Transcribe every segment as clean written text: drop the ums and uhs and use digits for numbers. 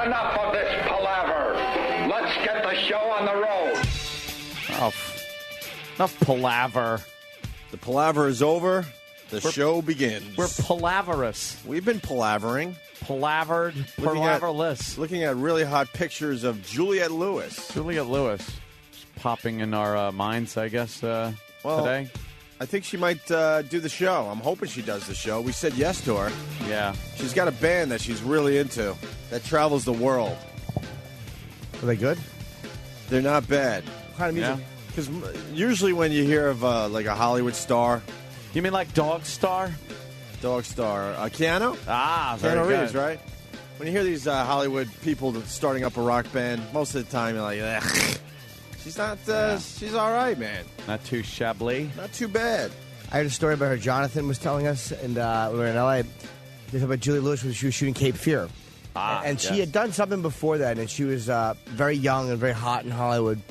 enough of this palaver. Let's get the show on the road. Oh, enough palaver. The palaver is over. The show begins. We're palaverous. We've been palavering. Palavered, palaverless. Looking at really hot pictures of Juliette Lewis. Juliette Lewis. Just popping in our minds, I guess, today. I think she might do the show. I'm hoping she does the show. We said yes to her. Yeah. She's got a band that she's really into that travels the world. Are they good? They're not bad. What kind of music? Because usually when you hear of like a Hollywood star. You mean like Dog Star? Dog star. Keanu? Ah, very Keanu good. Reeves, right? When you hear these Hollywood people starting up a rock band, most of the time you're like, ugh. She's not, she's all right, man. Not too Chablis. Not too bad. I heard a story about her. Jonathan was telling us, and we were in L.A. They talked about Julie Lewis when she was shooting Cape Fear. And she had done something before that, and she was very young and very hot in Hollywood.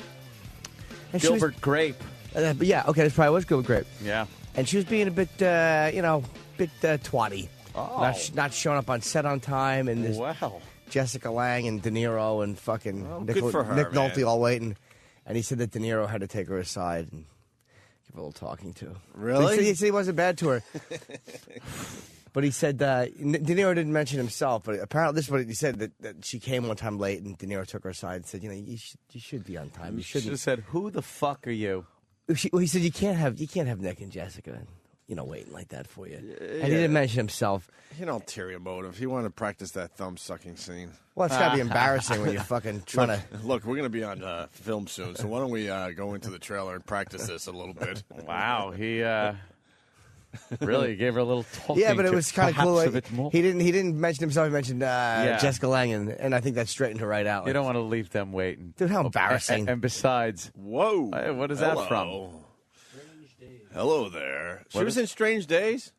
And Gilbert Grape. But yeah, okay, that's probably was Gilbert Grape. Yeah. And she was being a bit, twatty. Oh. Not showing up on set on time, and this Wow. Jessica Lange and De Niro and fucking good for her, Nick man. Nolte all waiting. And he said that De Niro had to take her aside and give her a little talking to. Really? He said he wasn't bad to her. But he said De Niro didn't mention himself, but apparently this is what he said, that she came one time late and De Niro took her aside and said, you should be on time. You Should shouldn't. have said, "Who the fuck are you?" He said you can't have Nick and Jessica, waiting like that for you. And he didn't mention himself. An ulterior motive. He wanted to practice that thumb-sucking scene. Well, it's got to be embarrassing when you're fucking trying to... Look, we're going to be on film soon, so why don't we go into the trailer and practice this a little bit? Wow, he really gave her a little talking. Yeah, but it was kind of cool. A bit more. He didn't mention himself. He mentioned Jessica Lange, and I think that straightened her right out. You don't want to leave them waiting. Dude, how embarrassing. And besides, Whoa. hey, what is that from? Hello there. She was in Strange Days?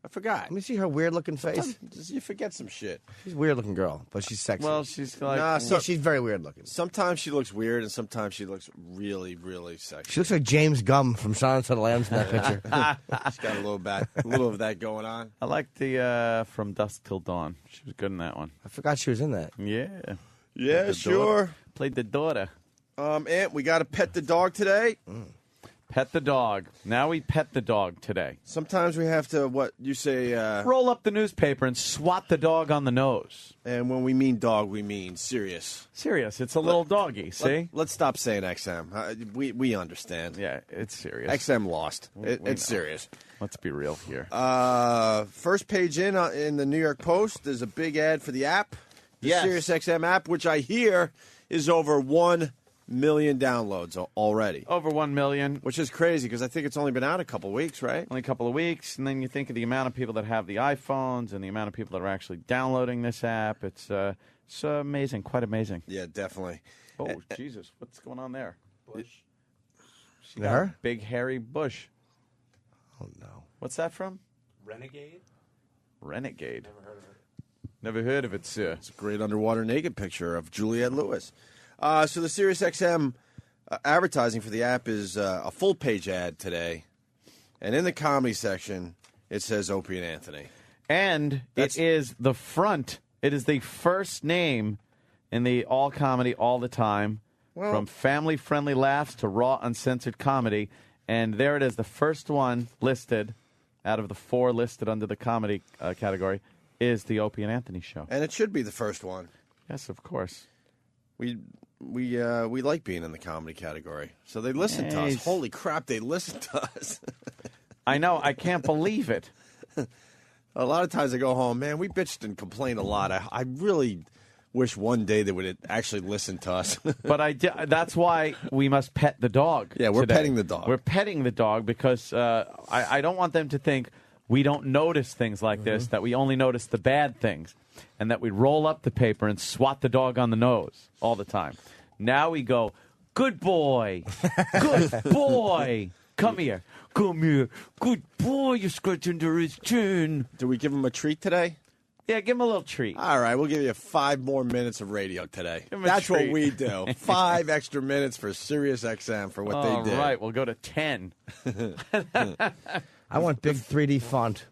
I forgot. Let me see her weird-looking face. You forget some shit. She's a weird-looking girl, but she's sexy. Well, she's like, Nah, Yeah, she's very weird-looking. Sometimes she looks weird, and sometimes she looks really, really sexy. She looks like James Gumb from Silence of the Lambs in that picture. She's got a little of that going on. I like the From Dusk Till Dawn. She was good in that one. I forgot she was in that. Yeah. Yeah, The sure. daughter. Played the daughter. Ant, we got to pet the dog today. Pet the dog. Now we pet the dog today. Sometimes we have to, what you say, Roll up the newspaper and swat the dog on the nose. and when we mean dog, we mean serious. Serious. It's a little doggy, see? Let's stop saying XM. We understand. Yeah, it's serious. XM lost. We It's know. serious. Let's be real here. First page in the New York Post, there's a big ad for the app, the Yes. Sirius XM app, which I hear is over 1 million downloads already, Over 1 million. which is crazy because I think it's only been out a couple weeks, right? Only a couple of weeks, and then you think of the amount of people that have the iPhones and the amount of people that are actually downloading this app. It's amazing, quite amazing. Yeah, definitely. Oh, Jesus, what's going on there? Bush. She That got her? a big hairy bush. Oh, no. What's that from? Renegade? Renegade. Never heard of it, sir. It's a great underwater naked picture of Juliette Lewis. So the Sirius XM advertising for the app is a full-page ad today. And in the comedy section, it says Opie and Anthony. And That's- it is the front. It is the first name in the all comedy all the time, from family friendly laughs to raw uncensored comedy. And there it is, the first one listed out of the 4 listed under the comedy category is the Opie and Anthony show. And it should be the first one. Yes, of course. We like being in the comedy category. So they listen to us. Nice. Holy crap, they listen to us. I know. I can't believe it. A lot of times I go home, man, we bitched and complained a lot. I really wish one day they would actually listen to us. But that's why we must pet the dog. Yeah, we're today. petting the dog. We're petting the dog because I don't want them to think we don't notice things like this, that we only notice the bad things, and that we roll up the paper and swat the dog on the nose all the time. Now we go, good boy, good boy, come here, good boy, you scratch under his chin. Do we give them a treat today? Yeah, give him a little treat. All right, we'll give you 5 more minutes of radio today. Give 'em a That's what treat. we do. 5 extra minutes for Sirius XM for what All they did. right, we'll go to 10. I want big 3D font.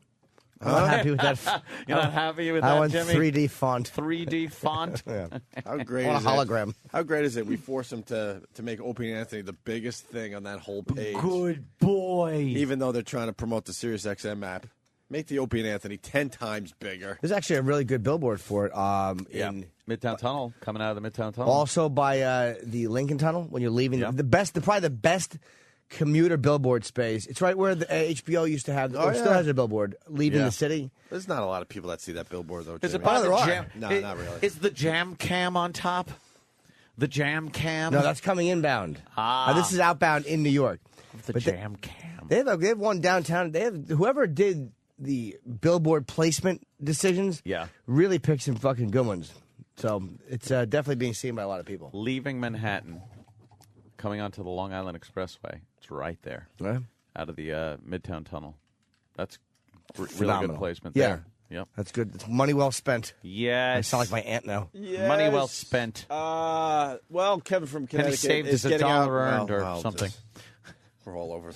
I'm not happy with that. You're not happy with I that, want Jimmy? 3D font. 3D font? How great I want is a hologram. it? How great is it? We force him to make Opie and Anthony the biggest thing on that whole page. Good boy. Even though they're trying to promote the SiriusXM app. Make the Opie and Anthony 10 times bigger. There's actually a really good billboard for it. In Midtown Tunnel, coming out of the Midtown Tunnel. Also by the Lincoln Tunnel when you're leaving. Yeah. Probably the best commuter billboard space. It's right where the HBO used to have, or still has a billboard leaving the city. There's not a lot of people that see that billboard, though. Is it Jimmy. by the there are. jam? No, not really. Is the jam cam on top? The jam cam? No, that's coming inbound. Ah. This is outbound in New York. the But jam cam. They have one downtown. They have whoever did the billboard placement decisions. Yeah. Really picked some fucking good ones. So it's definitely being seen by a lot of people. Leaving Manhattan, coming onto the Long Island Expressway. It's right there, Right? out of the Midtown Tunnel. That's really Phenomenal. good placement Yeah. there. Yep. That's good. It's money well spent. Yes. I sound like my aunt now. Money well spent. Well, Kevin from Penny Connecticut saved is is a getting dollar out. earned or Well, something. We're all over.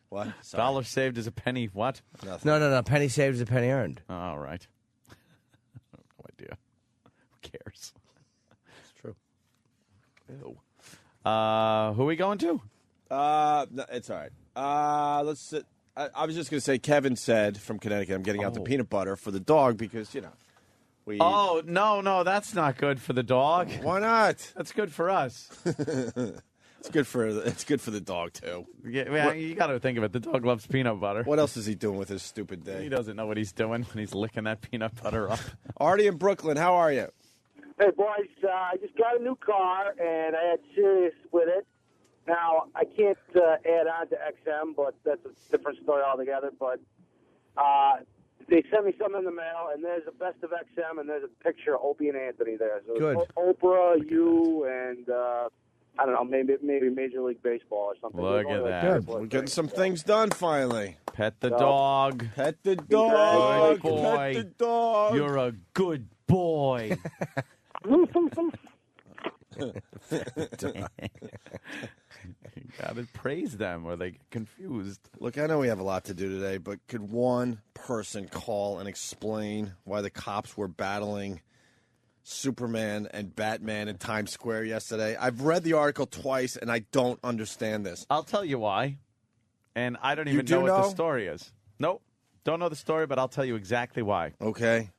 What? Sorry. Dollar saved is a penny. What? Nothing. No. Penny saved is a penny earned. All right. No idea. Who cares? It's true. Ew. Who are we going to? No, it's all right. Let's sit. I was just going to say, Kevin said from Connecticut, I'm getting out the peanut butter for the dog because, we. Oh, no, that's not good for the dog. Why not? That's good for us. It's good for the dog too. Yeah, you got to think of it. The dog loves peanut butter. What else is he doing with his stupid He day? doesn't know what he's doing when he's licking that peanut butter up. Artie in Brooklyn, how are you? Hey, boys, I just got a new car, and I had Sirius with it. Now, I can't add on to XM, but that's a different story altogether. But they sent me something in the mail, and there's a best of XM, and there's a picture of Opie and Anthony there. So Good. Oprah, you, and I don't know, maybe Major League Baseball or something. Look There's only at like that. three of us. We're getting some things done finally. Pet the dog. Pet the dog. Good boy. Pet the dog. You're a good boy. You gotta praise them or they get confused. Look, I know we have a lot to do today, but could one person call and explain why the cops were battling Superman and Batman in Times Square yesterday? I've read the article twice, and I don't understand this. I'll tell you why. And I don't even do know what the know? story is. Nope. Don't know the story, but I'll tell you exactly why. Okay.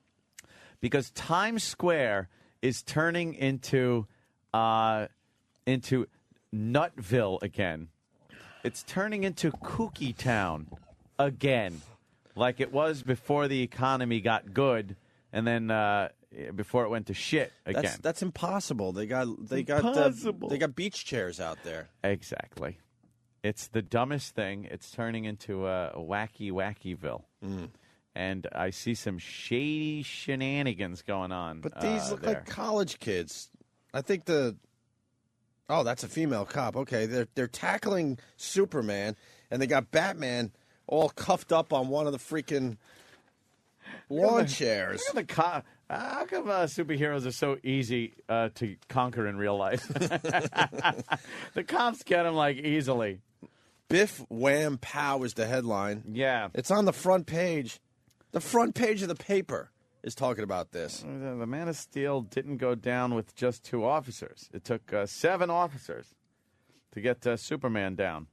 Because Times Square is turning into Nutville again. It's turning into Kooky Town again, like it was before the economy got good, and then before it went to shit again. That's impossible. They got impossible. they got beach chairs out there. Exactly. It's the dumbest thing. It's turning into a wackyville. And I see some shady shenanigans going on. But these look there. like college kids. I think that's a female cop. Okay, they're tackling Superman, and they got Batman all cuffed up on one of the freaking lawn chairs. Look at the cop. How come superheroes are so easy to conquer in real life? The cops get them like easily. Biff Wham Pow is the headline. Yeah. It's on the front page. The front page of the paper is talking about this. The Man of Steel didn't go down with just 2 officers. It took 7 officers to get Superman down.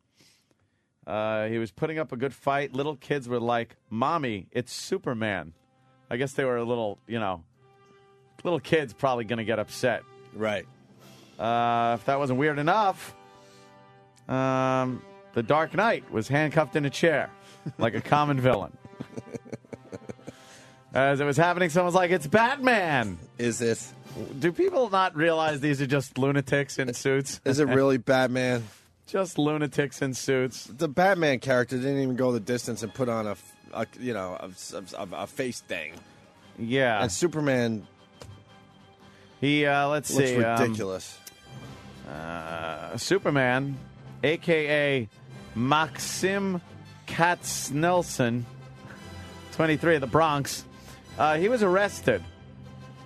He was putting up a good fight. Little kids were like, "Mommy, it's Superman." I guess they were a little, little kids probably going to get upset. Right. If that wasn't weird enough, the Dark Knight was handcuffed in a chair like a common villain. As it was happening, someone's like, "It's Batman." Is it? Do people not realize these are just lunatics in suits? Is it really Batman? Just lunatics in suits. The Batman character didn't even go the distance and put on a face thing. Yeah. And Superman He, let's looks see. ridiculous. Superman, a.k.a. Maxim Katznelson, 23 of the Bronx, he was arrested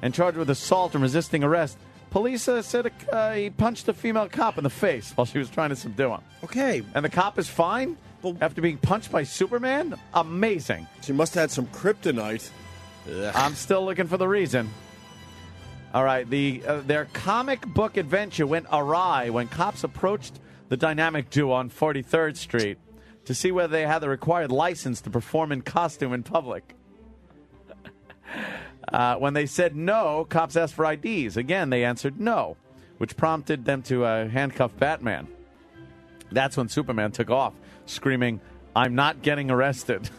and charged with assault and resisting arrest. Police said he punched a female cop in the face while she was trying to subdue him. Okay. And the cop is fine? couple. after being punched by Superman? Amazing. She must have had some kryptonite. Ugh. I'm still looking for the reason. All right, their comic book adventure went awry when cops approached the dynamic duo on 43rd Street to see whether they had the required license to perform in costume in public. When they said no, cops asked for IDs. Again, they answered no, which prompted them to handcuff Batman. That's when Superman took off, screaming, "I'm not getting arrested."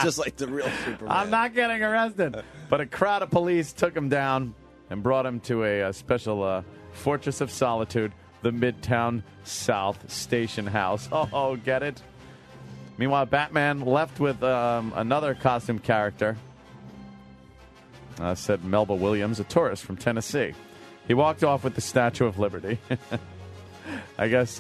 Just like the real Superman. I'm not getting arrested. But a crowd of police took him down and brought him to a special Fortress of Solitude, the Midtown South Station House. Oh, get it? Meanwhile, Batman left with another costume character, said Melba Williams, a tourist from Tennessee. He walked off with the Statue of Liberty. I guess...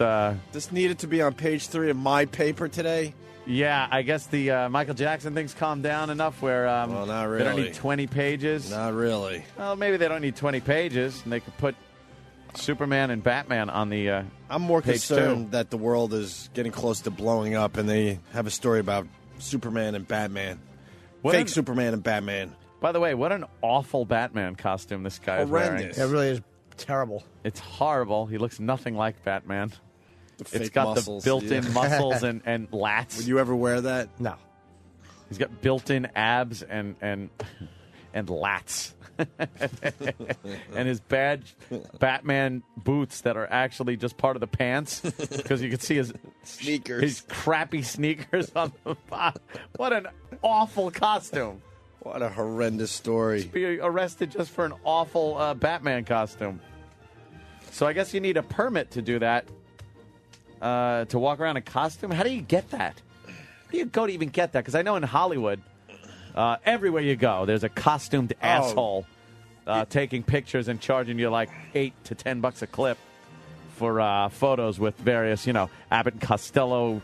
this needed to be on page 3 of my paper today? Yeah, I guess the Michael Jackson thing's calmed down enough where well, not really. They don't need 20 pages. Not really. Well, maybe they don't need 20 pages, and they could put Superman and Batman on the I'm more page concerned 2. that the world is getting close to blowing up, and they have a story about Superman and Batman. Fake Superman and Batman. By the way, what an awful Batman costume this guy is wearing. Horrendous. It really is terrible. It's horrible. He looks nothing like Batman. The It's fake got muscles, the built-in yeah. muscles and lats. Would you ever wear that? No. He's got built-in abs and lats. And his badge, Batman boots that are actually just part of the pants because you can see his Sneakers. his crappy sneakers on the bottom. What an awful costume. What a horrendous story. Be arrested just for an awful Batman costume. So I guess you need a permit to do that, to walk around in costume. How do you get that? How do you go to even get that? Because I know in Hollywood, everywhere you go, there's a costumed asshole taking pictures and charging you like $8 to $10 a clip for photos with various, Abbott and Costello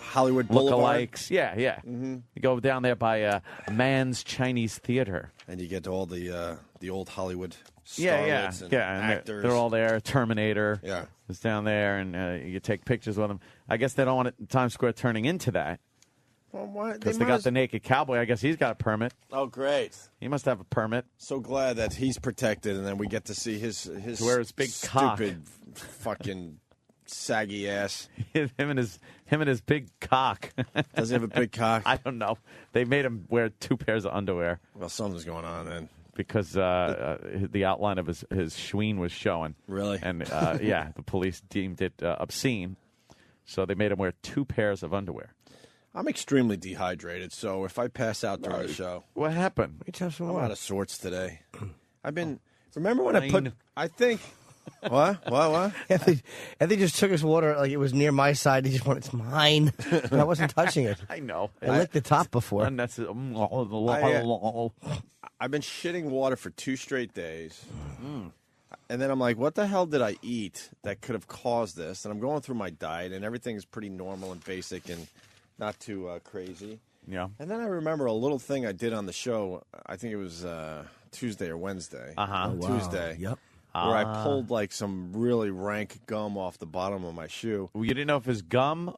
Hollywood Boulevard. lookalikes. Yeah. Mm-hmm. You go down there by Mann's Chinese Theater. And you get all the old Hollywood Yeah. starlets and And actors. they're all there. Terminator Yeah. is down there, and you take pictures with them. I guess they don't want it, Times Square turning into that Well, why- because they got the naked cowboy. I guess he's got a permit. Oh, great. He must have a permit. So glad that he's protected, and then we get to see his To wear his big cock. stupid fucking saggy ass. him and his big cock. Does he have a big cock? I don't know. They made him wear 2 pairs of underwear Well, something's going on then. because the outline of his schween was showing. Really? And yeah, the police deemed it obscene, so they made him wear 2 pairs of underwear. I'm extremely dehydrated, so if I pass out during the show, What happened? I'm out of sorts today. I've been. Remember when I Fine. I think. What? Anthony just took his water like it was near my side. He just went, it's mine. But I wasn't touching it. I know. I licked the top before. Unnecessary. I've been shitting water for 2 straight days. And then I'm like, what the hell did I eat that could have caused this? And I'm going through my diet, and everything is pretty normal and basic and not too crazy. Yeah. And then I remember a little thing I did on the show. I think it was Tuesday or Wednesday. Tuesday. Yep. Where I pulled like some really rank gum off the bottom of my shoe. You didn't know if it's gum,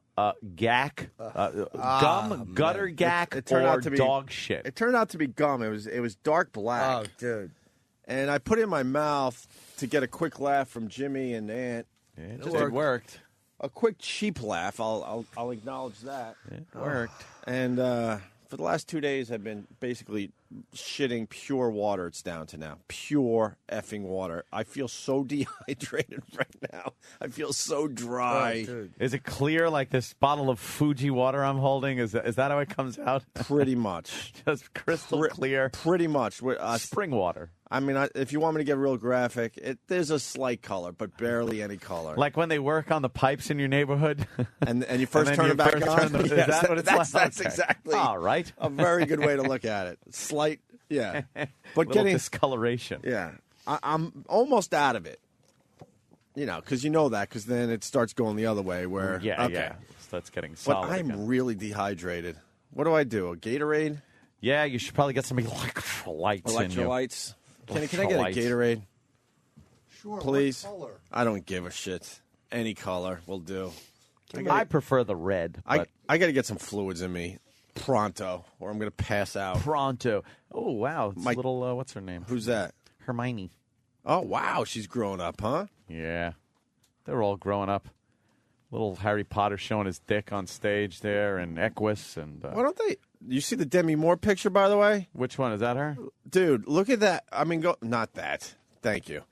gack, gum, gutter gack, It turned or out to be dog shit. It turned out to be gum. It was dark black. Oh, dude. And I put it in my mouth to get a quick laugh from Jimmy and Aunt. It worked. A quick cheap laugh. I'll acknowledge that. It worked. And for the last 2 days, I've been basically shitting pure water. It's down to now pure effing water. I feel so dehydrated right now. I feel so dry. Oh, dude. Is it clear like this bottle of Fuji water I'm holding? Is that how it comes out? Pretty much. Just crystal clear Pretty much. spring water. I mean, if you want me to get real graphic, there's a slight color, but barely any color. Like when they work on the pipes in your neighborhood. and you first then turn you it back first on. turn them- is Yes, that what it's like? That's Okay. exactly. All right. A very good way to look at it. Slight, yeah. But Little getting, discoloration. yeah, I'm almost out of it. Because because then it starts going the other way where, Yeah, okay. yeah. So that's getting But solid. I'm again. really dehydrated. What do I do? A Gatorade? Yeah, you should probably get some electrolytes in you. Electrolytes? Can I get a Electrolytes. Gatorade? Sure. Please? I don't give a shit. Any color will do. I prefer the red. But I got to get some fluids in me pronto, or I'm going to pass out. pronto. Oh wow, it's a little. What's her name? Who's that? Hermione. Oh wow, she's grown up, huh? Yeah, they're all growing up. Little Harry Potter showing his dick on stage there, and Equus, and Why don't they? You see the Demi Moore picture, by the way, which one is that? Her? dude. Look at that. I mean, not that. Thank you.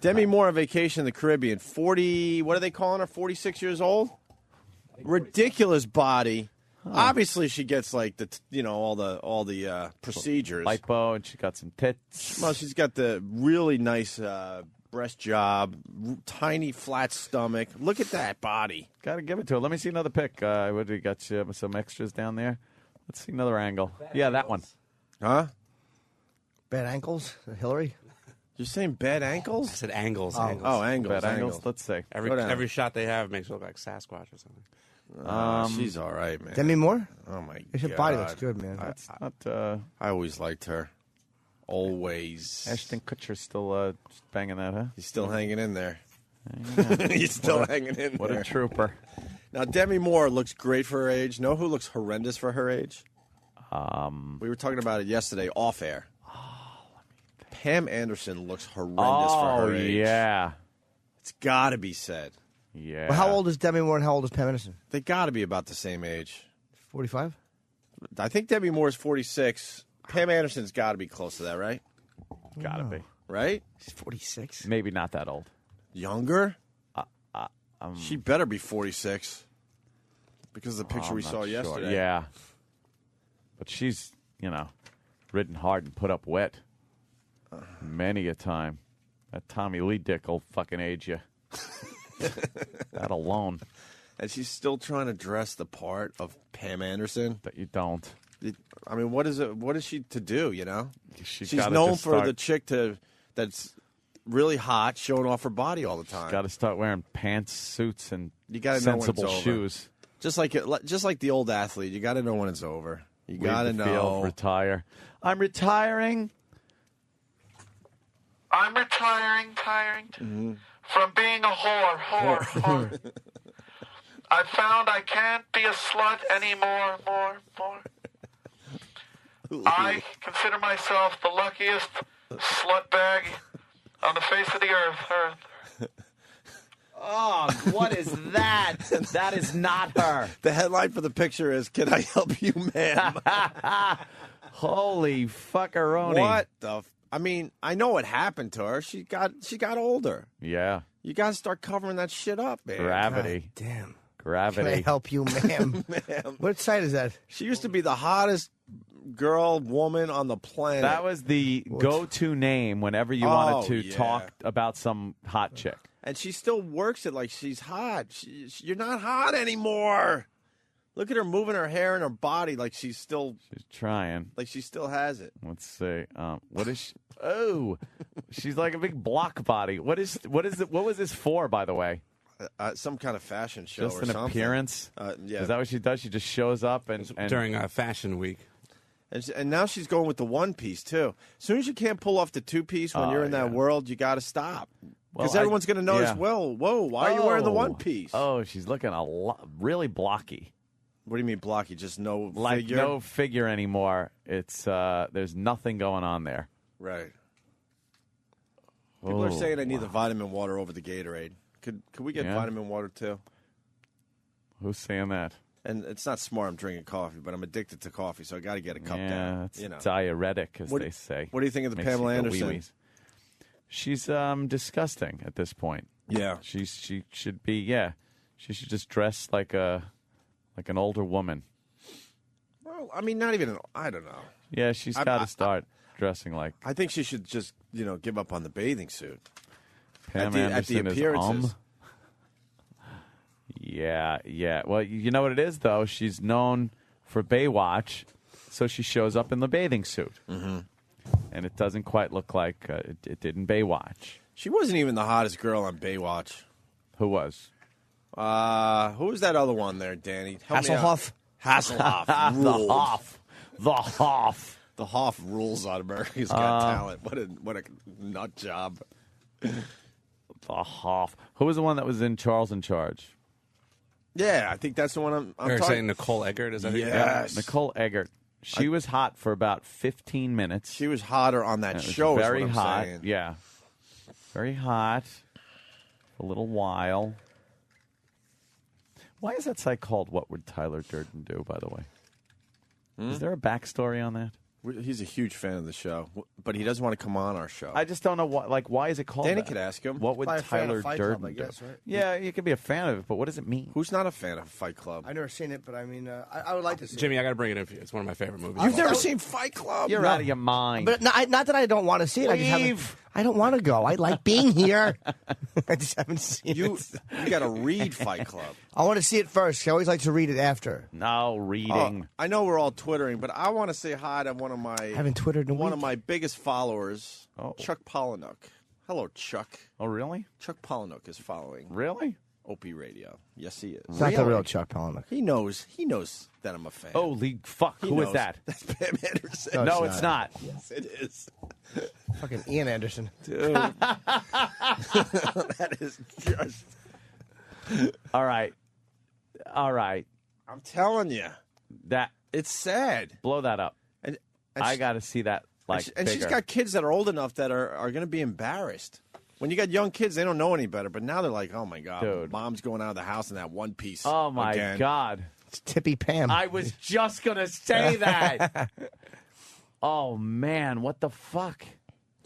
Demi Moore on vacation in the Caribbean. 40. What are they calling her? 46 years old. Ridiculous body. Obviously, she gets like all the procedures. Lipo, and she got some tits. Well, she's got the really nice breast job, tiny flat stomach. Look at that body. Got to give it to her. Let me see another pic. What do we got? Some extras down there. Let's see another angle. Yeah, that one. Huh? Bad ankles, Hillary. You're saying bad ankles? I said angles. Oh, angles. Bad angles. Let's see. Every shot they have makes it look like Sasquatch or something. She's all right, man. Demi Moore? Oh, my God. Her body looks good, man. That's not. I always liked her. Always. Ashton Kutcher's still banging that, huh? He's still hanging in there. He's still hanging in What there. a trooper. Now, Demi Moore looks great for her age. Know who looks horrendous for her age? We were talking about it yesterday off air. Pam Anderson looks horrendous for her age. Yeah. It's got to be said. Yeah. Well, how old is Demi Moore and how old is Pam Anderson? They got to be about the same age. 45? I think Demi Moore's 46. Pam Anderson's got to be close to that, right? Gotta be. Right? She's 46. Maybe not that old. Younger? She better be 46 because of the picture I'm we not saw sure. yesterday. Yeah. But she's, ridden hard and put up wet. Many a time. That Tommy Lee dick will fucking age you. That alone. And she's still trying to dress the part of Pam Anderson. But you don't. I mean, what is she to do, She's She's known for the chick that's really hot, showing off her body all the time. Got to start wearing pants, suits, and You gotta know when it's sensible over. shoes. Just like the old athlete, you got to know when it's over. You Leave got to the know. field, retire. I'm retiring. I'm retiring, from being a whore. I found I can't be a slut anymore, more. I consider myself the luckiest slut bag on the face of the earth. Oh, what is that? That is not her. The headline for the picture is, "Can I help you, ma'am?" Holy fuckeroni. What the? I mean, I know what happened to her. She got older. Yeah. You got to start covering that shit up, man. Gravity. Damn. Gravity. Can I help you, ma'am? What site is that? She used to be the hottest woman on the planet. That was the go-to name whenever you wanted to yeah. talk about some hot chick. And she still works it like she's hot. You're not hot anymore. Look at her moving her hair and her body like she's still Trying. like she still has it. Let's see. What is she? Oh, she's like a big block body. What is it? What was this for, by the way? Some kind of fashion show Just or an something. appearance? Yeah. Is that what she does? She just shows up and During Fashion Week. And now she's going with the one piece too. As soon as you can't pull off the two piece when you're in that world, you got to stop because Well, everyone's going to notice. yeah. Whoa, why are you wearing the one piece? Oh, she's looking really blocky. What do you mean blocky? Just no Like figure? no figure anymore. It's there's nothing going on there. Right. People are Oh, saying I need the vitamin water over the Gatorade. Could we get Yeah. vitamin water too? Who's saying that? And it's not smart. I'm drinking coffee, but I'm addicted to coffee, so I got to get a cup Yeah, down. it's diuretic, as What- they say. what do you think of the Makes Pamela you go Anderson? wee-wees. She's disgusting at this point. Yeah. She should be. Yeah, she should just dress like an older woman. Well, I mean, not even. I don't know. Yeah, she's got to start dressing like I think she should just give up on the bathing suit. Pam at the Anderson appearances. is. Yeah. Well, you know what it is, though? She's known for Baywatch, so she shows up in the bathing suit. Mm-hmm. And it doesn't quite look like it did in Baywatch. She wasn't even the hottest girl on Baywatch. Who was? Who was that other one there, Danny? Help me out. Hasselhoff? Hasselhoff. The ruled. Hoff. The Hoff. The Hoff rules on America's Got Talent. What a nut job. The Hoff. Who was the one that was in Charles in Charge? Yeah, I think that's the one I'm You're talking. saying Nicole Eggert? Is that who you're- Yes. Nicole Eggert. She was hot for about 15 minutes. She was hotter on that It was show. very is what I'm hot. saying. Yeah, very hot. A little while. Why is that site called "What Would Tyler Durden Do"? By the way, is there a backstory on that? He's a huge fan of the show, but he doesn't want to come on our show. I just don't know what. Like, why is it called? Danny that? could ask him. What would Probably a fan of Tyler Fight Durden Club, I do? guess, right? Yeah, you could be a fan of it, but what does it mean? Who's not a fan of Fight Club? I've never seen it, but I mean, I would like to see Jimmy, it. I got to bring it in for you. It's one of my favorite movies. You've never seen Fight Club? You're out of your mind. But not that I don't want to see it. I just haven't. Leave. I don't want to go. I like being here. I just haven't seen You it. got to read Fight Club. I want to see it first. I always like to read it after. No reading. I know we're all twittering, but I want to say hi to one of my I haven't twittered in a one week. of my biggest followers, Oh. Chuck Palahniuk. Hello, Chuck. Oh, really? Chuck Palahniuk is following Really? Opie Radio. Yes, he is. It's not the real Chuck Palahniuk. He knows. He knows that I'm a fan. Holy fuck! He Who is knows. that? That's Pam Anderson. No, it's not. Yes, it is. Fucking Ian Anderson. Dude. That is just. All right. I'm telling you, That it's sad. blow that up. And I she- got to see that. Like, and she's bigger. got kids that are old enough that are going to be embarrassed. When you got young kids, they don't know any better. But now they're like, "Oh my god, Dude. mom's going out of the house in that one piece." Oh my again. god! It's Tippy Pam. I was just gonna say that. Oh man, what the fuck?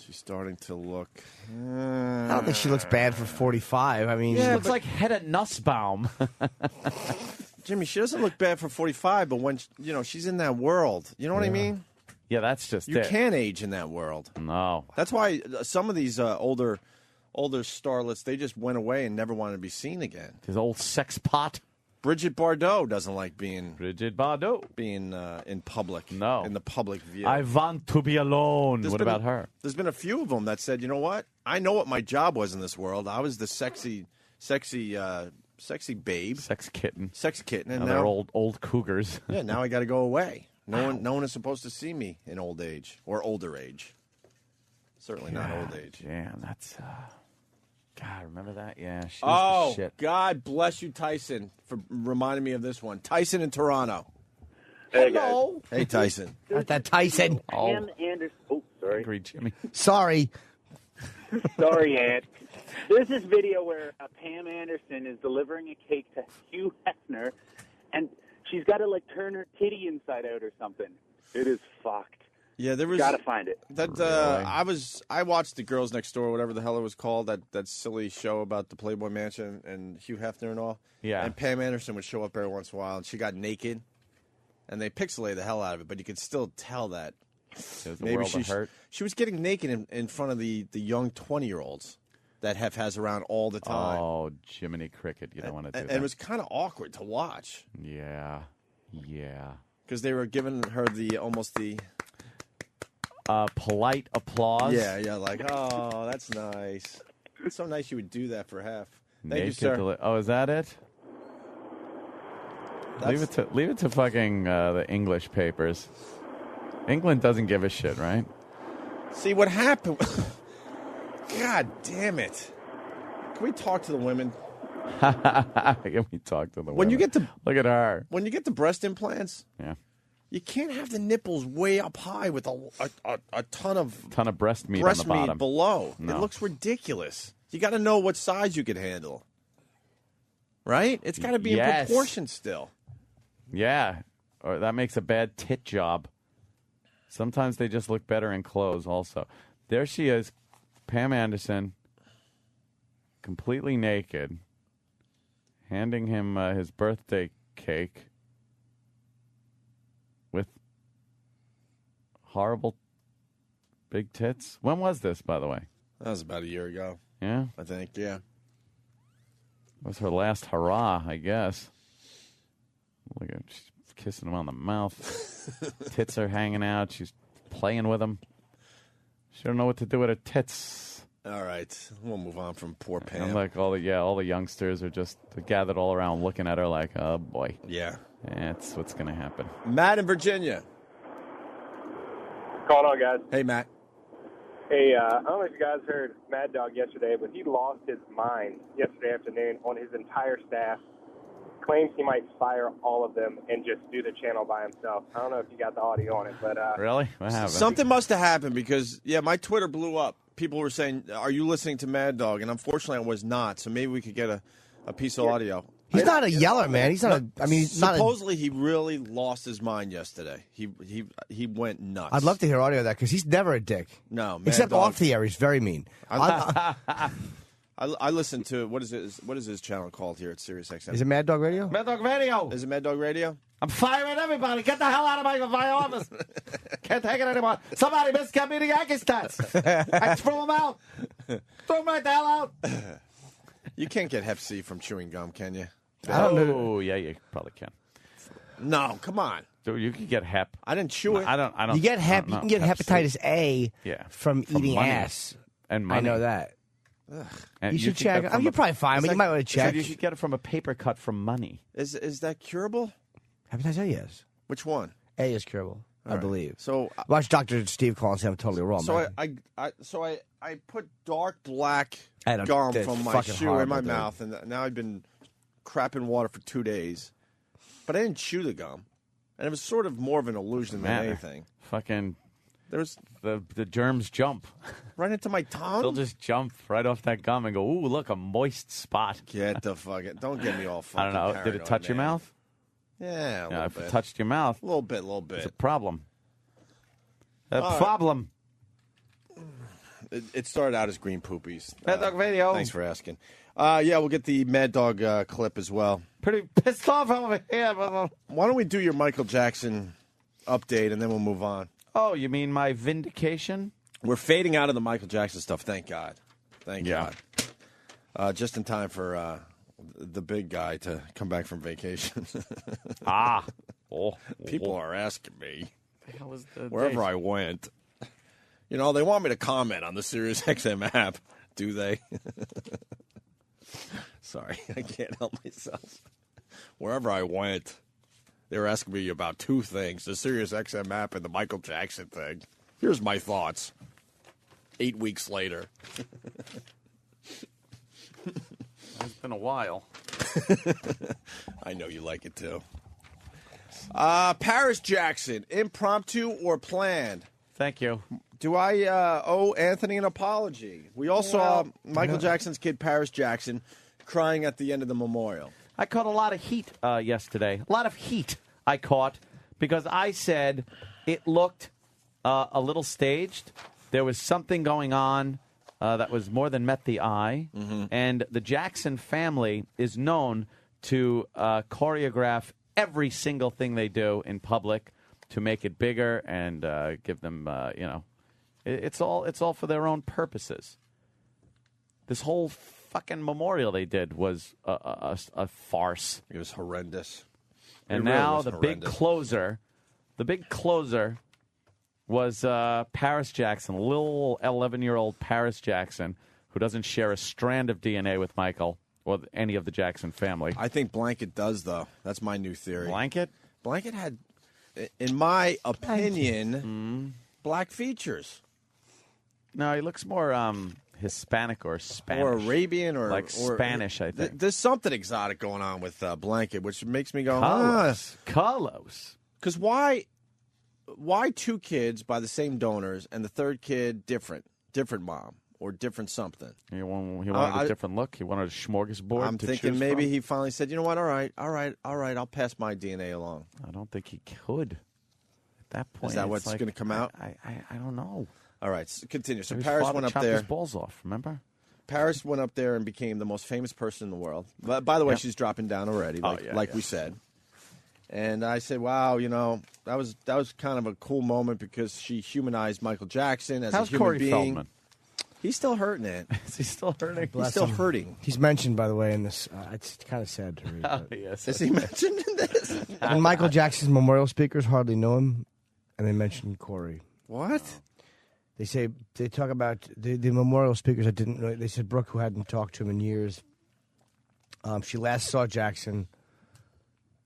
She's starting to look. I don't think she looks bad for 45. I mean, She looks like Hedda Nussbaum. Jimmy, she doesn't look bad for 45, but when she's in that world, you know what I mean? Yeah, that's just You it. can't age in that world. No. That's why some of these older starlets, they just went away and never wanted to be seen again. His old sex pot. Bridget Bardot doesn't like being Bridget Bardot. in public. No. In the public view. I want to be alone. There's What been about a- her? There's been a few of them that said, you know what? I know what my job was in this world. I was the sexy babe, Sex kitten. sex kitten, and Now now they're old cougars. yeah, now I got to go away. No one is supposed to see me in old age or older age. Certainly not old age. Yeah, that's. God, remember that? Yeah, she was the shit. God bless you, Tyson, for reminding me of this one. Tyson in Toronto. Hey, guys. Hey, Tyson. not that Tyson. Pam Anderson. Oh, sorry. Angry Jimmy. Sorry. Sorry, Aunt. There's this video where Pam Anderson is delivering a cake to Hugh Hefner, and she's got to like turn her titty inside out or something. It is fucked. Yeah, there was Gotta find it. that. I watched The Girls Next Door, whatever the hell it was called, that silly show about the Playboy Mansion and Hugh Hefner and all. Yeah. And Pam Anderson would show up every once in a while, and she got naked, and they pixelated the hell out of it, but you could still tell that There's the maybe world of hurt. she was getting naked in front of the young 20-year-olds that Hef has around all the time. Oh, Jiminy Cricket. You don't want to do and that. it was kind of awkward to watch Yeah. Yeah. because they were giving her almost the Polite applause. yeah, like, oh, that's nice. It's so nice you would do that for Hef. Thank you, Naked sir. oh, is that it? Leave it to fucking the English papers. England doesn't give a shit, right? See what happened. God damn it! Can we talk to the women? Can we talk to the When you women? get to Look at her. when you get the breast implants, Yeah. you can't have the nipples way up high with a ton of breast meat breast on the bottom. meat below. No. It looks ridiculous. You got to know what size you can handle, right? It's got to be in Yes. proportion still. Yeah. Or that makes a bad tit job. Sometimes they just look better in clothes also. There she is, Pam Anderson, completely naked, handing him his birthday cake with horrible big tits. When was this, by the way? That was about a year ago, Yeah? I think. Yeah. It was her last hurrah, I guess. Look at she's kissing him on the mouth. Tits are hanging out. She's playing with him. She don't know what to do with her tits. All right, we'll move on from poor Pam. And like all the youngsters are just gathered all around looking at her like, oh boy, Yeah. that's what's gonna happen. Matt in Virginia. What's going on, guys? Hey, Matt. Hey, I don't know if you guys heard Mad Dog yesterday, but he lost his mind yesterday afternoon on his entire staff claims he might fire all of them and just do the channel by himself. I don't know if you got the audio on it, but Really? What happened? Something must have happened because, my Twitter blew up. People were saying, are you listening to Mad Dog? And unfortunately, I was not. So maybe we could get a piece of audio. He's not a yeller, man. He's not. He's not. Supposedly, he really lost his mind yesterday. He went nuts. I'd love to hear audio of that because he's never a dick. No, Mad except Dog. off the air, he's very mean. I listened to what is his channel called here at SiriusXM? Is it Mad Dog Radio? Mad Dog Radio. Is it Mad Dog Radio? I'm firing everybody. Get the hell out of my office. Can't take it anymore. Somebody get me the Yankee stats. I threw them out. Throw them right the hell out. You can't get Hep C from chewing gum, can you? I don't know. Oh, yeah, you probably can. No, come on. So you can get hep. I didn't chew it. I don't. You get I don't You know. can get Hep C. hepatitis A from eating money. ass. And money. I know that. And You should can check. get I mean, from you're probably fine, but you might want to check. You should get it from a paper cut from money. Is that curable? Hepatitis A, yes. Which one? A is curable, I right. believe. So Watch Dr. Steve call and say I'm totally wrong. So man. I put dark black I don't- gum that's from my fucking shoe in horrible, my dude. mouth, and now I've been crapping water for 2 days. But I didn't chew the gum, and it was sort of more of an illusion than Man, anything. Fucking There was the germs jump. right into my tongue. They'll just jump right off that gum and go, ooh, look, a moist spot. Get the fucking. Don't get me all I fucking. don't know. Did it paranoid, touch your man. mouth? Yeah, a little Yeah, if bit. it touched your mouth, a little bit. it's a problem. A right. problem. It started out as green poopies. Mad Dog Radio. Thanks for asking. Yeah, we'll get the Mad Dog clip as well. Pretty pissed off over here. Why don't we do your Michael Jackson update and then we'll move on? Oh, you mean my vindication? We're fading out of the Michael Jackson stuff. Thank God. Thank Yeah. God. Just in time for the big guy to come back from vacation. People are asking me The hell is the wherever date? I went. You know, they want me to comment on the SiriusXM app. Do they? Sorry, I can't help myself. Wherever I went, they were asking me about two things: the SiriusXM app and the Michael Jackson thing. Here's my thoughts. 8 weeks later. It's been a while. I know you like it too. Paris Jackson, impromptu or planned? Thank you. Do I owe Anthony an apology? We all saw Michael Jackson's kid, Paris Jackson, crying at the end of the memorial. I caught a lot of heat yesterday. A lot of heat I caught because I said it looked a little staged. There was something going on that was more than met the eye. Mm-hmm. And the Jackson family is known to choreograph every single thing they do in public to make it bigger and give them, it's all for their own purposes. This whole fucking memorial they did was a farce. It was horrendous. And It really now was the big horrendous. closer was Paris Jackson, little 11-year-old Paris Jackson, who doesn't share a strand of DNA with Michael or any of the Jackson family. I think Blanket does, though. That's my new theory. Blanket? Blanket had, in my opinion, black features. No, he looks more Hispanic or Spanish. Or Arabian or Spanish, I think. There's something exotic going on with Blanket, which makes me go, Carlos. Because why two kids by the same donors and the third kid different mom or different something? He wanted a different look. He wanted a smorgasbord. I'm to thinking choose maybe from. he finally said, you know what, all right, I'll pass my DNA along. I don't think he could. At that point, Is that it's what's like, going to come out? I don't know. All right, continue. So His Paris father went up chopped there. his balls off. Remember? Paris went up there and became the most famous person in the world. But by the way, Yep. she's dropping down already, like yeah. we said. And I said, wow, that was kind of a cool moment because she humanized Michael Jackson as How's a human Corey being. Feldman? He's still hurting it. Is he still hurting? He's still hurting. He's mentioned, by the way, in this. It's kind of sad to read. Oh, but- yes. Is he mentioned in this? And Michael Jackson's memorial speakers hardly know him, and they mentioned Corey. What? They talk about the memorial speakers that didn't know. They said Brooke, who hadn't talked to him in years. She last saw Jackson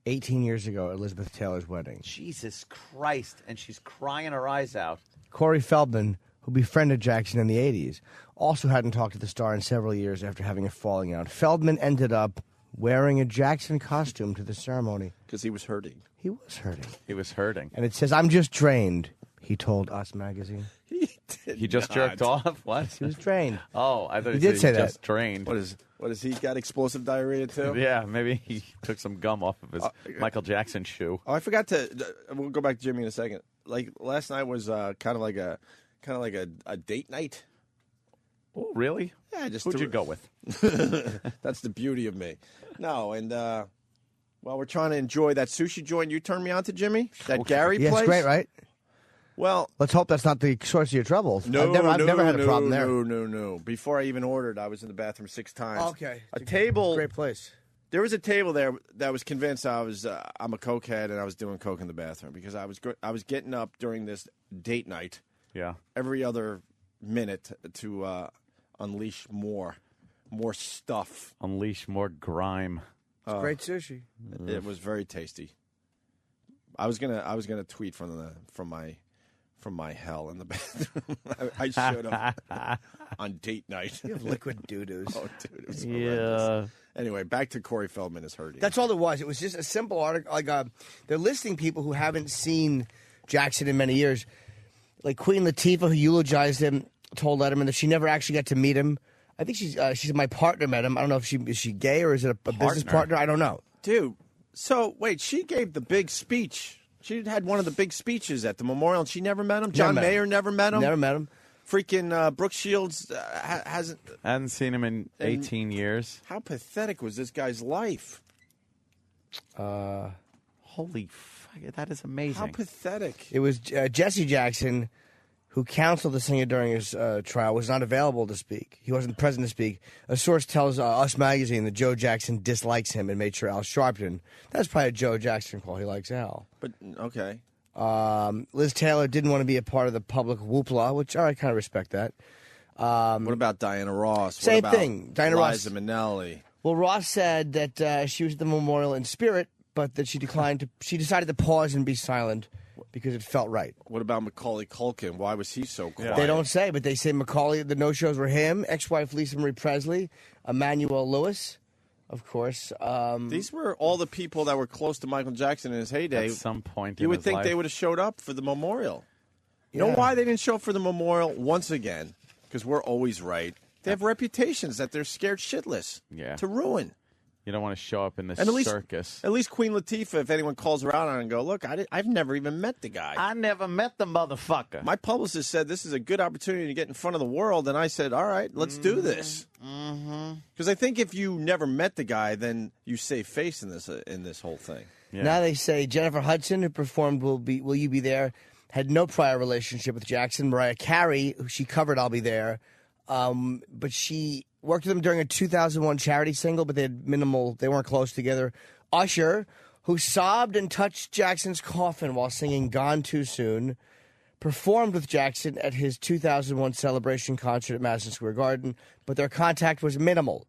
18 years ago at Elizabeth Taylor's wedding. Jesus Christ. And she's crying her eyes out. Corey Feldman, who befriended Jackson in the 80s, also hadn't talked to the star in several years after having a falling out. Feldman ended up wearing a Jackson costume to the ceremony. Because he was hurting. He was hurting. He was hurting. And it says, "I'm just drained," he told Us Magazine. He just jerked off? What? He was drained. Oh, I thought He he did say that. just drained. What is he got explosive diarrhea too? Yeah, maybe he took some gum off of his Michael Jackson shoe. Oh, I forgot to. We'll go back to Jimmy in a second. Like last night was kind of like a date night. Oh, really? Yeah, just Who'd you go with? That's the beauty of me. No, and while we're trying to enjoy that sushi joint you turned me on to, Jimmy, that Gary Yeah, place. it's great, right? Well, let's hope that's not the source of your troubles. No, I've never had a problem there. No. Before I even ordered, I was in the bathroom 6 times. Okay, a table. Great place. There was a table there that was convinced I'm a cokehead and I was doing coke in the bathroom because I was getting up during this date night. Yeah. Every other minute to unleash more stuff. Unleash more grime. It's great sushi. It was very tasty. I was gonna tweet from my hell in the bathroom. I showed up on date night. You have liquid doo-doos. Oh, dude, it was Yeah. horrendous. Anyway, back to Corey Feldman is hurting. That's all it was. It was just a simple article. Like they're listing people who haven't seen Jackson in many years. Like Queen Latifah, who eulogized him, told Letterman that she never actually got to meet him. I think she said my partner met him. I don't know if is she gay or is it a business partner? I don't know. Dude, so wait, she gave the big speech. She had one of the big speeches at the memorial, and she never met him. John Mayer never met him. Never met him. Freaking Brooke Shields hasn't. I hadn't seen him in 18 years. How pathetic was this guy's life? Holy fuck, that is amazing. How pathetic. It was Jesse Jackson, who counseled the singer during his trial, was not available to speak. He wasn't present to speak. A source tells Us Magazine that Joe Jackson dislikes him and made sure Al Sharpton. That's probably a Joe Jackson call. He likes Al. But, okay. Liz Taylor didn't want to be a part of the public whoopla, which I kind of respect that. What about Diana Ross? Same what about thing. Diana Liza Ross. Minnelli. Well, Ross said that she was at the memorial in spirit, but that she declined to. She decided to pause and be silent because it felt right. What about Macaulay Culkin? Why was he so quiet? They don't say, but they say Macaulay. The no-shows were him, ex-wife Lisa Marie Presley, Emmanuel Lewis, of course. These were all the people that were close to Michael Jackson in his heyday. At some point, you in would his think life. they would have showed up for the memorial. You know why they didn't show up for the memorial once again? Because we're always right. They have reputations that they're scared shitless to ruin. You don't want to show up in this And circus. At least Queen Latifah, if anyone calls her out on it and go, look, I've never even met the guy. I never met the motherfucker. My publicist said this is a good opportunity to get in front of the world, and I said, all right, let's do this. Because I think if you never met the guy, then you save face in this whole thing. Yeah. Now they say Jennifer Hudson, who performed Will You Be There, had no prior relationship with Jackson. Mariah Carey, who she covered I'll Be There, but she worked with him during a 2001 charity single, but they weren't close together. Usher, who sobbed and touched Jackson's coffin while singing Gone Too Soon, performed with Jackson at his 2001 celebration concert at Madison Square Garden, but their contact was minimal,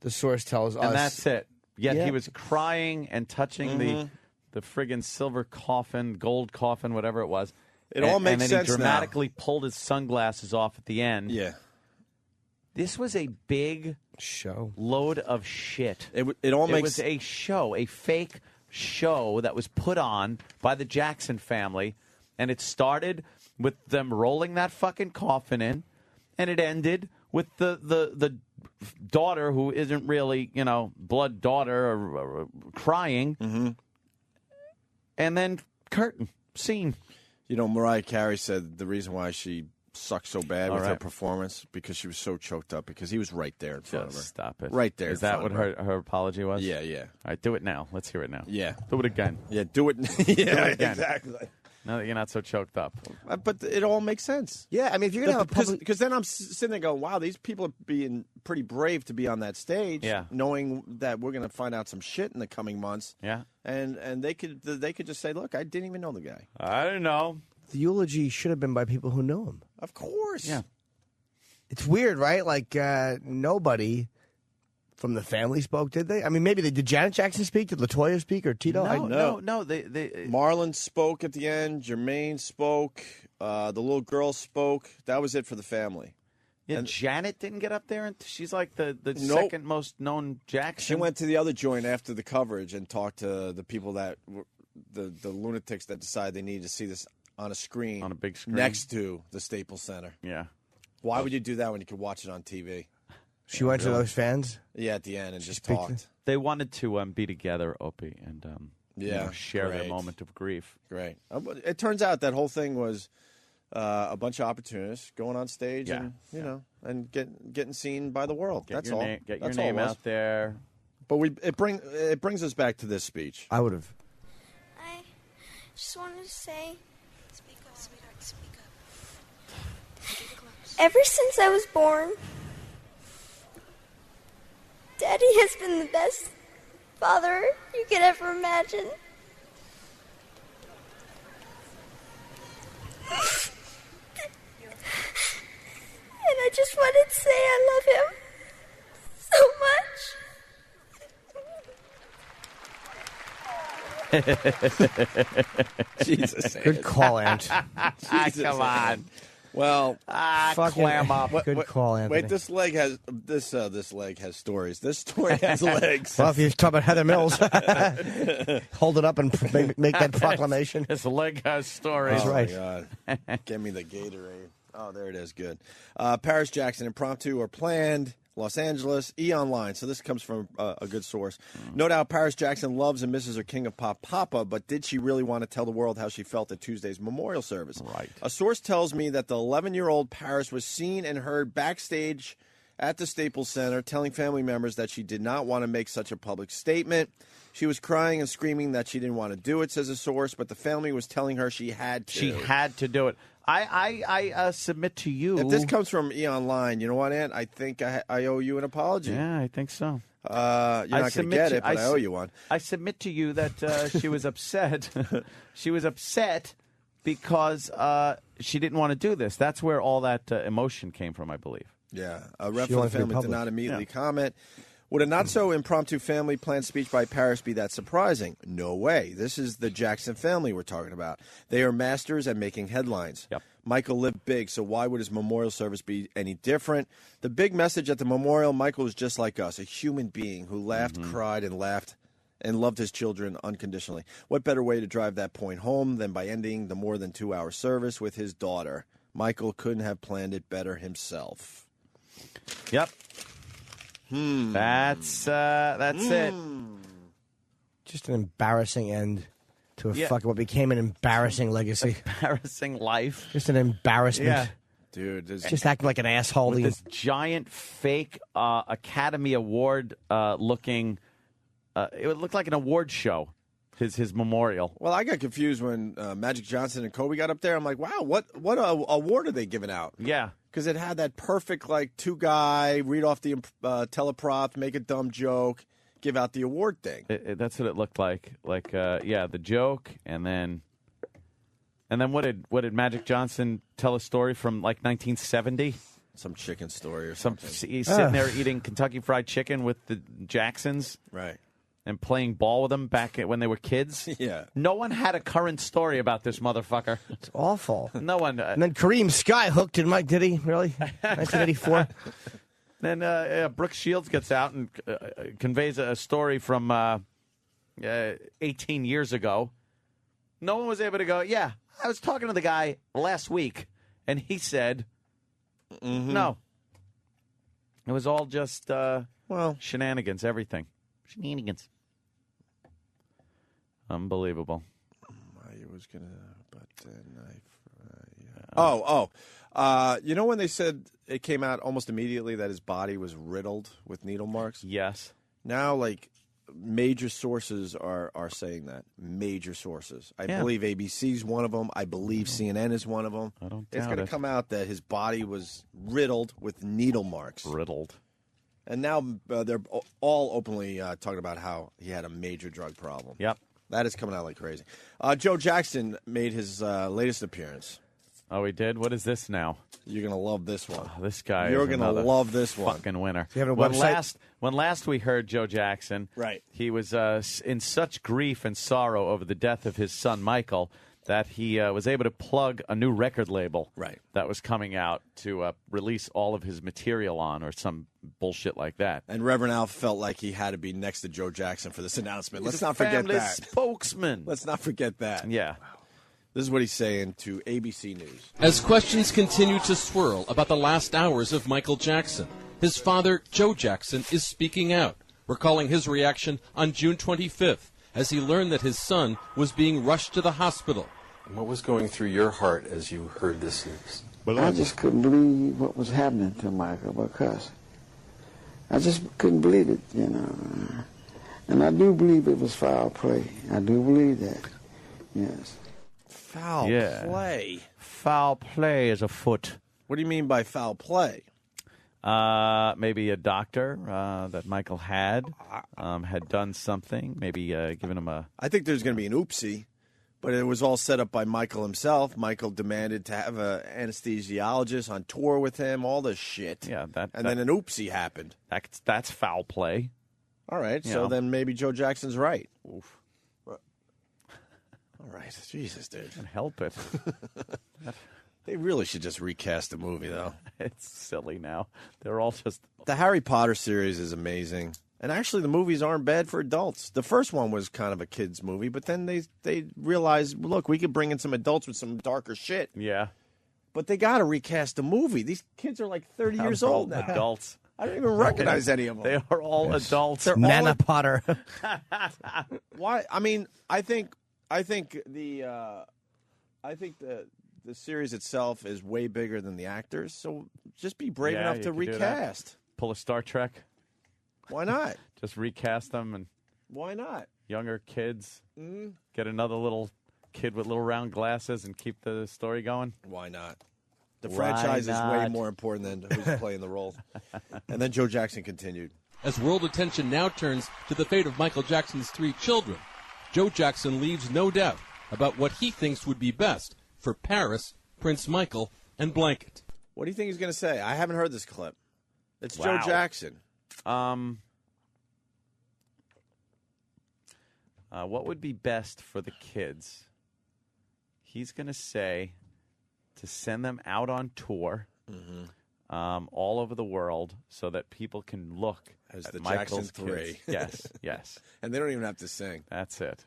the source tells us. And that's it. Yet Yeah. he was crying and touching the friggin' silver coffin, gold coffin, whatever it was. It all makes sense. sense And then he dramatically pulled his sunglasses off at the end. Yeah. This was a big show, load of shit. It all It makes was a show, a fake show that was put on by the Jackson family, and it started with them rolling that fucking coffin in, and it ended with the daughter who isn't really, blood daughter or crying, and then curtain scene. Mariah Carey said the reason why she sucked so bad with her right. performance because she was so choked up because he was right there in front of her. Stop it. Right there. Is in that front what of her apology was? Yeah, yeah. All right, do it now. Let's hear it now. Yeah. Do it again. Yeah, do it. Do yeah, it again. exactly. Now that you're not so choked up. But it all makes sense. Yeah, I mean, if you're going to have a public... Because then I'm sitting there going, wow, these people are being pretty brave to be on that stage, knowing that we're going to find out some shit in the coming months. Yeah. And they could just say, look, I didn't even know the guy. I don't know. The eulogy should have been by people who knew him. Of course. Yeah. It's weird, right? Like, nobody from the family spoke, did they? I mean, maybe did Janet Jackson speak? Did LaToya speak or Tito? No. They Marlon spoke at the end. Jermaine spoke. The little girl spoke. That was it for the family. Yeah, And- Janet didn't get up there, and she's like the Nope. second most known Jackson. She went to the other joint after the coverage and talked to the people that were the lunatics that decided they needed to see this on a screen, On a big screen. next to the Staples Center. Yeah. Why would you do that when you could watch it on TV? She went to those fans. Yeah, at the end and just speak- talked. They wanted to be together, Opie, and share their great. moment of grief. Great. It turns out that whole thing was a bunch of opportunists going on stage Yeah, and and getting seen by the world. Get That's your all. Name, get That's your all name it was. out there. But it brings us back to this speech. I would have. I just wanted to say, speak up, sweetheart, speak up. Ever since I was born, Daddy has been the best father you could ever imagine. And I just wanted to say I love him so much. Jesus. Good call, Aunt. Jesus. Come on. Well, Fucking clam up. Good call, Anthony. wait. This leg has stories. This story has legs. Well, if you talk about Heather Mills, hold it up and make that proclamation. His leg has stories. That's right. Oh, my God. Give me the Gatorade. Oh, there it is. Good. Paris Jackson impromptu or planned. Los Angeles, E-Online. So this comes from a good source. No doubt Paris Jackson loves and misses her King of Pop Papa, but did she really want to tell the world how she felt at Tuesday's memorial service? Right. A source tells me that the 11-year-old Paris was seen and heard backstage at the Staples Center telling family members that she did not want to make such a public statement. She was crying and screaming that she didn't want to do it, says a source, but the family was telling her she had to. She had to do it. I submit to you. If this comes from E-Online, you know what, Aunt? I think I owe you an apology. Yeah, I think so. You're not going to get it, but I owe you one. I submit to you that she was upset. She was upset because she didn't want to do this. That's where all that emotion came from, I believe. Yeah. A rep She for the wanted to be family did public. not immediately comment. Would a not-so-impromptu family planned speech by Paris be that surprising? No way. This is the Jackson family we're talking about. They are masters at making headlines. Yep. Michael lived big, so why would his memorial service be any different? The big message at the memorial, Michael is just like us, a human being who laughed, cried, and laughed and loved his children unconditionally. What better way to drive that point home than by ending the more than 2-hour service with his daughter? Michael couldn't have planned it better himself. Yep. That's it. Just an embarrassing end to Yeah. fucking what became an embarrassing legacy. Embarrassing life. Just an embarrassment. Yeah. Dude, there's Just acting like an asshole. With this giant fake Academy Award looking. It looked like an award show. His memorial. Well, I got confused when Magic Johnson and Kobe got up there. I'm like, wow, what award are they giving out? Yeah. Because it had that perfect, like, two-guy, read off the teleprompter, make a dumb joke, give out the award thing. That's what it looked like. Like, the joke, and then what did Magic Johnson tell a story from like 1970? Some chicken story or Some something. he's sitting there eating Kentucky Fried Chicken with the Jacksons. Right. And playing ball with them back when they were kids. Yeah. No one had a current story about this motherfucker. It's awful. No one. And then Kareem Skyhook did Mike? Did he really? 1984. Then Brooke Shields gets out and conveys a story from 18 years ago. No one was able to go, yeah, I was talking to the guy last week, and he said, no. It was all just shenanigans, everything. Shenanigans. Unbelievable. I was going to, but then you know when they said it came out almost immediately that his body was riddled with needle marks? Yes. Now, like, major sources are saying that. Major sources. I believe ABC's one of them. I believe CNN is one of them. I don't It's doubt going it. to come out that his body was riddled with needle marks. Riddled. And now they're all openly talking about how he had a major drug problem. Yep. That is coming out like crazy. Joe Jackson made his latest appearance. Oh, he did? What is this now? You're going to love this one. This guy You're is going to another love this one. fucking winner. you have a when website? last we heard Joe Jackson, Right. he was in such grief and sorrow over the death of his son Michael that he was able to plug a new record label Right. that was coming out to release all of his material on, or some bullshit like that. And Reverend Al felt like he had to be next to Joe Jackson for this announcement. He's Let's a not forget family that. spokesman. Let's not forget that. Yeah. This is what he's saying to ABC News. As questions continue to swirl about the last hours of Michael Jackson, his father, Joe Jackson, is speaking out, recalling his reaction on June 25th as he learned that his son was being rushed to the hospital. What was going through your heart as you heard this news? I just couldn't believe what was happening to Michael, because I just couldn't believe it, you know. And I do believe it was foul play. I do believe that, yes. Foul play. Foul play is afoot. What do you mean by foul play? Maybe a doctor that Michael had done something, maybe given him a... I think there's going to be an oopsie, but it was all set up by Michael himself. Michael demanded to have an anesthesiologist on tour with him, all this shit. Yeah, and then an oopsie happened. That's foul play. All right, You so know. then maybe Joe Jackson's right. Oof. All right, Jesus, dude. Can't help it. They really should just recast the movie, though. It's silly now. They're all just... The Harry Potter series is amazing. And actually, the movies aren't bad for adults. The first one was kind of a kid's movie, but then they realized, look, we could bring in some adults with some darker shit. Yeah. But they got to recast the movie. These kids are like 30 years They're all old now. adults. I don't even recognize any of them. They are all adults. They're Nana all Potter. Why? I mean, I think the series itself is way bigger than the actors. So just be brave Yeah, enough you to could do that. recast. Pull a Star Trek. Why not? Just recast them, and Why not? younger kids. Mhm. Get another little kid with little round glasses and keep the story going. Why not? The Why franchise is way not? more important than who's playing the role. And then Joe Jackson continued. As world attention now turns to the fate of Michael Jackson's 3 children, Joe Jackson leaves no doubt about what he thinks would be best for Paris, Prince Michael, and Blanket. What do you think he's going to say? I haven't heard this clip. It's Wow. Joe Jackson. What would be best for the kids? He's going to say to send them out on tour all over the world so that people can look As at the Michael's Jackson 3. kids. Yes, yes. And they don't even have to sing. That's it.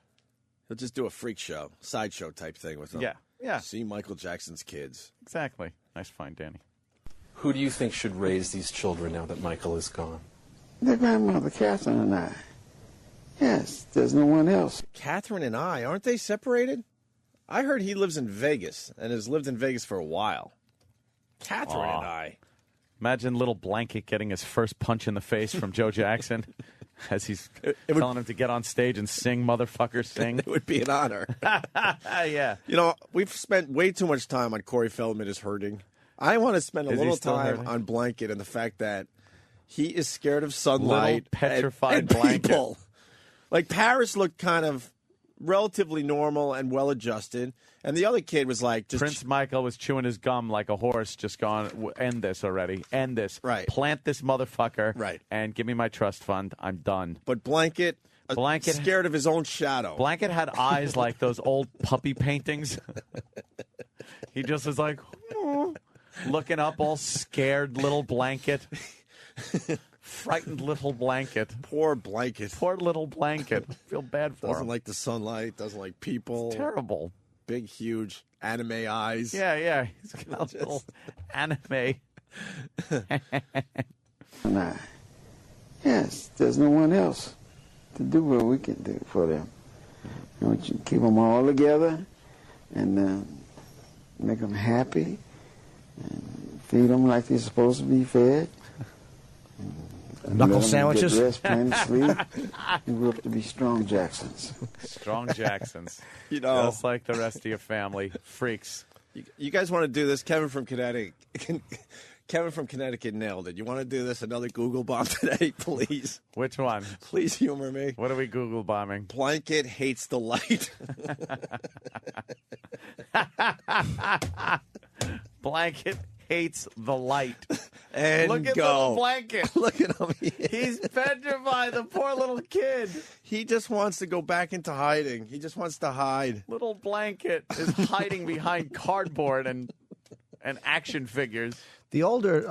He'll just do a freak show, sideshow type thing with them. Yeah, yeah. See Michael Jackson's kids. Exactly. Nice find, Danny. Who do you think should raise these children now that Michael is gone? Their grandmother, Catherine, and I. Yes, there's no one else. Catherine and I, aren't they separated? I heard he lives in Vegas and has lived in Vegas for a while. Catherine Aw. and I. Imagine little Blanket getting his first punch in the face from Joe Jackson as he's telling him to get on stage and sing, motherfucker, sing. It would be an honor. Yeah. You know, we've spent way too much time on Corey Feldman is hurting. I want to spend a Is he little still time hurting? on Blanket and the fact that he is scared of sunlight. Little petrified and Blanket. people. Like Paris looked kind of relatively normal and well adjusted, and the other kid was like just Prince Michael was chewing his gum like a horse, just gone, end this already. End this. Right. Plant this motherfucker. Right. And give me my trust fund. I'm done. But Blanket Blanket scared of his own shadow. Blanket had eyes like those old puppy paintings. He just was like, looking up, all scared little Blanket. Frightened little Blanket. Poor Blanket. Poor little Blanket. Feel bad for Doesn't him. like the sunlight, doesn't like people. It's terrible. Big, huge anime eyes. Yeah, yeah. He's got a little anime. And I. Yes, there's no one else to do what we can do for them. I want you to keep them all together and make them happy and feed them like they're supposed to be fed. And Knuckle let 'em sandwiches? Get rest, plenty sleep, and grow up to be strong Jacksons. Strong Jacksons. You know. Just like the rest of your family. Freaks. You guys want to do this? Kevin from Connecticut. Kevin from Connecticut nailed it. You want to do this? Another Google bomb today, please. Which one? Please humor me. What are we Google bombing? Blanket hates the light. Blanket hates the light. And Look at go. little blanket. Look at him. He's petrified. The poor little kid. He just wants to go back into hiding. He just wants to hide. Little blanket is hiding behind cardboard and action figures. The older,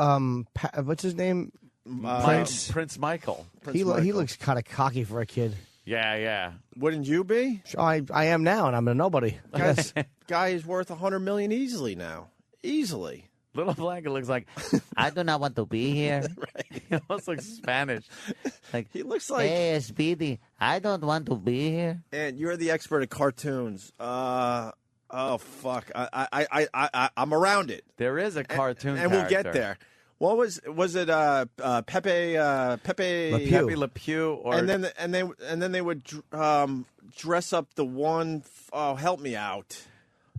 what's his name? Prince Michael. He looks kind of cocky for a kid. Yeah. Wouldn't you be? I am now, and I'm a nobody. Yes. Guy is worth $100 million easily now. Easily. Little blanket looks like, I do not want to be here. Right. He almost looks Spanish. Like, he looks like... Hey, Speedy, I don't want to be here. And you're the expert at cartoons. Oh, fuck. I'm around it. There is a cartoon and we'll get there. What was it? Pepe Le Pew, or and then they would dress up the one. Oh, help me out!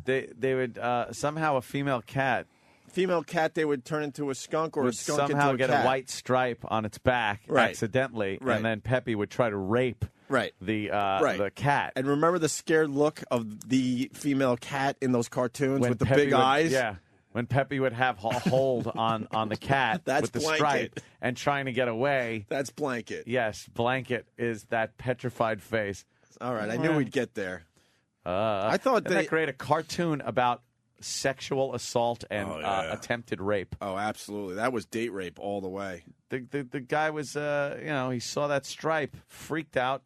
They would somehow a female cat. They would turn into a skunk, or a skunk somehow into a get cat. a white stripe on its back accidentally, and then Pepe would try to rape the cat. And remember the scared look of the female cat in those cartoons with the Pepe big eyes. Yeah. When Pepe would have a hold on the cat That's with the Blanket. stripe and trying to get away. That's Blanket. Yes, Blanket is that petrified face. All right, I knew we'd get there. I thought they create a cartoon about sexual assault and attempted rape. Oh, absolutely. That was date rape all the way. The guy was, he saw that stripe, freaked out,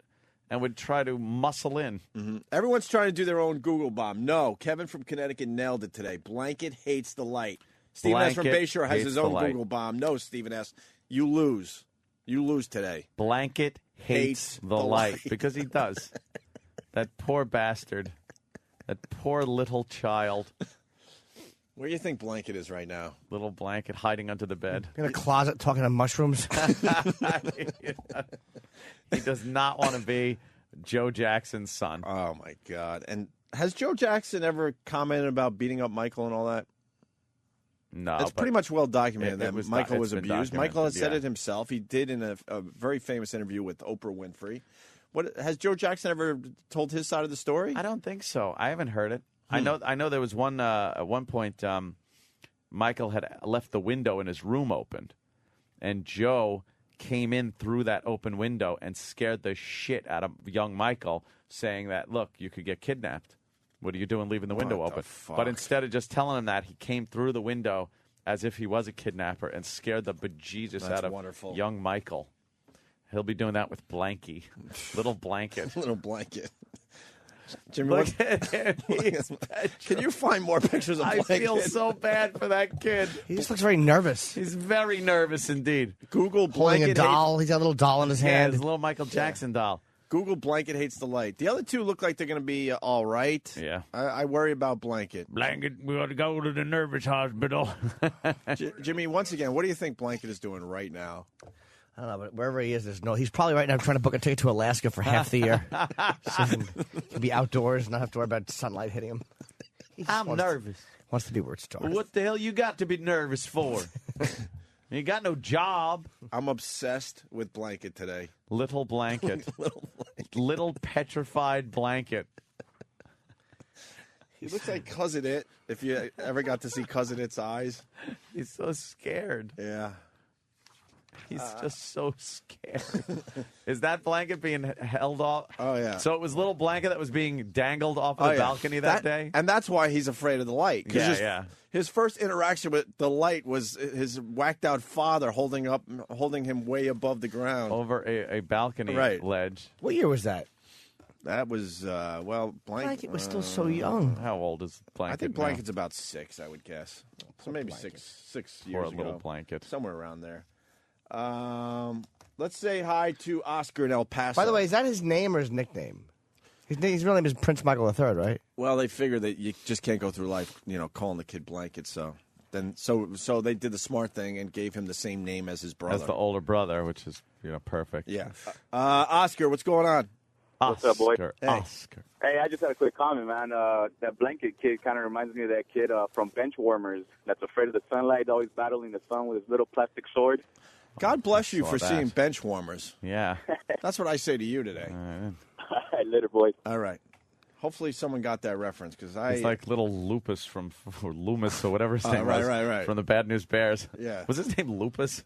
and would try to muscle in. Mm-hmm. Everyone's trying to do their own Google bomb. No, Kevin from Connecticut nailed it today. Blanket hates the light. Stephen S. from Bayshore has his own Google bomb. No, Stephen S., you lose. You lose today. Blanket hates the light. Because he does. That poor bastard. That poor little child. Where do you think Blanket is right now? Little Blanket hiding under the bed. In a closet talking to mushrooms. He does not want to be Joe Jackson's son. Oh, my God. And has Joe Jackson ever commented about beating up Michael and all that? No. It's pretty much well documented that was Michael was abused. Michael has said yeah. it himself. He did in a very famous interview with Oprah Winfrey. What has Joe Jackson ever told his side of the story? I don't think so. I haven't heard it. I know there was one at one point Michael had left the window in his room opened, and Joe came in through that open window and scared the shit out of young Michael, saying that, look, you could get kidnapped. What are you doing leaving the window open? But instead of just telling him that, he came through the window as if he was a kidnapper and scared the bejesus out of young Michael. He'll be doing that with Blanky. Little Blanket. Little Blanket. Jimmy, look at him. Can you find more pictures of Blanket? I feel so bad for that kid. He just looks very nervous. He's very nervous indeed. Google holding Blanket. a doll. He's got a little doll in his hand. His little Michael Jackson doll. Google Blanket hates the light. The other two look like they're going to be all right. Yeah. I worry about Blanket. Blanket, we ought to go to the nervous hospital. Jimmy, once again, what do you think Blanket is doing right now? I don't know, but wherever he is, he's probably right now trying to book a ticket to Alaska for half the year. So he can be outdoors and not have to worry about sunlight hitting him. I'm nervous. Wants to be where it starts. What the hell you got to be nervous for? You got no job. I'm obsessed with Blanket today. Little Blanket. Little petrified Blanket. He looks like Cousin It, if you ever got to see Cousin It's eyes. He's so scared. Yeah. He's just so scared. Is that Blanket being held off? Oh, yeah. So it was little Blanket that was being dangled off of the balcony that day? And that's why he's afraid of the light. His first interaction with the light was his whacked-out father holding him way above the ground. Over a balcony ledge. What year was that? That was, Blanket was still so young. How old is Blanket I think now? Blanket's about 6, I would guess. So maybe Blanket. six For years a little ago. Blanket. Somewhere around there. Let's say hi to Oscar in El Paso. By the way, is that his name or his nickname? His real name is Prince Michael III, right? Well, they figure that you just can't go through life, calling the kid Blanket. So they did the smart thing and gave him the same name as his brother. As the older brother, which is perfect. Yeah. Oscar, what's going on? What's up, boy? Hey. Oscar. Hey, I just had a quick comment, man. That Blanket kid kind of reminds me of that kid from Benchwarmers that's afraid of the sunlight, always battling the sun with his little plastic sword. God bless you Saw for that. seeing Benchwarmers. Yeah. That's what I say to you today. Later, boys. All right. Hopefully someone got that reference because It's like little Lupus from or Loomis or whatever his name right, was. right. From the Bad News Bears. Yeah. Was his name Lupus?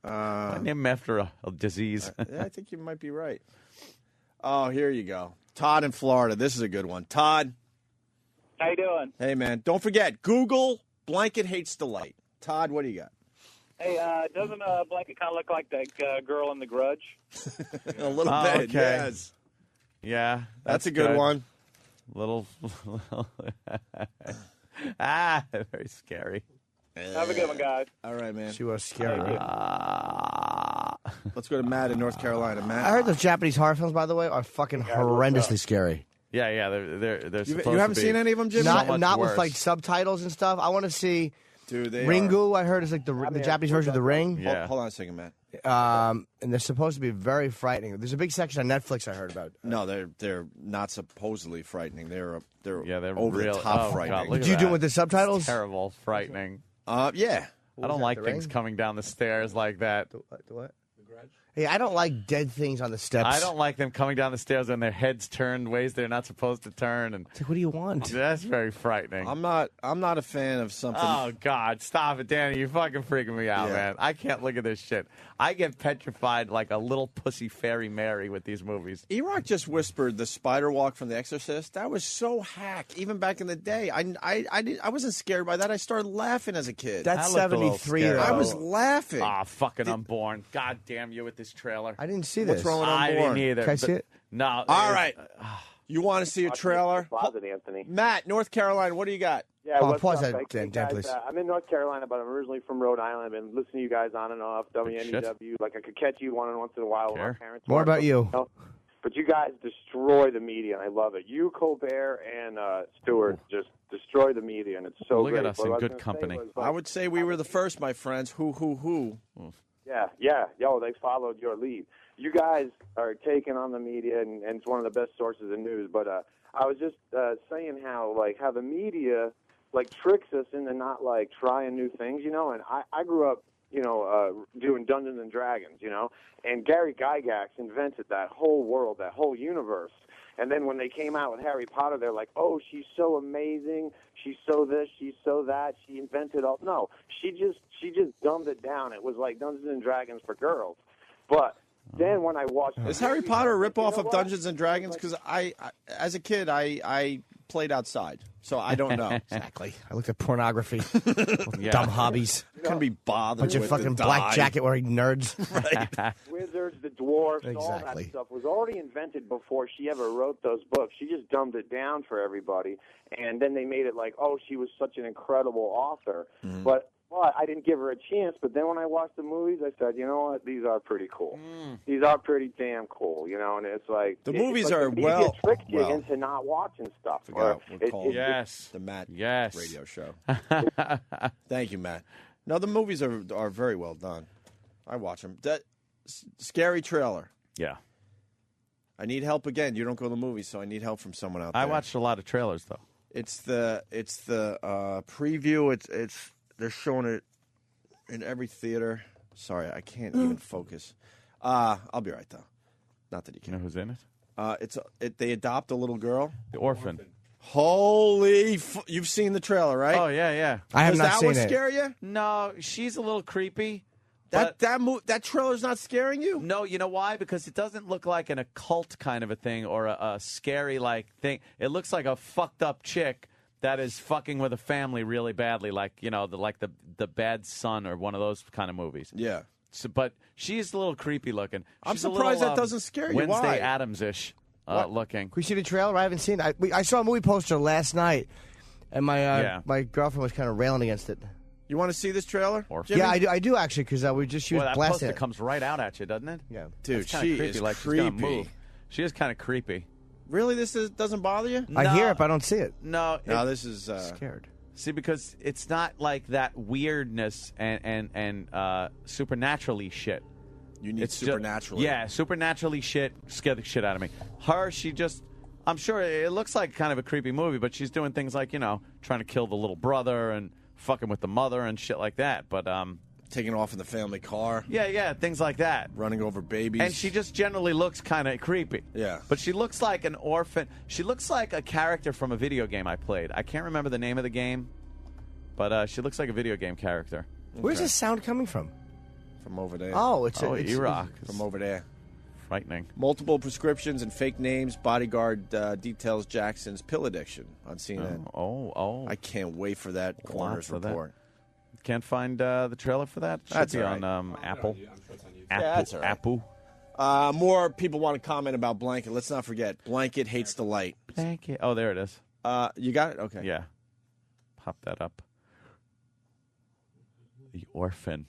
I named him after a disease. I think you might be right. Oh, here you go. Todd in Florida. This is a good one. Todd. How you doing? Hey, man. Don't forget, Google Blanket Hates Delight. Todd, what do you got? Hey, doesn't Blanket kind of look like that girl in The Grudge? A little bit, okay. yes. Yeah. That's a good one. Little very scary. Have a good one, guys. All right, man. She was scary. Let's go to Matt in North Carolina. Matt. I heard those Japanese horror films, by the way, are fucking horrendously scary. Yeah, they're supposed You haven't to be seen any of them, Jim? Not with worse. like subtitles and stuff. I want to see Dude, they Ringu. I heard is like the Japanese version of The Ring. Yeah. Hold on a second, Matt. And they're supposed to be very frightening. There's a big section on Netflix I heard about. No, they're not supposedly frightening. They're they're over real, the top oh, frightening. God, look Did at you do that. it with the subtitles? It's terrible, frightening. Yeah. I don't like things coming down the stairs like that. What? Hey, I don't like dead things on the steps. I don't like them coming down the stairs when their heads turn ways they're not supposed to turn. And What do you want? that's very frightening. I'm not a fan of something. Oh, God, stop it, Danny. You're fucking freaking me out, Yeah. man. I can't look at this shit. I get petrified like a little pussy fairy Mary with these movies. E-Rock just whispered the spider walk from The Exorcist. That was so hack. Even back in the day, I wasn't scared by that. I started laughing as a kid. That's That looked a little 73. scary. I was laughing. Ah, fucking Unborn. God damn you with this trailer. I didn't see What's this. wrong with I Unborn? didn't either. Can I see but- it? No. All right. You want to see a trailer? Closet, Anthony. Matt, North Carolina, what do you got? Yeah, Oh, what's pause up, that, guys? Dan, please. I'm in North Carolina, but I'm originally from Rhode Island. I've been listening to you guys on and off, WNEW. Like, I could catch you once in a while when my parents More work, about you. But you guys destroy the media, and I love it. You, Colbert, and Stewart just destroy the media, and it's so Look great. at us But in what I was good gonna say company. was, I would say we were the first, my friends. Who? Yeah. Yo, they followed your lead. You guys are taking on the media, and it's one of the best sources of news. But I was just saying how the media tricks us into not trying new things, And I grew up, doing Dungeons and Dragons, And Gary Gygax invented that whole world, that whole universe. And then when they came out with Harry Potter, they're like, oh, she's so amazing. She's so this, she's so that. She invented all. No, she just dumbed it down. It was like Dungeons and Dragons for girls. But then when I watched... Is Harry Potter a ripoff of Dungeons and Dragons? Because I, as a kid, I played outside, so I don't know. Exactly. I looked at pornography. Dumb hobbies. Couldn't be bothered Bunch of with fucking the black dye. jacket wearing nerds. Wizards, the dwarfs, all that Exactly. stuff was already invented before she ever wrote those books. She just dumbed it down for everybody, and then they made it like, oh, she was such an incredible author. But I didn't give her a chance. But then when I watched the movies, I said, you know what, these are pretty cool. These are pretty damn cool, And it's like The movies are the media tricked you well. into not watching stuff. Forgot Or we're called Yes. the Matt Yes. radio show. Thank you, Matt. No, the movies are very well done. I watch them. That scary trailer. Yeah. I need help again. You don't go to the movies, so I need help from someone out there. I watched a lot of trailers, though. It's the preview. It's they're showing it in every theater. Sorry, I can't even focus. I'll be right though. Not that you You know can. who's in it? They adopt a little girl. The Orphan. Holy! You've seen the trailer, right? Oh, yeah. I have Does not that seen one it. scare you? No, she's a little creepy. That trailer's not scaring you? No, you know why? Because it doesn't look like an occult kind of a thing or a scary thing. It looks like a fucked up chick that is fucking with a family really badly, like the Bad Son or one of those kind of movies. Yeah. So, but she's a little creepy looking. I'm She's a surprised little, that doesn't scare you. Wednesday Why? Addams-ish looking. Can we see the trailer? I haven't seen it. I saw a movie poster last night, and my girlfriend was kind of railing against it. You want to see this trailer? Orphan. Yeah, I do actually, because she was Well, that blasting poster it. comes right out at you, doesn't it? Yeah. Dude, That's kinda she creepy, is like creepy. She's gonna move. She is kind of creepy. Really, doesn't bother you? I hear it, but I don't see it. No, this is Scared. See, because it's not like that weirdness and supernaturally shit. You need It's supernaturally. Yeah, supernaturally shit scared the shit out of me. I'm sure it looks like kind of a creepy movie, but she's doing things like, trying to kill the little brother and fucking with the mother and shit like that. But taking off in the family car. Yeah, things like that. Running over babies. And she just generally looks kind of creepy. Yeah. But she looks like an orphan. She looks like a character from a video game I played. I can't remember the name of the game, but she looks like a video game character. Where's this sound coming from? From over there. Oh, it's Iraq. From over there. Frightening. Multiple prescriptions and fake names. Bodyguard details Jackson's pill addiction on CNN. Oh. I can't wait for that coroner's Lots of that. report. Can't find the trailer for that? Should That's be all right. on Apple. That's all right. Apple. More people want to comment about Blanket. Let's not forget, Blanket hates the light. Blanket. Oh, there it is. You got it? Okay. Yeah. Pop that up. The Orphan.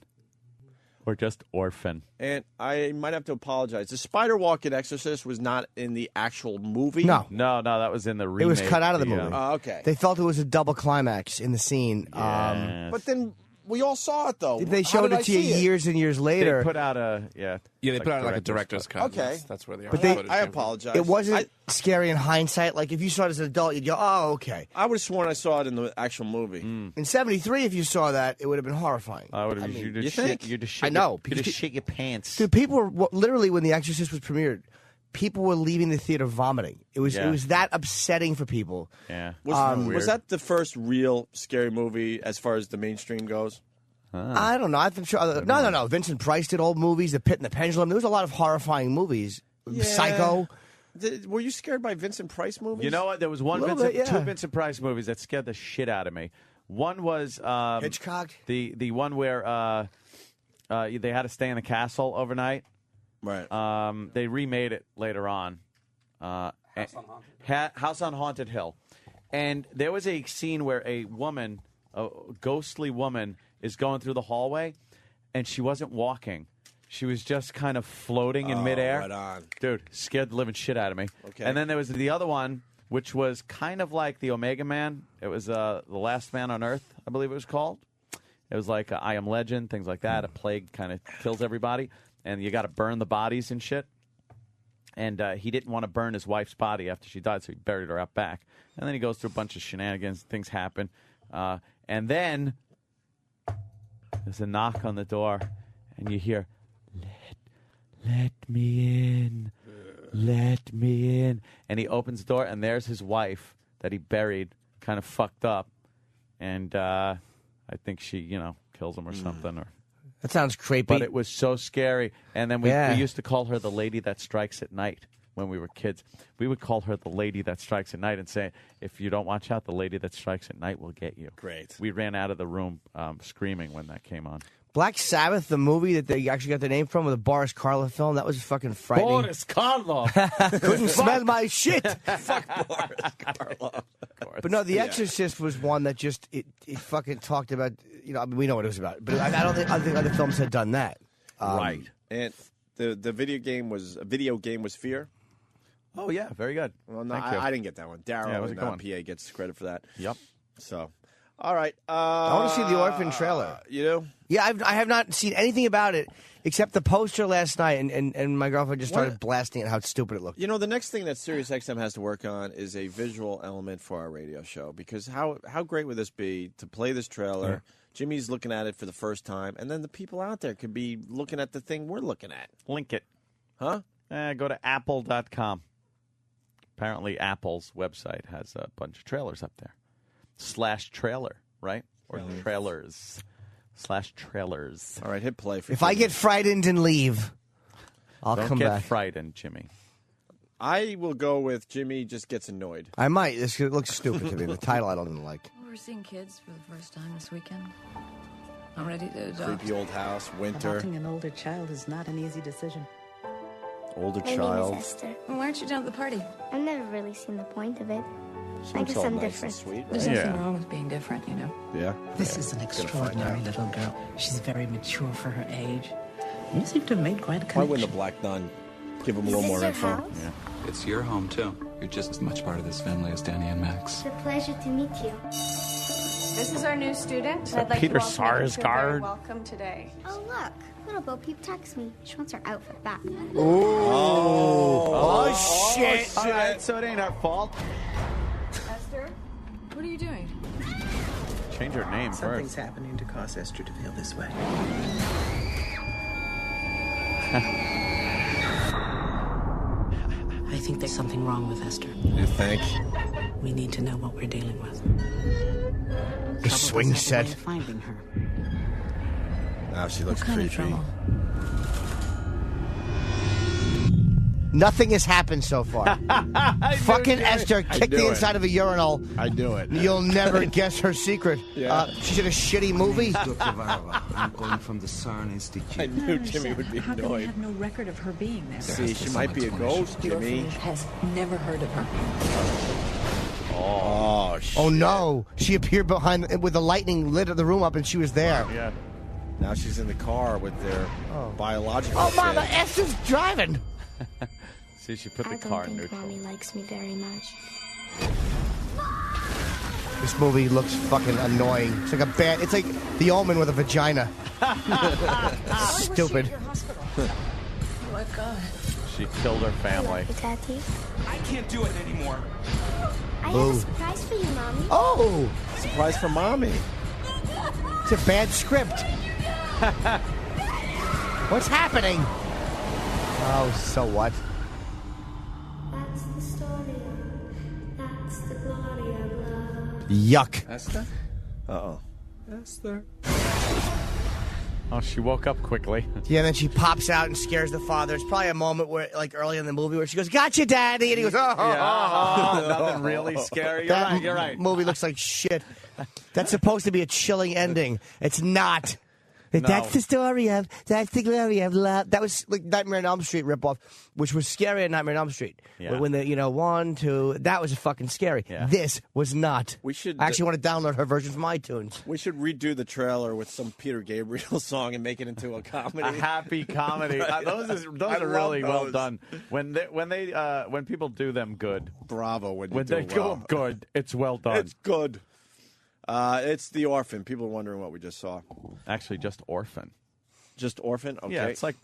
Or just Orphan. And I might have to apologize. The spider walk in Exorcist was not in the actual movie. No. No, that was in the remake. It was cut out of the movie. Oh, okay. They felt it was a double climax in the scene. But then we all saw it, though. They How showed did it I to you see it? years and years later. They put out they put out like a director's cut. Okay. That's where the But footage I came from. apologize. It wasn't scary in hindsight. Like, if you saw it as an adult, you'd go, oh, okay. I would have sworn I saw it in the actual movie. In 73, if you saw that, it would have been horrifying. You you think? You just I shit know. You just shit your pants. Dude, people were literally, when The Exorcist was premiered, people were leaving the theater vomiting. It was that upsetting for people. Yeah. Was that the first real scary movie as far as the mainstream goes? I don't know. I'm sure. No. Vincent Price did old movies, The Pit and the Pendulum. There was a lot of horrifying movies. Yeah. Psycho. Were you scared by Vincent Price movies? You know what? There was two Vincent Price movies that scared the shit out of me. One was Hitchcock. The one where they had to stay in the castle overnight. Right. They remade it later on. House on Haunted Hill. And there was a scene where a ghostly woman, is going through the hallway, and she wasn't walking. She was just kind of floating in midair. Right on. Dude, scared the living shit out of me. Okay. And then there was the other one, which was kind of like the Omega Man. It was The Last Man on Earth, I believe it was called. It was like I Am Legend, things like that. A plague kind of kills everybody, and you got to burn the bodies and shit. And he didn't want to burn his wife's body after she died, so he buried her out back. And then he goes through a bunch of shenanigans. Things happen. And then there's a knock on the door, and you hear, let me in. Let me in. And he opens the door, and there's his wife that he buried, kind of fucked up. And I think she, kills him or something. Or That sounds creepy. But it was so scary. And then we used to call her the lady that strikes at night when we were kids. We would call her the lady that strikes at night and say, if you don't watch out, the lady that strikes at night will get you. Great. We ran out of the room screaming when that came on. Black Sabbath, the movie that they actually got their name from, with the Boris Karloff film, that was fucking frightening. Boris Karloff. Couldn't smell my shit. Fuck Boris Karloff. But no, The Exorcist was one that just it fucking talked about. We know what it was about, but I don't think other films had done that. Right. And the video game was Fear. Oh yeah, very good. Well, no, Thank you. I didn't get that one. Darryl in PA gets credit for that. Yep. So, all right. I want to see the Orphan trailer. You know? Yeah, I have not seen anything about it except the poster last night, and my girlfriend just started blasting it how stupid it looked. You know, the next thing that SiriusXM has to work on is a visual element for our radio show, because how great would this be to play this trailer? Yeah. Jimmy's looking at it for the first time, and then the people out there could be looking at the thing we're looking at. Link it. Huh? Go to apple.com. Apparently, Apple's website has a bunch of trailers up there. /trailer, right? Or trailers. /trailers. All right, hit play. If I get frightened and leave, I'll come back. Don't get frightened, Jimmy. I will go with Jimmy just gets annoyed. I might. This looks stupid to me. The title I don't even like. We're seeing kids for the first time this weekend. I'm ready to adopt. Creepy old house, winter. Adopting an older child is not an easy decision. Older My child. name is Esther. Well, why aren't you down at the party? I've never really seen the point of it. She I looks guess all I'm nice and different. sweet, right? There's nothing wrong with being different, you know. Yeah. This is an extraordinary little girl. She's very mature for her age. You seem to have made quite a connection. Why wouldn't the Black Nun give him a little more info? Yeah. It's your home, too. You're just as much part of this family as Danny and Max. It's a pleasure to meet you. This is our new student. Is that I'd like Peter to welcome you to a very Sarsgaard? welcome today. Oh, look. Little Bo Peep texts me. She wants her outfit back. Oh, shit. All right, so it ain't our fault. Esther? What are you doing? Change her name Something's first. happening to cause Esther to feel this way. I think there's something wrong with Esther. You think? We need to know what we're dealing with. The swing set. Finding her. Now she looks What kind of creepy. trouble? Nothing has happened so far. Fucking Esther kicked the inside of a urinal. I do it. You'll never guess her secret. Yeah. She's in a shitty movie. Dr. Varva, I'm calling from the CERN Institute. I knew Jimmy would be How can we annoyed. have no record of her being there? See, she might be a ghost, The Jimmy. orphanage has never heard of her. Oh, shit. Oh no! She appeared behind with the lightning lit the room up, and she was there. Yeah. Now she's in the car with their biological Oh, Mama, shit. Esther's driving. See, she put I the car don't in think neutral. Mommy likes me very much. This movie looks fucking annoying. It's like a bad. It's like The Omen with a vagina. Stupid. Oh my God. She killed her family. Daddy, I can't do it anymore. I have Ooh. a surprise for you, Mommy. Oh, Surprise for mommy. it's a bad script. What's happening? Oh, so what? That's the story of, that's the glory of love. Yuck. Esther? Uh-oh. Esther. Oh, she woke up quickly. Yeah, and then she pops out and scares the father. It's probably a moment where, like early in the movie, where she goes, "Gotcha, Daddy," and he goes, "Oh, Nothing really scary. You're That right. You're right. movie looks like shit. That's supposed to be a chilling ending. It's not. That's the story of, that's the glory of love. That was like Nightmare on Elm Street ripoff, which was scary at Nightmare on Elm Street. Yeah. When the, 1, 2, that was fucking scary. Yeah. This was not. We should- I actually want to download her version from iTunes. We should redo the trailer with some Peter Gabriel song and make it into a comedy. A happy comedy. Those are really well done. When people do them good. Bravo. When When they do go well. good, it's well done. It's good. It's The Orphan. People are wondering what we just saw. Actually, just Orphan. Just Orphan? Okay. Yeah, it's like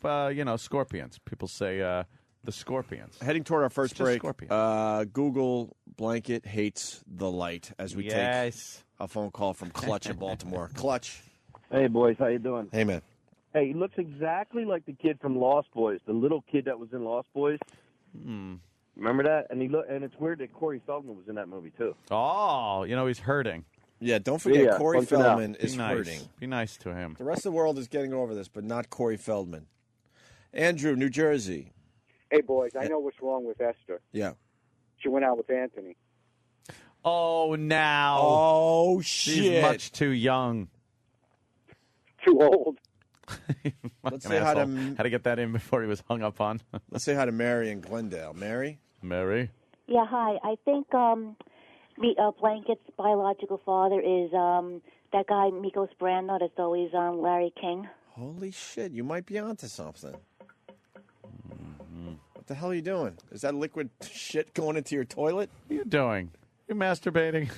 Scorpions. People say the Scorpions. Heading toward our first It's just break. Scorpion. Google blanket hates the light as we take a phone call from Clutch in Baltimore. Clutch. Hey, boys. How you doing? Hey, man. Hey, he looks exactly like the kid from Lost Boys, the little kid that was in Lost Boys. Remember that? And and it's weird that Corey Feldman was in that movie, too. Oh, he's hurting. Yeah, don't forget Yeah, Corey punch it out. Feldman Be is nice. hurting. Be nice to him. The rest of the world is getting over this, but not Corey Feldman. Andrew, New Jersey. Hey, boys, I know what's wrong with Esther. Yeah. She went out with Anthony. Oh, now. Oh, She's shit. much too young. Too old. Let's Fucking say hi to asshole. Had to get that in before he was hung up on. Let's say hi to Mary in Glendale. Mary? Mary? Yeah, hi. I think Blanket's biological father is that guy, Mikos Brando, that's always on Larry King. Holy shit, you might be onto something. What the hell are you doing? Is that liquid shit going into your toilet? What are you doing? You're masturbating.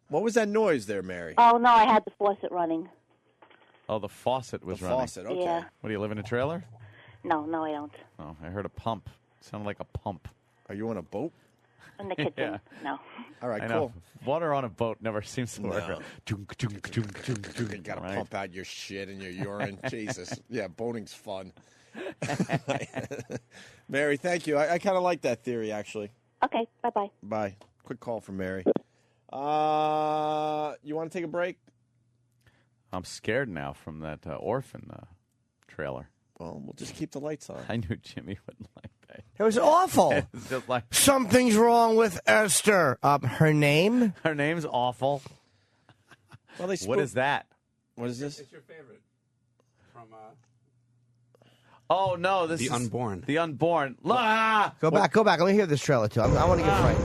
What was that noise there, Mary? Oh, no, I had the faucet running. Oh, the faucet was running. Faucet, okay. Yeah. What, do you live in a trailer? No, I don't. Oh, I heard a pump. Sounded like a pump. Are you on a boat? In the kitchen. Yeah. No. All right, I cool. know. Water on a boat never seems to work. No. You gotta Right? pump out your shit and your urine. Jesus. Yeah, boating's fun. Mary, thank you. I kind of like that theory, actually. Okay, bye-bye. Bye. Quick call from Mary. You want to take a break? I'm scared now from that Orphan trailer. Well, we'll just keep the lights on. I knew Jimmy wouldn't like that. It was awful. It's just like Something's wrong with Esther. Her name? her name's awful. Well, they What is that? What is this? It's your favorite from Oh no, this The is Unborn. The Unborn. Ah! Go back. Let me hear this trailer, too. I want to get frightened.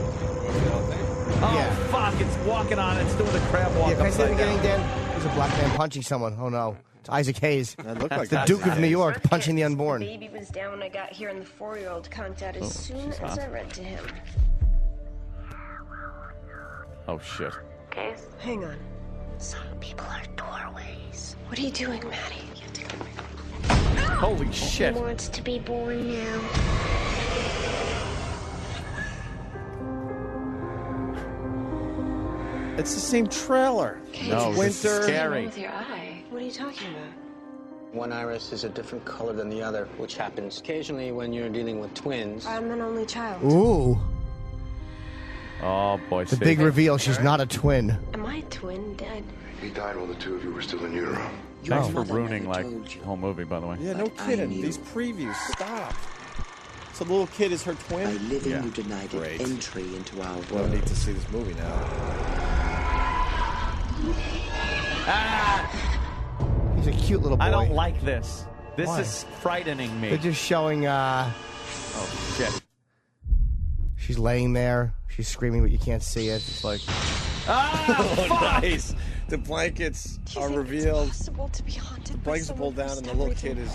Oh fuck! It's walking on. It's doing the crab walk Yeah, can I say the upside beginning, down. Dan? There's a black man punching someone. Oh, no. It's Isaac Hayes. That looked like the Isaac Duke of New Hayes. York punching the The unborn. baby was down when I got here, and the 4-year-old conked out as soon she's as hot. I read to him. Oh shit! Okay, hang on. Some people are doorways. What are you doing, Maddie? You have to go. Holy shit! He wants to be born now. It's the same trailer. No, it's this is winter. scary. With your eye. What are you talking about? One iris is a different color than the other, which happens occasionally when you're dealing with twins. I'm an only child. Ooh. Oh, boy. The big reveal, she's not a twin. Am I a twin, Dad? He died while the two of you were still in utero. Thanks for ruining, like, the whole movie, by the way. Yeah, no kidding. These previews, stop. So the little kid is her twin? By living, Yeah. you denied it Great. entry into our Well, I world. need to see this movie now. He's a cute little boy. I don't like this. This Why? is frightening me. They're just showing, Oh, shit. she's laying there. She's screaming, but you can't see it. It's like, Oh, nice. The blankets are revealed. Possible to be haunted The blankets are pulled down, and the little kid is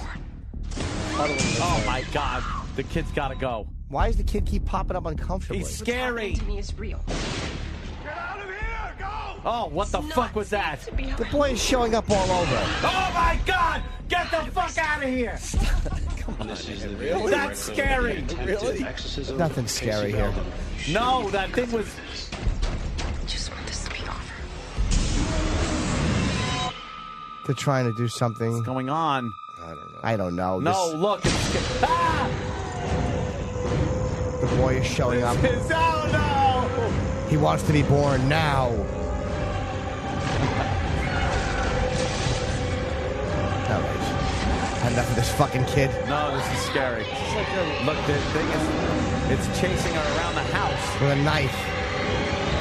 cuddling. Oh, my God. The kid's got to go. why does the kid keep popping up uncomfortably? He's scary. To me is real. Oh, what the fuck was that? The boy is showing up all over. Oh, my God. Get the fuck out of here. Really? That's scary. Really? Nothing scary here. No, that thing was... Just want this to be over. They're trying to do something. What's going on? I don't know. No, look. It's... Ah! The boy is showing up. Oh, no. He wants to be born now. All right. Enough of this fucking kid. No, this is scary. Look, the thing is, it's chasing her around the house. With a knife.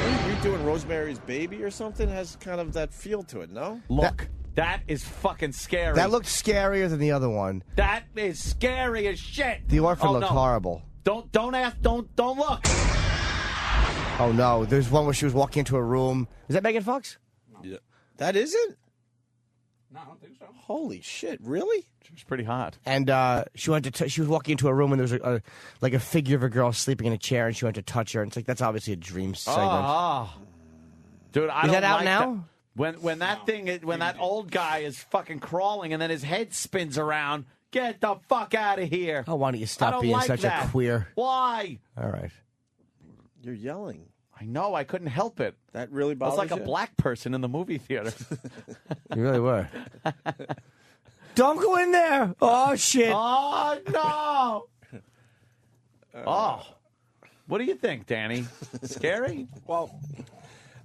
Are you redoing Rosemary's Baby or something? Has kind of that feel to it, no? Look, that is fucking scary. That looked scarier than the other one. That is scary as shit. The orphan Oh, looked no. horrible. Don't look. Oh no, there's one where she was walking into a room. Is that Megan Fox? Yeah. That isn't? No, I don't think so. Holy shit, really? She was pretty hot. And she went to she was walking into a room and there was like a figure of a girl sleeping in a chair, and she went to touch her, and it's like that's obviously a dream segment. Oh. Dude, I Is don't that out like now? When that old guy is fucking crawling and then his head spins around, get the fuck out of here. Oh, why don't you I stop don't being like such that. a queer? Why? All right. You're yelling. I know, I couldn't help it. That really I bothers was like you? a black person in the movie theater. You really were. Don't go in there. Oh shit. Oh no. Oh. What do you think, Danny? Scary? Well,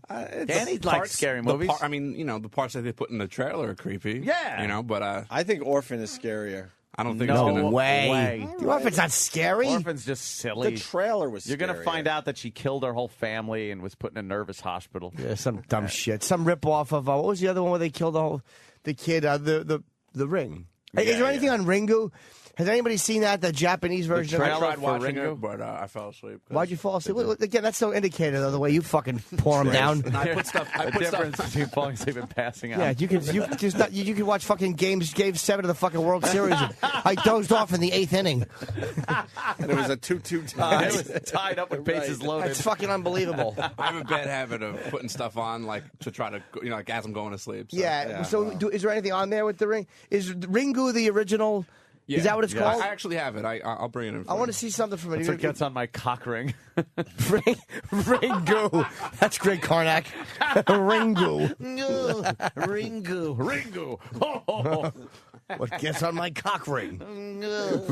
Danny likes scary movies. I mean, you know, the parts that they put in the trailer are creepy. Yeah. You know, but I think Orphan is scarier. I don't think No it's gonna. way. The orphan's not scary. Orphan's just silly. The trailer was You're going to scarier. find out that she killed her whole family and was put in a nervous hospital. Yeah, some dumb shit. Some rip off of what was the other one where they killed the kid? The Ring. Hey, is there anything on Ringu? Has anybody seen that? The Japanese version I of it? tried for watching Ringo? it, but I fell asleep. Why'd you fall asleep? Well, again, that's no indicator of the way you fucking pour them down. And I put stuff. I The put difference stuff. between falling asleep and passing out. Yeah, you could watch fucking Game 7 of the fucking World Series. I dozed off in the 8th inning. And it was a 2-2 tie. It was tied up with bases loaded. That's fucking unbelievable. I have a bad habit of putting stuff on, like to try to, you know, like as I'm going to sleep. So. Yeah. So, is there anything on there with the Ring? Is Ringu the original? Yeah. Is that what it's called? I actually have it. I'll bring it in. I want to see something from it. That's what gets on my cock ring. Ringu. That's Greg Karnak. Ringu. Ringu. Oh. What gets on my cock ring? Ringu.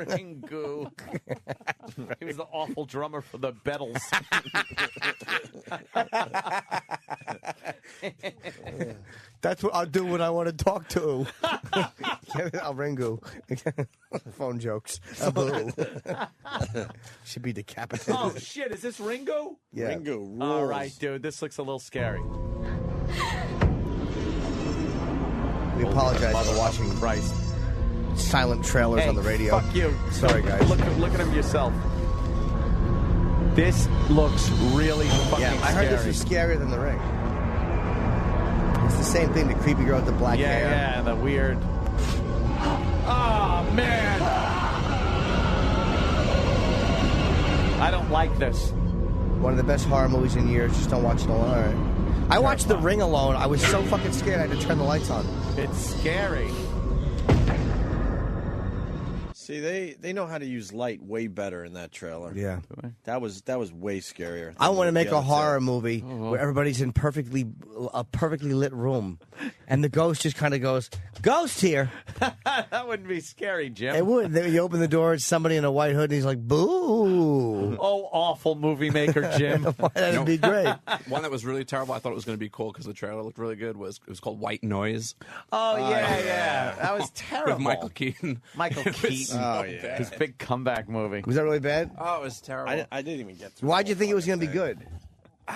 Ringu. He was the awful drummer for the Beatles. That's what I'll do when I want to talk to. I'll Ringu. Phone jokes. Should be decapitated. Oh, shit. Is this Ringu? Yeah. Ringo rules. All right, dude. This looks a little scary. We apologize for watching Christ. silent trailers Hey, on the radio. Fuck you. Sorry, guys. Look at him yourself. This looks really fucking Yeah, I heard this is scarier than The Ring. It's the same thing, the creepy girl with the black hair. Yeah, the weird. Oh, man. I don't like this. One of the best horror movies in years. Just don't watch it alone. All right. I watched The Ring alone. I was so fucking scared I had to turn the lights on. It's scary. See, they know how to use light way better in that trailer. Yeah. That was way scarier. I want to than make the a other horror two. movie where everybody's in a perfectly lit room, and the ghost just kind of goes, "Ghost here." That wouldn't be scary, Jim. It would. Then you open the door, it's somebody in a white hood, and he's like, "Boo!" Oh, awful movie maker, Jim. That'd be great. One that was really terrible. I thought it was going to be cool because the trailer looked really good. It was called White Noise. Oh yeah. That was terrible. With Michael Keaton. Michael It was Keaton. so bad. His big comeback movie. Was that really bad? Oh, it was terrible. I didn't even get through. Why'd you think it was going to be good?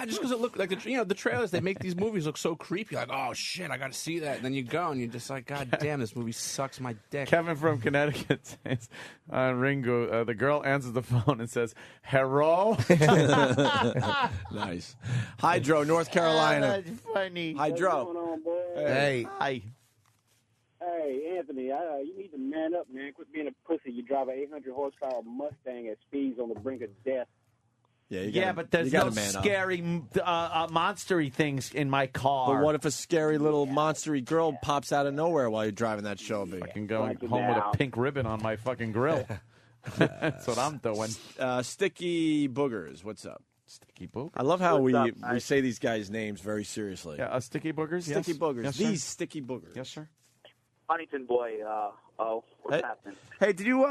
Just because it looked like the trailers, they make these movies look so creepy. Like, oh shit, I got to see that. And then you go and you're just like, God damn, this movie sucks my dick. Kevin from Connecticut says on Ringo, the girl answers the phone and says, "Hello." Nice. Hydro, North Carolina. That's funny. Hydro. What's going on, boy? Hey. Hi. Hey, Anthony, you need to man up, man. Quit being a pussy. You drive an 800 horsepower Mustang at speeds on the brink of death. Yeah, Yeah, but there's no scary, monstery things in my car. But what if a scary little monstery girl pops out of nowhere while you're driving that Shelby? I can go home with a pink ribbon on my fucking grill. That's what I'm doing. Sticky Boogers, what's up? Sticky Boogers. I love how What's we up, guys? say these guys' names very seriously. Yeah, Sticky Boogers. Sticky yes. Boogers. Yes, sir. These Sticky Boogers. Yes, sir. Huntington boy, what's happening? Hey, did you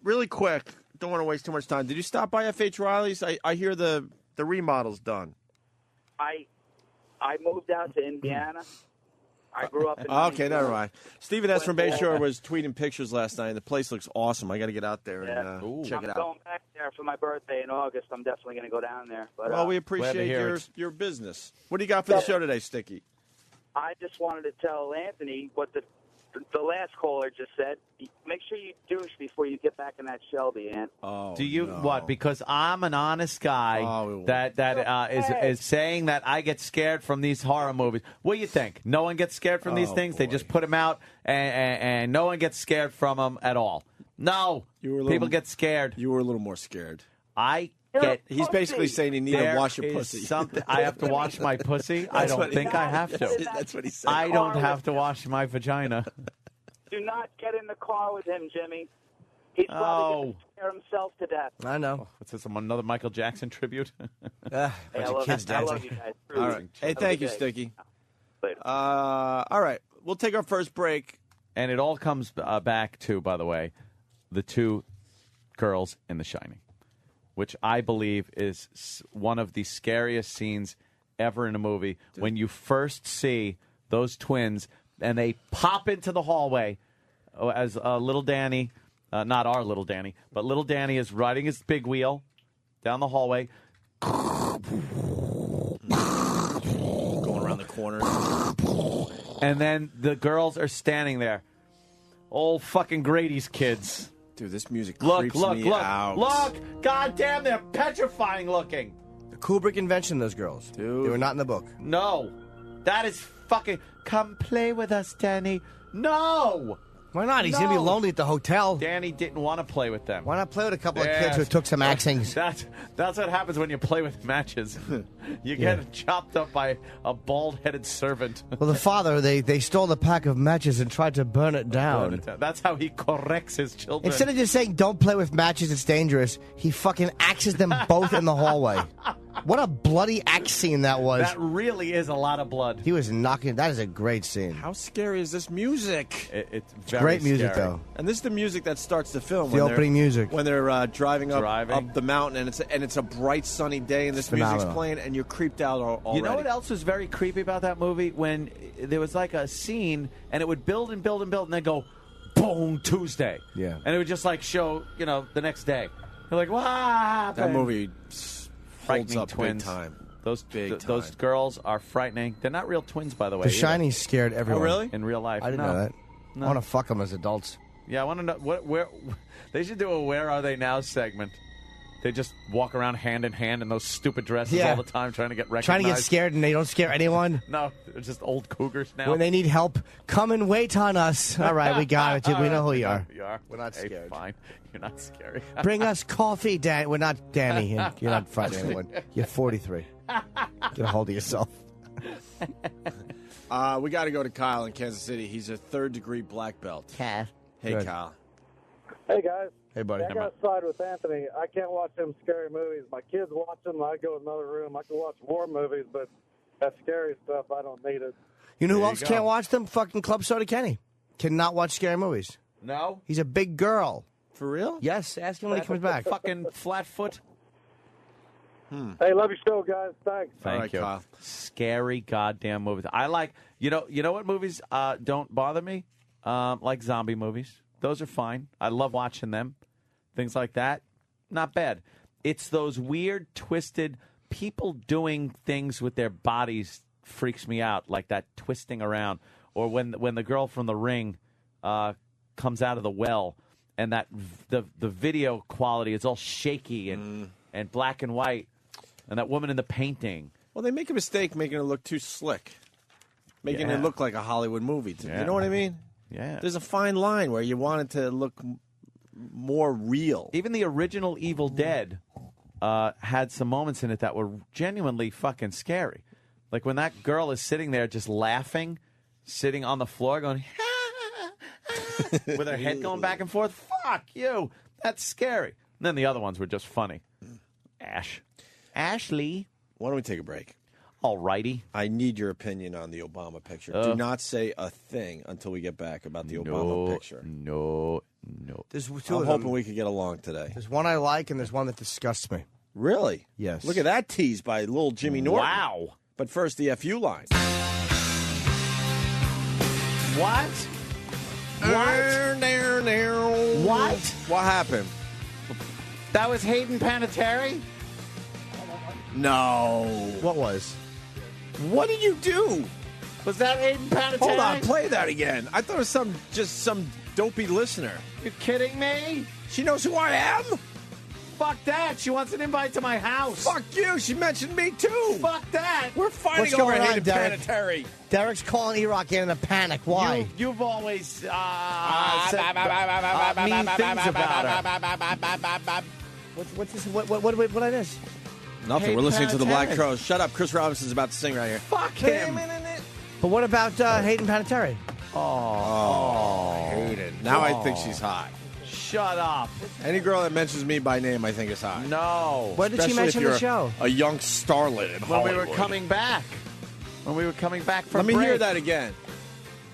really quick? Don't want to waste too much time. Did you stop by FH Riley's? I hear the remodel's done. I moved out to Indiana. I grew up in Okay, never mind. Stephen S. from Bayshore was tweeting pictures last night. The place looks awesome. I got to get out there and check it out. I'm going back there for my birthday in August. I'm definitely going to go down there. But Well, we appreciate your business. What do you got for the show today, Sticky? I just wanted to tell Anthony what the last caller just said. Make sure you douche before you get back in that Shelby, Ant. Oh, Do you what? Because I'm an honest guy that is saying that I get scared from these horror movies. What do you think? No one gets scared from these things. They just put them out, and no one gets scared from them at all. No, people get scared. You were a little more scared. I get. He's basically saying you need to wash your pussy. Something I have to wash my pussy. I don't think I have to. That's what he said. I don't have to wash my vagina. Do not get in the car with him, Jimmy. He's probably going to scare himself to death. I know. What's this? Another Michael Jackson tribute? Hey, I love you guys. All right. Hey, thank you, Sticky. All right. We'll take our first break. And it all comes back to, by the way, the two girls in The Shining, which I believe is one of the scariest scenes ever in a movie. When you first see those twins and they pop into the hallway as little Danny, not our little Danny, but little Danny is riding his big wheel down the hallway. Going around the corner. And then the girls are standing there. Old fucking Grady's kids. Dude, this music look, creeps me out. Look! God damn, they're petrifying looking. The Kubrick invention, those girls. Dude. They were not in the book. No. That is fucking... Come play with us, Danny. No! Why not? He's going to be lonely at the hotel. Danny didn't want to play with them. Why not play with a couple of kids who took some axings? That's what happens when you play with matches. You get chopped up by a bald-headed servant. Well, the father, they stole the pack of matches and tried to burn it down. That's how he corrects his children. Instead of just saying, don't play with matches, it's dangerous, he fucking axes them both in the hallway. What a bloody axe scene that was. That really is a lot of blood. He was knocking. That is a great scene. How scary is this music? It's very great music, scary. though. And this is the music that starts the film. The opening music. When they're driving up the mountain, and it's a bright, sunny day, and this music's playing, and you're creeped out already. You know what else was very creepy about that movie? When there was like a scene, and it would build and build and build, and then go, boom, Tuesday. Yeah. And it would just like show, the next day. You're like, what happened? That movie holds up twins. big time. Those girls are frightening. They're not real twins, by the way. The Shining scared everyone. Oh, really? In real life. I didn't know that. No. I want to fuck them as adults. Yeah, I want to know where they should do a "Where Are They Now" segment. They just walk around hand in hand in those stupid dresses all the time, trying to get recognized. Trying to get scared, and they don't scare anyone. No, they're just old cougars now. When they need help, come and wait on us. All right, we got it. We know who you are. You are. We're not scared. Fine. You're not scary. Bring us coffee, Dan. We're not Danny. You're not frightening anyone. You're 43. Get a hold of yourself. We got to go to Kyle in Kansas City. He's a third-degree black belt. Cat. Hey, Good. Kyle. Hey, guys. Hey, buddy. I got to side with Anthony. I can't watch them scary movies. My kids watch them. I go in another room. I can watch war movies, but that scary stuff, I don't need it. You know who There you else go. can't watch them? Fucking Club Soda Kenny. Cannot watch scary movies. No? He's a big girl. For real? Yes. Ask him when he comes back. Fucking Flatfoot. Hey, love your show, guys. Thanks. Thank you. Scary goddamn movies. I like, you know what movies don't bother me? Like zombie movies. Those are fine. I love watching them. Things like that. Not bad. It's those weird, twisted people doing things with their bodies freaks me out, like that twisting around. Or when the girl from The Ring comes out of the well and that the video quality is all shaky and black and white. And that woman in the painting. Well, they make a mistake making it look too slick. Making Yeah. it look like a Hollywood movie. Yeah. You know what I mean? Yeah. There's a fine line where you want it to look more real. Even the original Evil Dead had some moments in it that were genuinely fucking scary. Like when that girl is sitting there just laughing, sitting on the floor going, with her head going back and forth. Fuck you. That's scary. And then the other ones were just funny. Ashley. Why don't we take a break? All righty. I need your opinion on the Obama picture. Do not say a thing until we get back about the Obama picture. No. There's two I'm of hoping them. we could get along today. There's one I like, and there's one that disgusts me. Really? Yes. Look at that tease by little Jimmy Norton. Wow. But first, the FU line. What? What? What happened? That was Hayden Panettiere? No. What was? What did you do? Was that Hayden Panettiere? Hold on, play that again. I thought it was some dopey listener. You kidding me? She knows who I am? Fuck that. She wants an invite to my house. Fuck you. She mentioned me too. Fuck that. We're fighting What's over going on, Hayden Derek? Panettiere. Derek's calling E-Rock in a panic. Why? You've always said mean things about her. What's this? What I miss? Nothing. Hey, We're listening to the Black Panettiere. Crows. Shut up. Chris Robinson's about to sing right here. Fuck him. But what about Hayden Panettiere? Oh, Hayden. Now I think she's hot. Shut up. Any girl that mentions me by name, I think is hot. No. What did she Especially mention if on the you're show? A young starlet in When we Hollywood. were coming back. When we were coming back from Let me break. hear that again.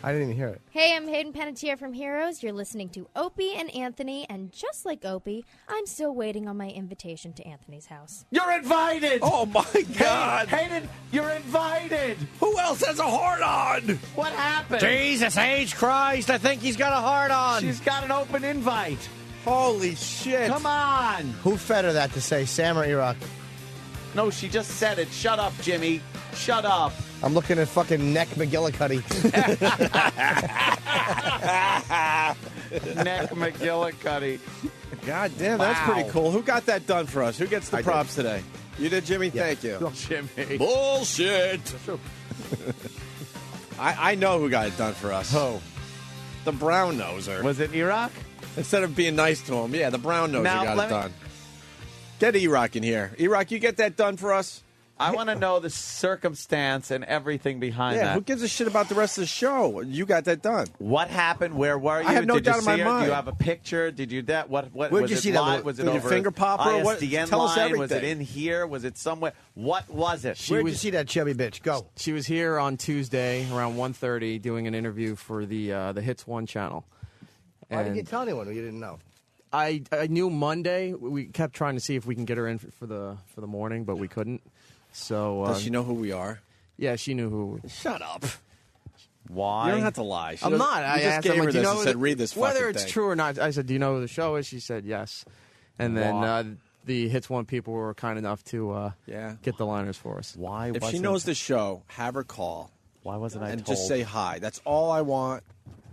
I didn't even hear it. Hey, I'm Hayden Panettiere from Heroes. You're listening to Opie and Anthony, and just like Opie, I'm still waiting on my invitation to Anthony's house. You're invited. Oh my God. Hayden, you're invited. Who else has a heart on? What happened? Jesus H. Christ, I think he's got a heart on. She's got an open invite. Holy shit. Come on. Who fed her that to say, Sam or E-Rock? No, she just said it. Shut up, Jimmy. Shut up. I'm looking at fucking Neck McGillicuddy. Neck McGillicuddy. God damn, that's Wow. pretty cool. Who got that done for us? Who gets the props today? You did, Jimmy? Yeah. Thank you. Jimmy. Bullshit. I know who got it done for us. Who? The brown noser. Was it E-Rock? Instead of being nice to him, yeah, the brown noser Now, got let it me- done. Get E-Rock in here. E-Rock, you get that done for us? I want to know the circumstance and everything behind Yeah, that. who gives a shit about the rest of the show? You got that done. What happened? Where were you? I have no Did doubt you in my see her? Do mind. you have a picture? Did you that? What Where'd was you it see that? live? Was it Did your over finger pop her? What- ISDN tell us line? Was it everything. in here? Was it somewhere? What was it? Where'd you see that chubby bitch? Go. She was here on Tuesday around 1:30 doing an interview for the Hits One channel. Why didn't And you tell anyone you didn't know? I knew Monday. We kept trying to see if we can get her in for the morning, but we couldn't. So Does she know who we are? Yeah, she knew who. Shut up. Why? You don't have to lie. She I'm doesn't- not. I You just asked gave her, her like, do you this know and said, read this whether fucking it's thing. true or not. I said, do you know who the show is? She said yes. And then Why? the Hits One people were kind enough to get the liners for us. Why? If she wasn't- knows the show, have her call. Why wasn't I and told? just say hi. That's all I want.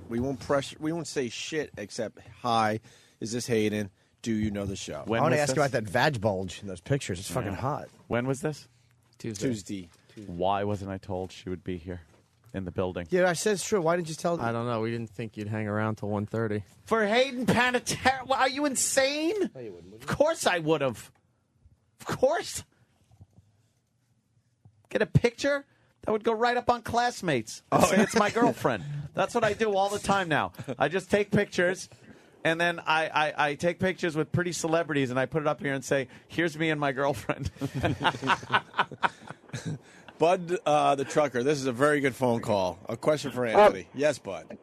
We won't pressure. We won't say shit except hi. Is this Hayden? Do you know the show? When I want to was ask this? about that vag bulge in those pictures. It's fucking hot. When was this? Tuesday. Why wasn't I told she would be here in the building? Yeah, I said it's true. Why didn't you tell? I don't know. We didn't think you'd hang around till 1:30. For Hayden Panettiere? Well, are you insane? No, you wouldn't. Of course I would have. Of course. Get a picture? That would go right up on Classmates. And say it's my girlfriend. That's what I do all the time now. I just take pictures And then I take pictures with pretty celebrities, and I put it up here and say, here's me and my girlfriend. Bud, the trucker, this is a very good phone call. A question for Anthony. Yes, Bud.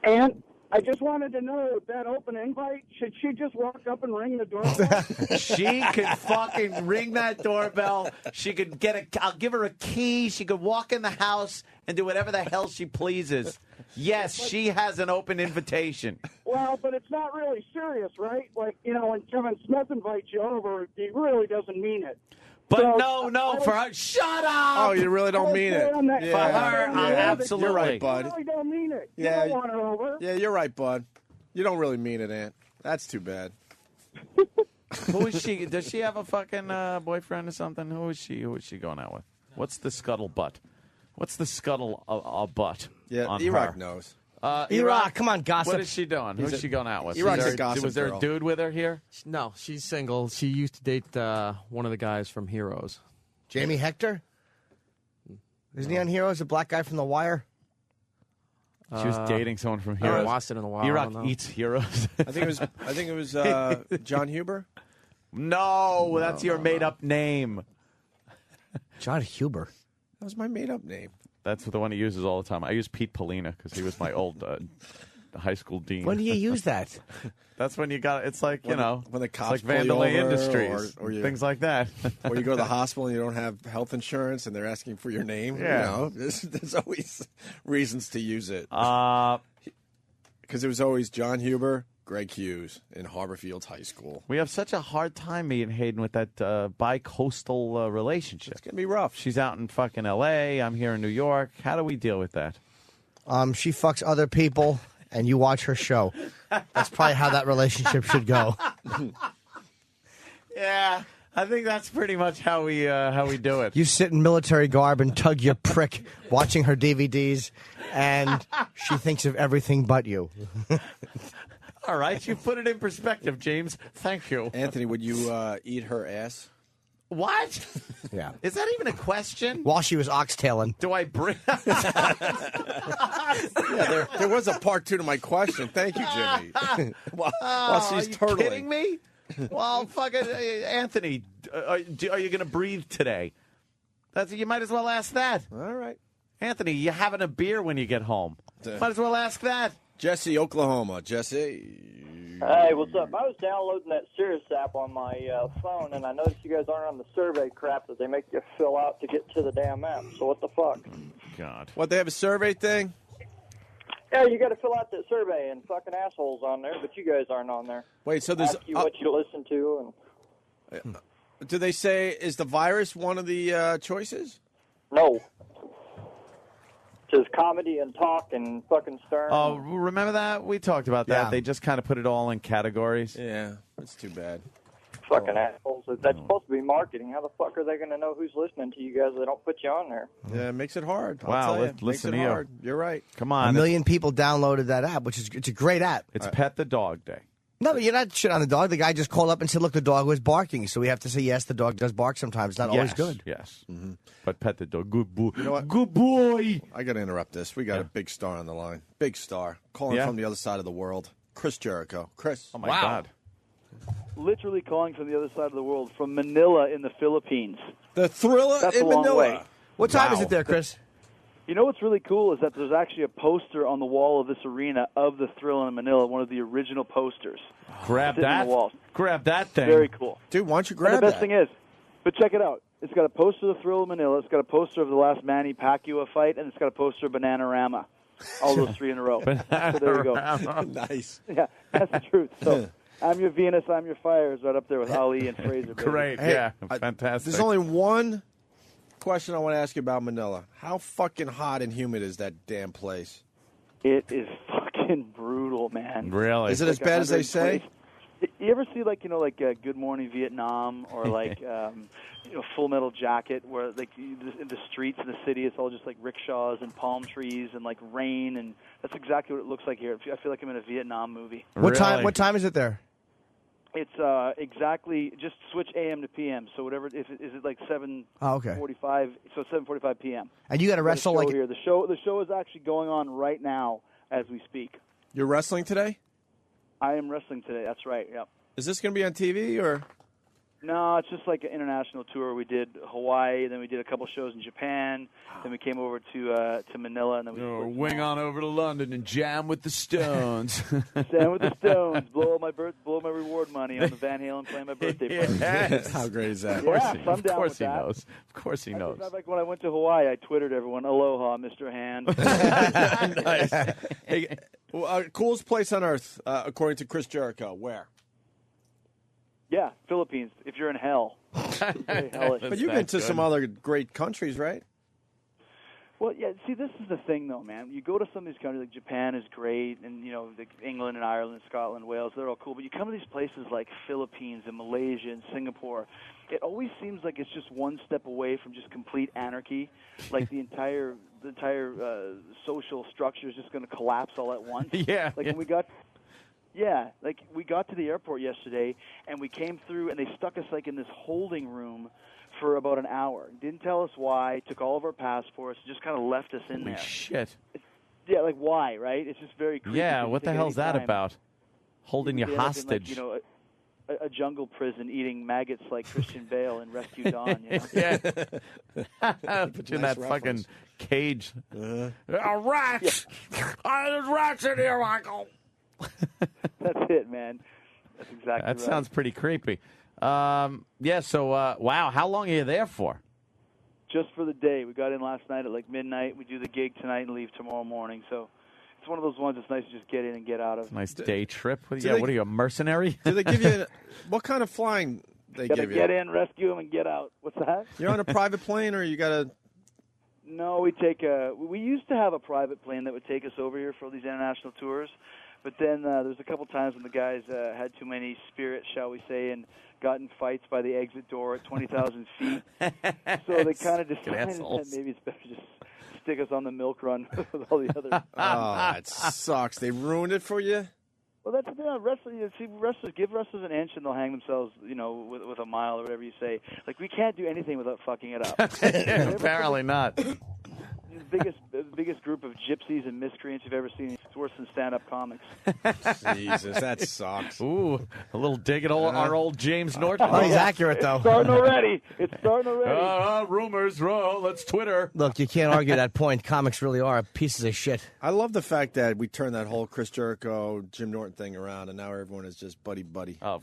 And I just wanted to know, that open invite, should she just walk up and ring the doorbell? She could fucking ring that doorbell. She could I'll give her a key. She could walk in the house and do whatever the hell she pleases. Yes, she has an open invitation. Well, but it's not really serious, right? Like, when Kevin Smith invites you over, he really doesn't mean it. But So, no, for her, shut up! Oh, you really don't mean it. For her, absolutely. You're right, Bud. You really don't mean it. Yeah. You don't want her over. Yeah, you're right, Bud. You don't really mean it, Ant. That's too bad. Who is she? Does she have a fucking boyfriend or something? Who is she? Who is she going out with? What's the scuttlebutt? What's the butt? Yeah, on Iraq her? knows. Iraq, come on, gossip. What is she doing? Who's she going out with? Iraq's Was a gossip there girl. a dude with her here? No, she's single. She used to date one of the guys from Heroes. Jamie Hector? Isn't he on Heroes? A black guy from The Wire? She was dating someone from I haven't Heroes. watched it in a while. I Iraq don't know. eats Heroes. I think it was John Huber. No, that's your made-up name. John Huber. That was my made-up name. That's the one he uses all the time. I use Pete Polina because he was my old high school dean. When do you use that? That's when you got. It's like when the it's cops like pull you Vandalay over, Industries, or you, things like that. Or you go to the hospital and you don't have health insurance and they're asking for your name. Yeah. There's always reasons to use it. Uh, Because it was always John Huber, Greg Hughes in Harborfields High School. We have such a hard time, me and Hayden, with that bi-coastal relationship. It's going to be rough. She's out in fucking L.A., I'm here in New York. How do we deal with that? She fucks other people, and you watch her show. That's probably how that relationship should go. Yeah, I think that's pretty much how we do it. You sit in military garb and tug your prick watching her DVDs, and she thinks of everything but you. All right, you put it in perspective, James. Thank you. Anthony, would you eat her ass? What? Yeah. Is that even a question? While she was oxtailing. Do I bring... Yeah, there was a part two to my question. Thank you, Jimmy. while she's are you turtling. kidding me? Well, fucking Anthony, are you going to breathe today? You might as well ask that. All right. Anthony, you having a beer when you get home? Might as well ask that. Jesse, Oklahoma. Jesse. Hey, what's up? I was downloading that Sirius app on my phone, and I noticed you guys aren't on the survey crap that they make you fill out to get to the damn app. So what the fuck? God. What, they have a survey thing? Yeah, you got to fill out that survey, and fucking assholes on there, but you guys aren't on there. Wait, so there's... Ask you what you listen to, and... Do they say, is the virus one of the choices? No. It says comedy and talk and fucking Stern. Oh, remember that? We talked about that. Yeah. They just kind of put it all in categories. Yeah, that's too bad. Fucking assholes. That's supposed to be marketing. How the fuck are they going to know who's listening to you guys if they don't put you on there? Yeah, it makes it hard. I'll Wow, tell ya. listen Makes it to you. hard. You're right. Come on. A million people downloaded that app, it's a great app. It's Pet the Dog Day. No, but you're not shit on the dog. The guy just called up and said, look, the dog was barking. So we have to say, yes, the dog does bark sometimes. It's not always good. Yes. But Pet the Dog. Good boy. You know what? Good boy. I got to interrupt this. We got a big star on the line. Big star. Calling Yeah? from the other side of the world. Chris Jericho. Chris. Oh, my God. Literally calling from the other side of the world, from Manila in the Philippines. The Thriller That's in a long Manila. way. What time is it there, Chris? You know what's really cool is that there's actually a poster on the wall of this arena of the Thriller in Manila, one of the original posters. Grab sitting on that. the walls. Grab that thing. Very cool. Dude, why don't you And grab the best that? thing is, but check it out. It's got a poster of the Thriller in Manila. It's got a poster of the last Manny Pacquiao fight, and it's got a poster of Bananarama. All those three in a row. So there you go. Nice. Yeah, that's the truth. So I'm your Venus, I'm your fire is right up there with Ali and Fraser. baby. Great. Hey, yeah. Fantastic. There's only one question I want to ask you about Manila. How fucking hot and humid is that damn place? It is fucking brutal, man. Really? Is it as bad as they say? You ever see like Good Morning Vietnam or like Full Metal Jacket, where like in the streets in the city it's all just like rickshaws and palm trees and like rain, and that's exactly what it looks like here. I feel like I'm in a Vietnam movie. What time is it there? It's exactly just switch AM to PM. So whatever, is it like 7:45? Oh, okay. So 7:45 PM. And you got to wrestle like here. The show is actually going on right now as we speak. You're wrestling today? I am wrestling today. That's right. Yep. Is this going to be on TV or? No, it's just like an international tour. We did Hawaii, then we did a couple shows in Japan, then we came over to Manila, and then we wing on over to London and jam with the Stones. Jam with the Stones, blow my reward money on the Van Halen playing my birthday party. Yes. How great is that? Of course he knows. Of course he knows. Like when I went to Hawaii, I Twittered everyone, "Aloha, Mr. Hand." Nice. Hey, coolest place on earth, according to Chris Jericho. Where? Yeah, Philippines. If you're in hell, very hellish. But you've been to some other great countries, right? Well, yeah. See, this is the thing, though, man. You go to some of these countries, like Japan is great, and like England and Ireland, Scotland, Wales, they're all cool. But you come to these places like Philippines and Malaysia and Singapore, it always seems like it's just one step away from just complete anarchy. Like the entire social structure is just going to collapse all at once. Yeah. When we got. Yeah, like we got to the airport yesterday, and we came through, and they stuck us like in this holding room for about an hour. Didn't tell us why. Took all of our passports. Just kind of left us in there. Shit. Yeah, like why? Right? It's just very creepy. Yeah. What the hell's that about? Holding you end up in, hostage. like, a jungle prison eating maggots like Christian Bale in Rescue Dawn. You know? Yeah. Put you in that fucking cage. Rats! There's rats in here, Michael. That's it, man. That's exactly That right. sounds pretty creepy. Yeah, so, wow, how long are you there for? Just for the day. We got in last night at like midnight. We do the gig tonight and leave tomorrow morning. So it's one of those ones that's nice to just get in and get out of. Nice day trip. What Do they- are you, a mercenary? Do they give you what kind of flying they Gotta give you? get in, rescue them, and get out. What's that? You're on a private plane, or you got to? No, we used to have a private plane that would take us over here for these international tours. But then there's a couple times when the guys had too many spirits, shall we say, and got in fights by the exit door at 20,000 feet. So they kind of decided that maybe it's better just stick us on the milk run with all the other. Oh, that sucks. They ruined it for you. Well, that's the thing. Wrestlers give wrestlers an inch and they'll hang themselves, with a mile or whatever you say. Like we can't do anything without fucking it up. Apparently not. The biggest group of gypsies and miscreants you've ever seen. It's worse than stand-up comics. Jesus, that sucks. Ooh, a little dig at our old James Norton. Oh, he's accurate, though. It's starting already. Rumors. Let's Twitter. Look, you can't argue that point. Comics really are pieces of shit. I love the fact that we turned that whole Chris Jericho, Jim Norton thing around, and now everyone is just buddy-buddy. Oh,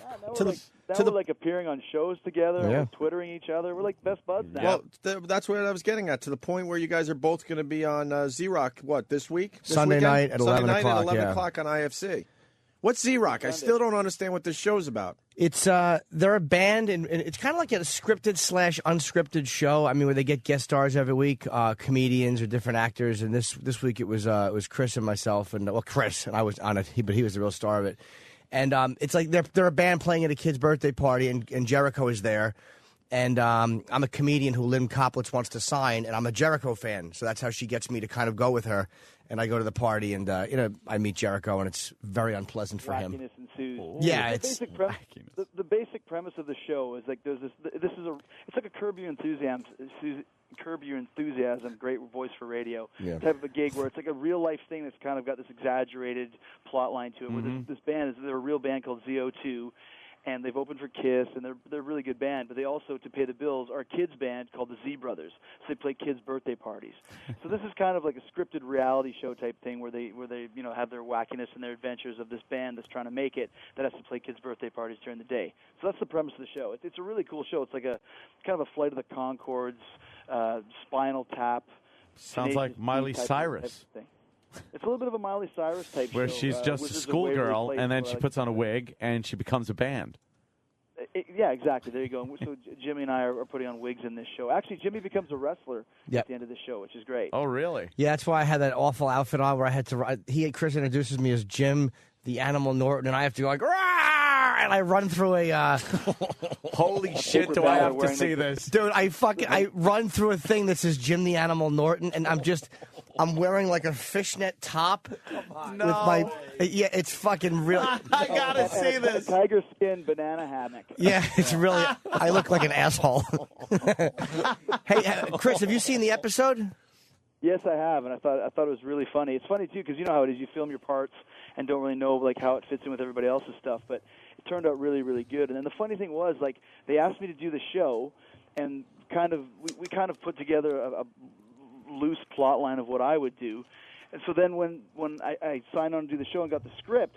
We're like appearing on shows together, Yeah. we're twittering each other. We're like best buds now. Well, that's what I was getting at, to the point where you guys are both going to be on Z-Rock, this week? This Sunday weekend? night at 11 Sunday night o'clock, at 11 yeah. o'clock on IFC. What's Z-Rock? I still don't understand what this show's about. It's they're a band, and it's kind of like a scripted / unscripted show. I mean, where they get guest stars every week, comedians or different actors. And this week it was Chris and myself, and Chris, and I was on it, but he was the real star of it. And it's like they're a band playing at a kid's birthday party, and Jericho is there. And I'm a comedian who Lynn Koplitz wants to sign, and I'm a Jericho fan, so that's how she gets me to kind of go with her. And I go to the party, and I meet Jericho, and it's very unpleasant for him. Wackiness ensues. Yeah, the basic premise of the show is like there's it's like a Curb Your Enthusiasm, great voice for radio, type of a gig where it's like a real life thing that's kind of got this exaggerated plot line to it. Where this band they're a real band called ZO2. And they've opened for Kiss, and they're a really good band. But they also, to pay the bills, are a kids band called the Z Brothers. So they play kids' birthday parties. So this is kind of like a scripted reality show type thing where they have their wackiness and their adventures of this band that's trying to make it that has to play kids' birthday parties during the day. So that's the premise of the show. It's a really cool show. It's like it's kind of a Flight of the Conchords, Spinal Tap. Sounds like Miley Cyrus. Thing. It's a little bit of a Miley Cyrus type Where show. she's just a Wizards of schoolgirl, Waverly and then Place, she where, puts on a wig, and she becomes a band. Yeah, exactly. There you go. So Jimmy and I are putting on wigs in this show. Actually, Jimmy becomes a wrestler at the end of the show, which is great. Oh, really? Yeah, that's why I had that awful outfit on where I had to. Chris introduces me as Jim the Animal Norton, and I have to go like, "Rah!" and I run through a. Holy shit! Do I have to see this, dude? I run through a thing that says Jim the Animal Norton, and I'm wearing like a fishnet top with my. Yeah, it's fucking real. I gotta see this. Tiger skin banana hammock. Yeah, it's really. I look like an asshole. Hey, Chris, have you seen the episode? Yes, I have, and I thought it was really funny. It's funny too because you know how it is. You film your parts, and don't really know like how it fits in with everybody else's stuff. But it turned out really, really good. And then the funny thing was, like, they asked me to do the show, and we kind of put together a loose plot line of what I would do. And so then when I signed on to do the show and got the script,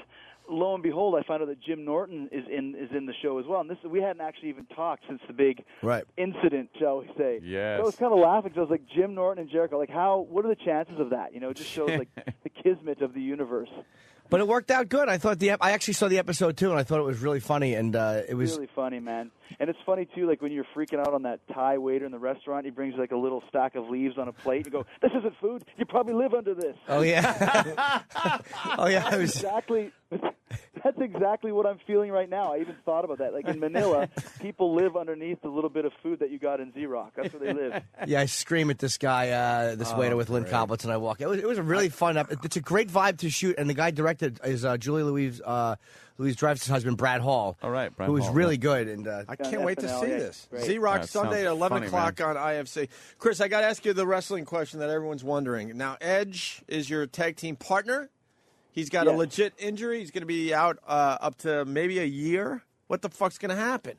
lo and behold, I found out that Jim Norton is in the show as well. And we hadn't actually even talked since the big incident, shall we say. Yes. So I was kind of laughing because I was like, Jim Norton and Jericho, like, what are the chances of that? You know, it just shows like the kismet of the universe. But it worked out good. I thought I actually saw the episode too, and I thought it was really funny. And it was really funny, man. And it's funny too, like when you're freaking out on that Thai waiter in the restaurant, he brings like a little stack of leaves on a plate. You go, "This isn't food. You probably live under this." Oh yeah. Oh yeah. That's exactly what I'm feeling right now. I even thought about that. Like in Manila, people live underneath the little bit of food that you got in Z-Rock. That's where they live. Yeah, I scream at this guy, this waiter with Lynn Coplitz, and I walk. It was a really fun It's a great vibe to shoot, and the guy directed is Julie Louise Dreyfus' husband, Brad Hall. All right, Brad who was Hall, really good. And I can't wait to see this. Great. Z-Rock Sunday at 11 funny, o'clock on IFC. Chris, I got to ask you the wrestling question that everyone's wondering. Now, Edge is your tag team partner. He's got a legit injury. He's going to be out up to maybe a year. What the fuck's going to happen?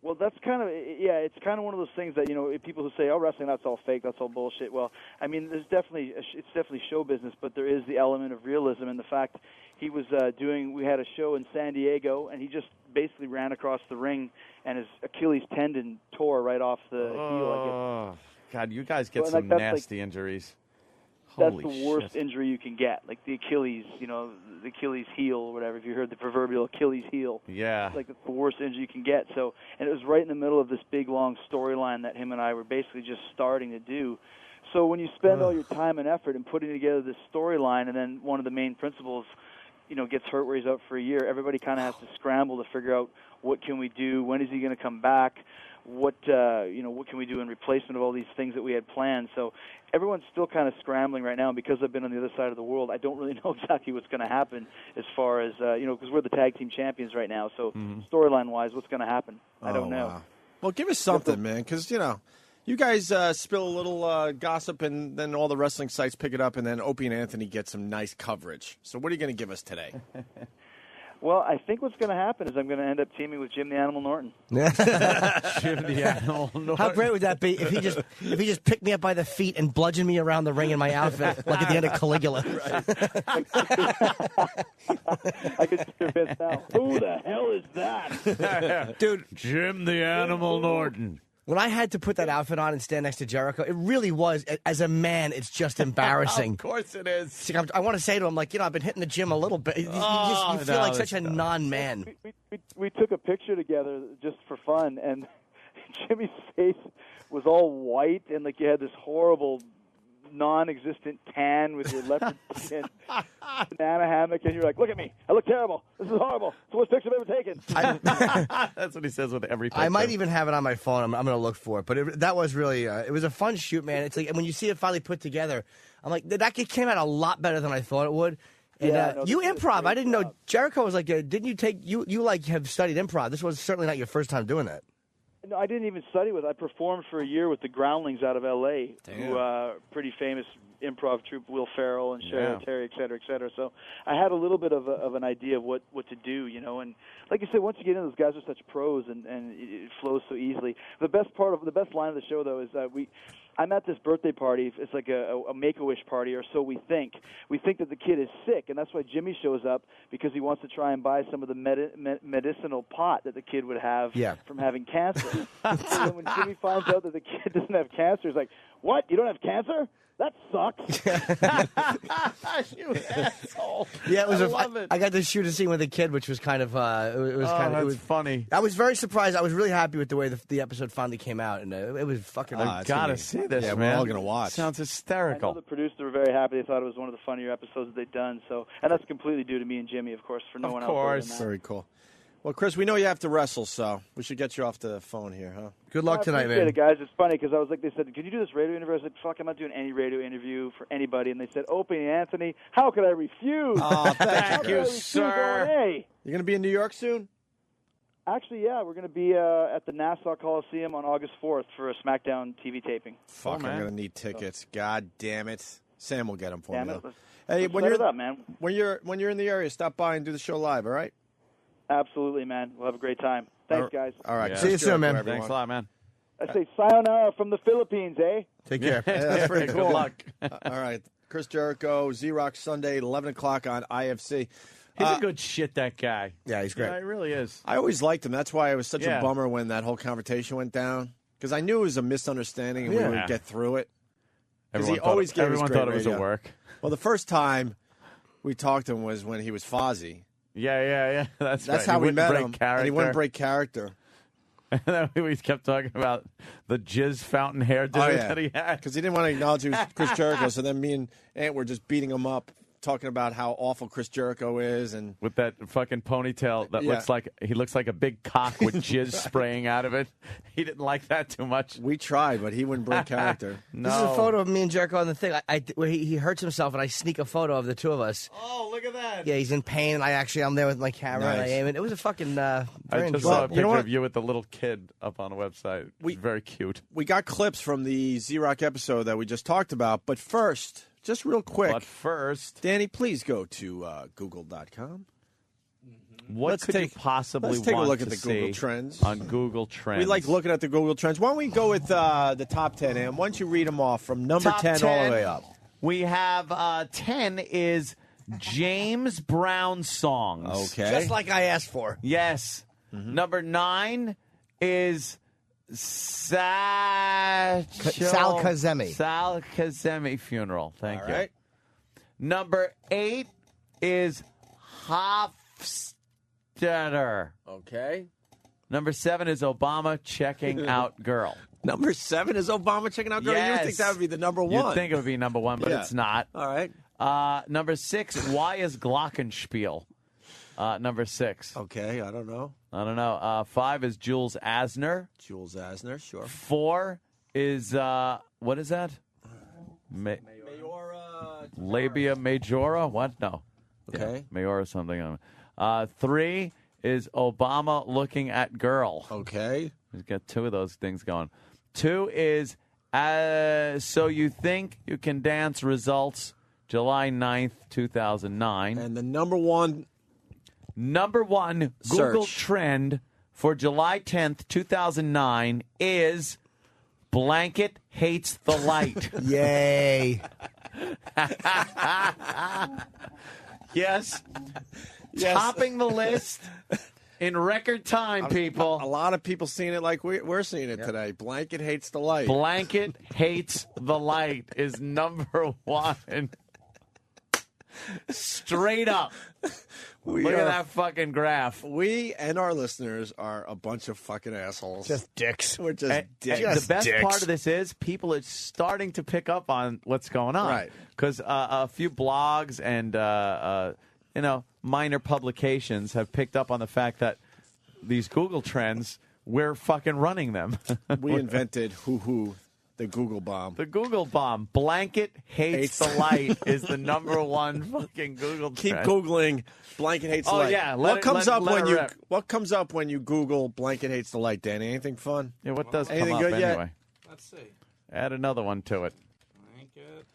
Well, that's kind of it's kind of one of those things that, you know, people who say, "Oh, wrestling, that's all fake, that's all bullshit." Well, I mean, it's definitely show business, but there is the element of realism in the fact he was we had a show in San Diego, and he just basically ran across the ring, and his Achilles tendon tore right off the heel. Oh, God, you guys get some nasty injuries. That's Holy the worst shit. injury you can get, like the Achilles, you know, the Achilles heel or whatever. If you heard the proverbial Achilles heel, yeah, it's like the worst injury you can get. So, and it was right in the middle of this big long storyline that him and I were basically just starting to do. So when you spend all your time and effort in putting together this storyline, and then one of the main principals, you know, gets hurt where he's out for a year, everybody kind of has to scramble to figure out what can we do, when is he going to come back, what can we do in replacement of all these things that we had planned. So everyone's still kind of scrambling right now, and because I've been on the other side of the world, I don't really know exactly what's going to happen as far as because we're the tag team champions right now. So storyline wise, what's going to happen? I don't know. Wow. Well, give us something, man, because you guys spill a little gossip, and then all the wrestling sites pick it up, and then Opie and Anthony get some nice coverage. So what are you going to give us today? Well, I think what's going to happen is I'm going to end up teaming with Jim the Animal Norton. Jim the Animal Norton. How great would that be if he just picked me up by the feet and bludgeoned me around the ring in my outfit, like at the end of Caligula? I could see your face now. Who the hell is that? Dude, Jim the Animal Norton. When I had to put that outfit on and stand next to Jericho, it really was, as a man, it's just embarrassing. Of course it is. I want to say to him, like, I've been hitting the gym a little bit. You feel like such a non-man. We took a picture together just for fun, and Jimmy's face was all white, and like you had this horrible non-existent tan with your leopard skin banana hammock, and you're like, "Look at me, I look terrible. This is horrible. It's the worst picture I've ever taken." That's what he says with every picture. I might even have it on my phone. I'm going to look for it. But that was really, it was a fun shoot, man. It's like, and when you see it finally put together, I'm like, that came out a lot better than I thought it would. And you improv. I didn't know. Jericho was like, didn't you take, you like have studied improv. This was certainly not your first time doing that. No, I didn't even study with it. I performed for a year with the Groundlings out of L.A., who pretty famous improv troupe, Will Ferrell and Sharon Terry, et cetera, et cether. So I had a little bit of an idea of what to do, And like you said, once you get in, those guys are such pros, and it flows so easily. The best line of the show, though, is that I'm at this birthday party. It's like a Make-A-Wish party, or so we think. We think that the kid is sick, and that's why Jimmy shows up, because he wants to try and buy some of the medicinal pot that the kid would have from having cancer. So then when Jimmy finds out that the kid doesn't have cancer, he's like, "What? You don't have cancer? That sucks." You asshole. Yeah, it was. I got to shoot a scene with a kid, which was kind of. It was funny. I was very surprised. I was really happy with the way the episode finally came out, and it was fucking. I gotta see this, man. We're all gonna watch. Sounds hysterical. I know the producers were very happy. They thought it was one of the funnier episodes that they'd done. So, and that's completely due to me and Jimmy, of course, for no one else. Of course, very cool. Well, Chris, we know you have to wrestle, so we should get you off the phone here, huh? Good luck tonight, man. It, guys. It's funny because I was like, they said, "Can you do this radio interview?" I was like, "Fuck, I'm not doing any radio interview for anybody." And they said, "Opie and Anthony, how could I refuse?" Oh, thank you, sir. Hey, you're going to be in New York soon? Actually, yeah, we're going to be at the Nassau Coliseum on August 4th for a SmackDown TV taping. Fuck, I'm going to need tickets. God damn it. Sam will get them for me. Hey, Let's set it up, man. When you're in the area, stop by and do the show live. All right. Absolutely, man. We'll have a great time. Thanks, guys. All right. Yeah. See you soon, man. Everyone. Thanks a lot, man. I say sayonara from the Philippines, eh? Take care. Yeah, that's pretty Good cool. luck. All right. Chris Jericho, Z-Rock Sunday, 11 o'clock on IFC. He's a good shit, that guy. Yeah, he's great. Yeah, he really is. I always liked him. That's why it was such Yeah. a bummer when that whole confrontation went down. Because I knew it was a misunderstanding and we Yeah. would get through it. Because he Everyone thought always it- gave us everyone great thought it was a radio. work. Well, the first time we talked to him was when he was Fozzy. Yeah. That's right. how He we wouldn't met break him. Character. And he wouldn't break character. And then we kept talking about the jizz fountain hair that he had. Because he didn't want to acknowledge he was Chris Jericho. So then me and Ant were just beating him up, talking about how awful Chris Jericho is. And With that fucking ponytail that Yeah. looks like a big cock with jizz spraying out of it. He didn't like that too much. We tried, but he wouldn't break character. No. This is a photo of me and Jericho on the thing. Where he hurts himself, and I sneak a photo of the two of us. Oh, look at that. Yeah, he's in pain, and I'm there with my camera, and I Nice. aim it. It was a fucking I very just saw a enjoyable. picture what? of you with the little kid up on the website. It's very cute. We got clips from the Z-Rock episode that we just talked about. But first, just real quick. But first, Danny, please go to Google.com. what Let's could take- you possibly let's take a want look at to the Google see Trends. on Google Trends? We like looking at the Google Trends. Why don't we go with the top 10, Am? Why don't you read them off from number Top 10 all the way up? We have 10 is James Brown songs. Okay. Just like I asked for. Yes. Number 9 is Sal Kazemi. Sal Kazemi funeral. Thank All you. right. Number 8 is Hofstadter. Okay. Number 7 is Obama checking out girl. Number 7 is Obama checking out girl. You would think that would be the number 1. You'd think it would be number 1, but Yeah. it's not. All right. Number 6, why is Glockenspiel? Number 6. Okay, I don't know. I don't know. 5 is Jules Asner. Jules Asner, sure. 4 is, what is that? Labia Majora? What? No. Okay. Yeah, Mayora something. 3 is Obama looking at girl. Okay. He's got 2 of those things going. 2 is So You Think You Can Dance results, July 9th, 2009. And the number 1 Google Search. trend for July 10th, 2009 is blanket hates the light. Yay. Yes. Yes. Topping the list in record time, people. A lot of people seeing it like we're seeing it today. Blanket hates the light. Blanket hates the light is number 1. Straight up. Look at that fucking graph. We and our listeners are a bunch of fucking assholes. Just dicks. We're just dicks. The best part of this is people are starting to pick up on what's going on. Right. Because a few blogs and, minor publications have picked up on the fact that these Google trends, we're fucking running them. We invented the Google bomb. The Google bomb. Blanket hates the light is the number 1 fucking Google Keep trend. Googling blanket hates the Oh, light. yeah. What comes up let when it you rip. What comes up when you Google blanket hates the light, Danny? Anything fun? Yeah, what does Anything come up good yet? anyway? Let's see. Add another one to it. Blanket.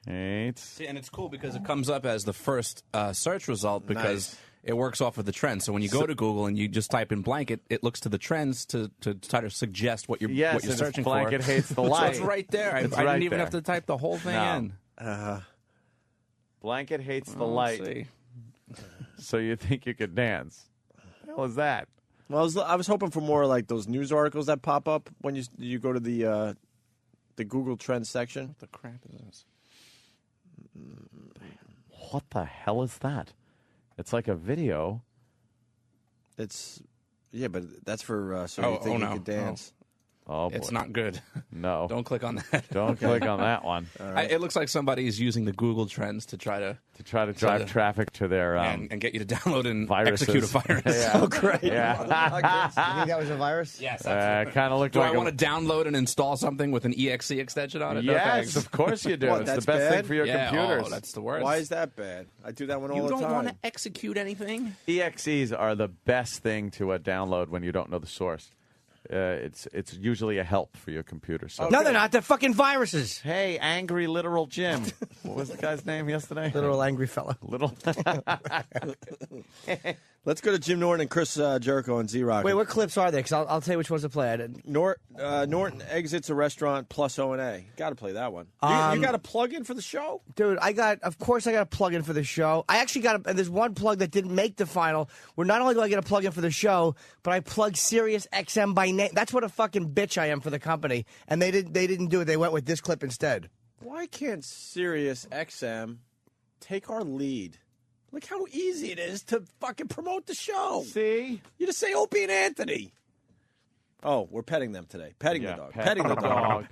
Hates. See, and it's cool because it comes up as the first search result because it works off of the trends. So when you go to Google and you just type in blanket, it looks to the trends to try to suggest what you're Yes, what you're and it's searching blanket for. hates the So light. it's right there. I It's didn't right even there. have to type the whole thing No. in. Blanket hates the Let's light. see. So you think you could dance? What the hell is that? Well, I was hoping for more like those news articles that pop up when you go to the Google Trends section. What the crap is this? What the hell is that? It's like a video. But that's for so Oh, you think no. you could dance. Oh, boy. It's not good. No. Don't click on that. Don't click on that one. It looks like somebody is using the Google Trends to try to drive traffic to their and get you to download and viruses. execute a virus. Yeah. Oh, great. Yeah. You think that was a virus? Yes. Kind of looked Do like I want to download and install something with an EXE extension on it? No, Yes, thanks. of course you do. What, It's the that's best thing bad? for your Yeah, computers. Oh, that's the worst. Why is that bad? I do that one all You the don't time. want to execute anything? EXEs are the best thing to download when you don't know the source. it's usually a help for your computer. So No, they're not. They're fucking viruses. Hey, angry literal Jim. What was the guy's name yesterday? Literal angry fella. Little. Let's go to Jim Norton and Chris Jericho and Z-Rock. Wait, what clips are there? Because I'll tell you which ones to play. Norton exits a restaurant plus O&A. Got to play that one. You got a plug in for the show? Dude, of course I got a plug in for the show. I actually and there's one plug that didn't make the final, where not only do I get a plug in for the show, but I plug Sirius XM by name. That's what a fucking bitch I am for the company. And they didn't do it. They went with this clip instead. Why can't Sirius XM take our lead? Look how easy it is to fucking promote the show. See? You just say Opie and Anthony. Oh, we're petting them today. Petting the dog. Petting the dog.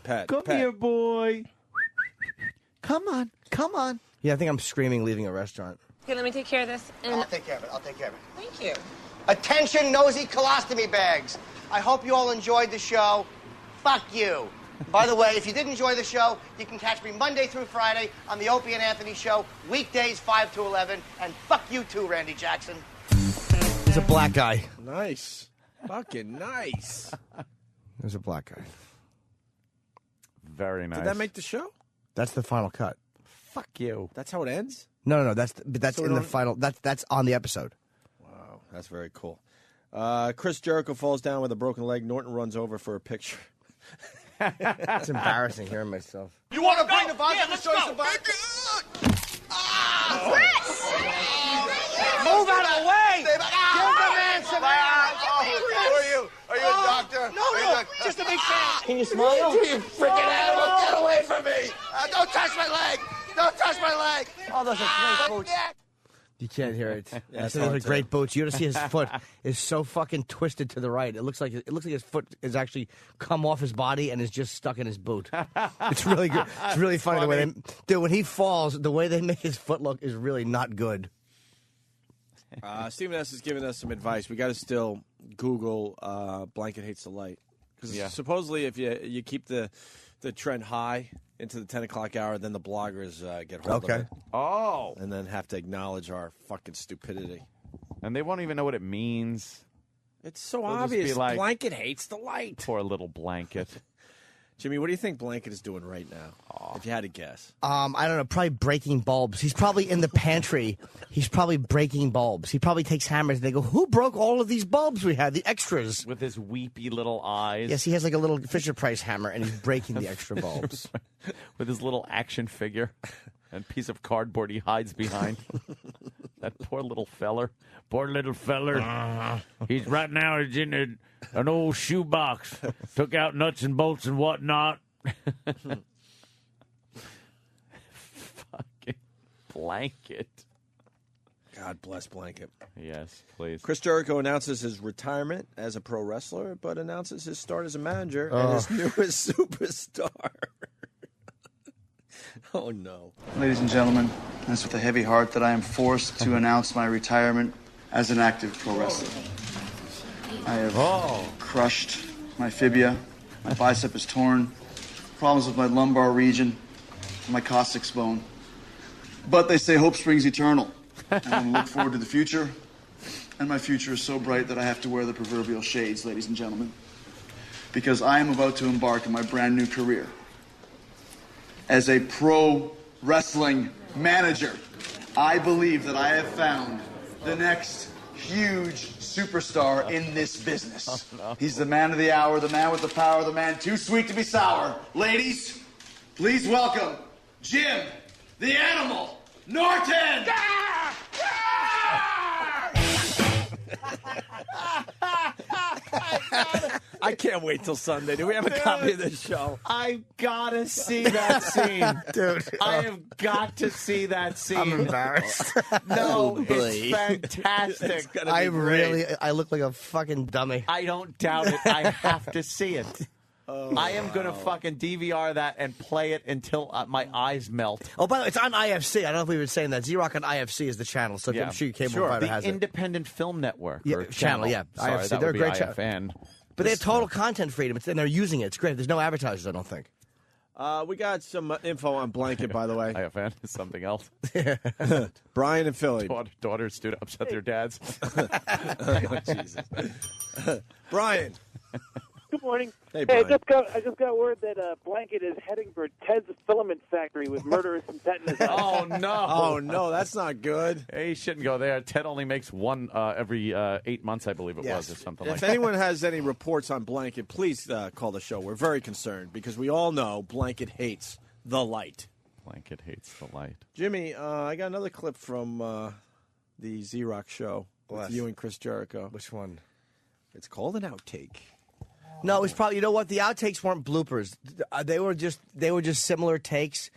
Pet. Come here, boy. Come on. Yeah, I think I'm screaming leaving a restaurant. Okay, let me take care of this. I'll take care of it. Thank you. Attention, nosy colostomy bags. I hope you all enjoyed the show. Fuck you. By the way, if you did enjoy the show, you can catch me Monday through Friday on the Opie and Anthony Show, weekdays 5 to 11. And fuck you too, Randy Jackson. He's a black guy. Nice. Fucking nice. There's a black guy. Very nice. Did that make the show? That's the final cut. Fuck you. That's how it ends? No. That's so in the final. That's on the episode. Wow, that's very cool. Chris Jericho falls down with a broken leg. Norton runs over for a picture. It's embarrassing hearing myself. You want to bring the vodka? Let's go. Move out of the way! Give the man some air! Who are you? Are you a doctor? No, just a big fan. Can you smile? You freaking animal! Get away from me! Don't touch my leg! Don't touch my leg! Oh, those are great boots. You can't hear it. Yeah, Those are great boots. You ought to see his foot is so fucking twisted to the right. It looks like his foot is actually come off his body and is just stuck in his boot. It's really good. It's really funny the way when he falls, the way they make his foot look is really not good. Stephen S. is giving us some advice. We got to still Google "blanket hates the light" because supposedly if you keep the trend high into the 10 o'clock hour, then the bloggers get hold of it. Oh. And then have to acknowledge our fucking stupidity. And they won't even know what it means. It's so They'll just obvious. be like, Blanket hates the light. Poor little Blanket. Jimmy, what do you think Blanket is doing right now? If you had to guess. I don't know, probably breaking bulbs. He's probably in the pantry. He's probably breaking bulbs. He probably takes hammers and they go, who broke all of these bulbs we had, the extras? With his weepy little eyes. Yes, he has like a little Fisher-Price hammer and he's breaking the extra bulbs. With his little action figure and piece of cardboard he hides behind. That poor little feller. Poor little feller. He's right now he's in an old shoebox. Took out nuts and bolts and whatnot. Fucking Blanket. God bless Blanket. Yes, please. Chris Jericho announces his retirement as a pro wrestler, but announces his start as a manager and his newest superstar. Oh, no. Ladies and gentlemen, it's with a heavy heart that I am forced to announce my retirement as an active pro wrestler. I have crushed my fibia, my bicep is torn, problems with my lumbar region, and my coccyx bone. But they say hope springs eternal, and I look forward to the future, and my future is so bright that I have to wear the proverbial shades, ladies and gentlemen, because I am about to embark on my brand new career as a pro wrestling manager. I believe that I have found the next huge superstar in this business. Oh, no. He's the man of the hour, the man with the power, the man too sweet to be sour. Ladies, please welcome Jim, the Animal, Norton! I can't wait till Sunday. Do we have a copy of this show? I've got to see that scene. Dude. I have got to see that scene. I'm embarrassed. No, it's fantastic. I look like a fucking dummy. I don't doubt it. I have to see it. I am going to fucking DVR that and play it until my eyes melt. Oh, by the way, it's on IFC. I don't know if we were saying that. Z-Rock on IFC is the channel, so I'm sure your cable provider has it. The Independent Film Network. Yeah, channel, yeah. Sorry, IFC. that They're would a be great IFN. But they have total content freedom, and they're using it. It's great. There's no advertisers, I don't think. We got some info on Blanket, by the way. IFN is something else. Brian and Philly. Daughters stood upset their dads. Jesus. Brian. Good morning. Hey, I Brian. just got word that Blanket is heading for Ted's Filament Factory with murderous intent in his house. Oh, no. Oh, no, that's not good. Hey, he shouldn't go there. Ted only makes one every 8 months, I believe it was, or something like If that. anyone has any reports on Blanket, please call the show. We're very concerned because we all know Blanket hates the light. Blanket hates the light. Jimmy, I got another clip from the Z-Rock show with Bless. you and Chris Jericho. Which one? It's called an outtake. No, it was probably. You know what? The outtakes weren't bloopers. They were just similar takes.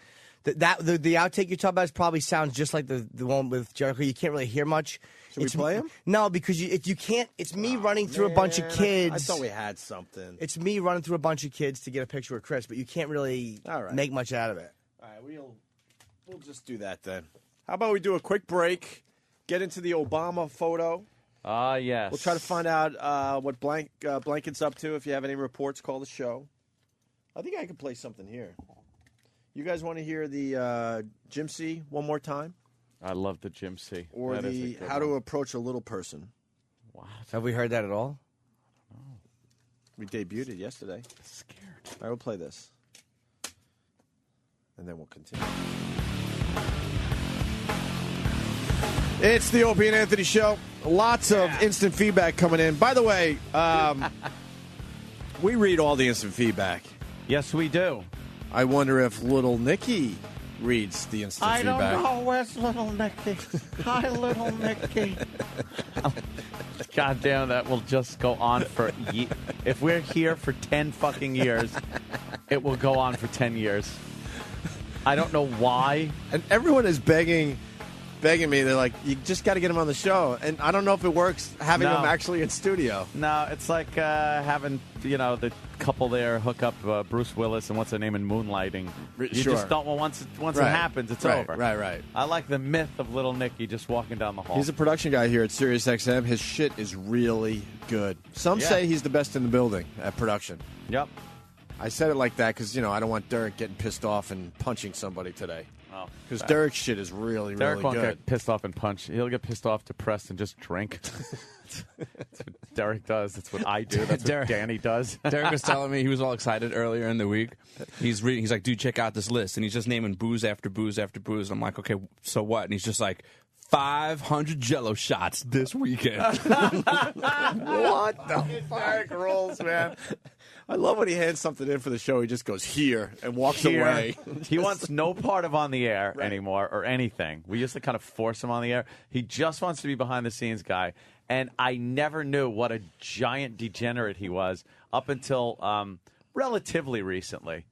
The outtake you're talking about probably sounds just like the one with Jericho. You can't really hear much. Should we play him? No, because you can't. It's me running through a bunch of kids. I thought we had something. It's me running through a bunch of kids to get a picture with Chris, but you can't really make much out of it. All right, we'll just do that then. How about we do a quick break, get into the Obama photo. Yes. We'll try to find out what Blanket's up to. If you have any reports, call the show. I think I could play something here. You guys want to hear the Jim C one more time? I love the Jim C. Or That is a the good How one. to Approach a Little Person. What? Have we heard that at all? We debuted it yesterday. Scared. All right, we'll play this. And then we'll continue. It's the Opie and Anthony Show. Lots of instant feedback coming in. By the way, we read all the instant feedback. Yes, we do. I wonder if little Nicky reads the instant feedback. Where's little Nicky? Hi, little Nicky. God damn, that will just go on for if we're here for 10 fucking years, it will go on for 10 years. I don't know why. And everyone is begging me. They're like, you just got to get him on the show. And I don't know if it works having No. him actually in studio. No, it's like having, the couple there hook up Bruce Willis and what's her name in Moonlighting. You Sure. just don't, once it Right. happens, it's Right, over. right. I like the myth of little Nicky just walking down the hall. He's a production guy here at SiriusXM. His shit is really good. Some Yeah. say he's the best in the building at production. Yep. I said it like that because, I don't want Derek getting pissed off and punching somebody today. Oh, Because Derek's shit is really, Derek really won't good. get pissed off and punch. He'll get pissed off, depressed, and just drink. That's what Derek does. That's what I do. That's what Danny does. Derek was telling me he was all excited earlier in the week. He's reading. He's like, "Dude, check out this list," and he's just naming booze after booze after booze. I'm like, "Okay, so what?" And he's just like, 500 Jello shots this weekend. What the Derek rules, man. I love when he hands something in for the show. He just goes here and walks Here. away. He wants no part of on the air anymore or anything. We used to kind of force him on the air. He just wants to be behind the scenes guy. And I never knew what a giant degenerate he was up until relatively recently.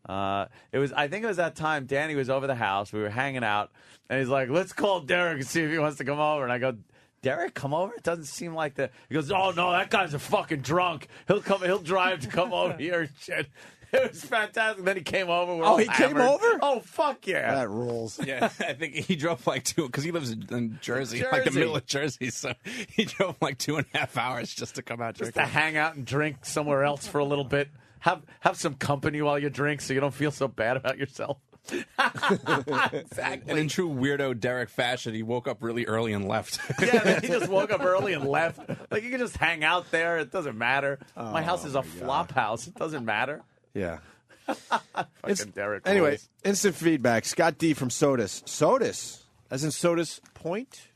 I think it was that time Danny was over the house. We were hanging out, and he's like, "Let's call Derek and see if he wants to come over." And I go, "Derek, come over? It doesn't seem like the." He goes, "Oh no, that guy's a fucking drunk. He'll drive to come over here and shit." It was fantastic. Then he came over. We're all he came hammered. over? Oh fuck yeah! That rules. Yeah, I think he drove like because he lives in Jersey, like the middle of Jersey. So he drove like 2.5 hours just to come out Just drinking. to hang out and drink somewhere else for a little bit. Have some company while you drink, so you don't feel so bad about yourself. Exactly. And in true weirdo Derek fashion, he woke up really early and left. Yeah, man, he just woke up early and left. Like, you can just hang out there. It doesn't matter. My house is a flop house. It doesn't matter. Yeah. Fucking Derek Anyway, rules. instant feedback. Scott D from Sodas. Sodas? As in Sodas Point?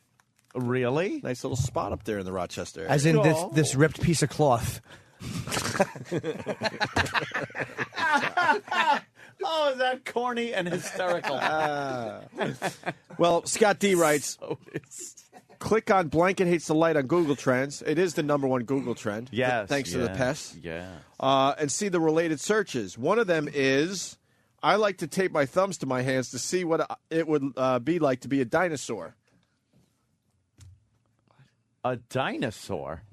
Really? Nice little spot up there in the Rochester area. As in this ripped piece of cloth. Oh, is that corny and hysterical? Well, Scott D writes, click on Blanket Hates the Light on Google Trends. It is the #1 Google trend. Yes. Thanks to the pests. Yeah. And see the related searches. One of them is, I like to tape my thumbs to my hands to see what it would be like to be a dinosaur. A dinosaur?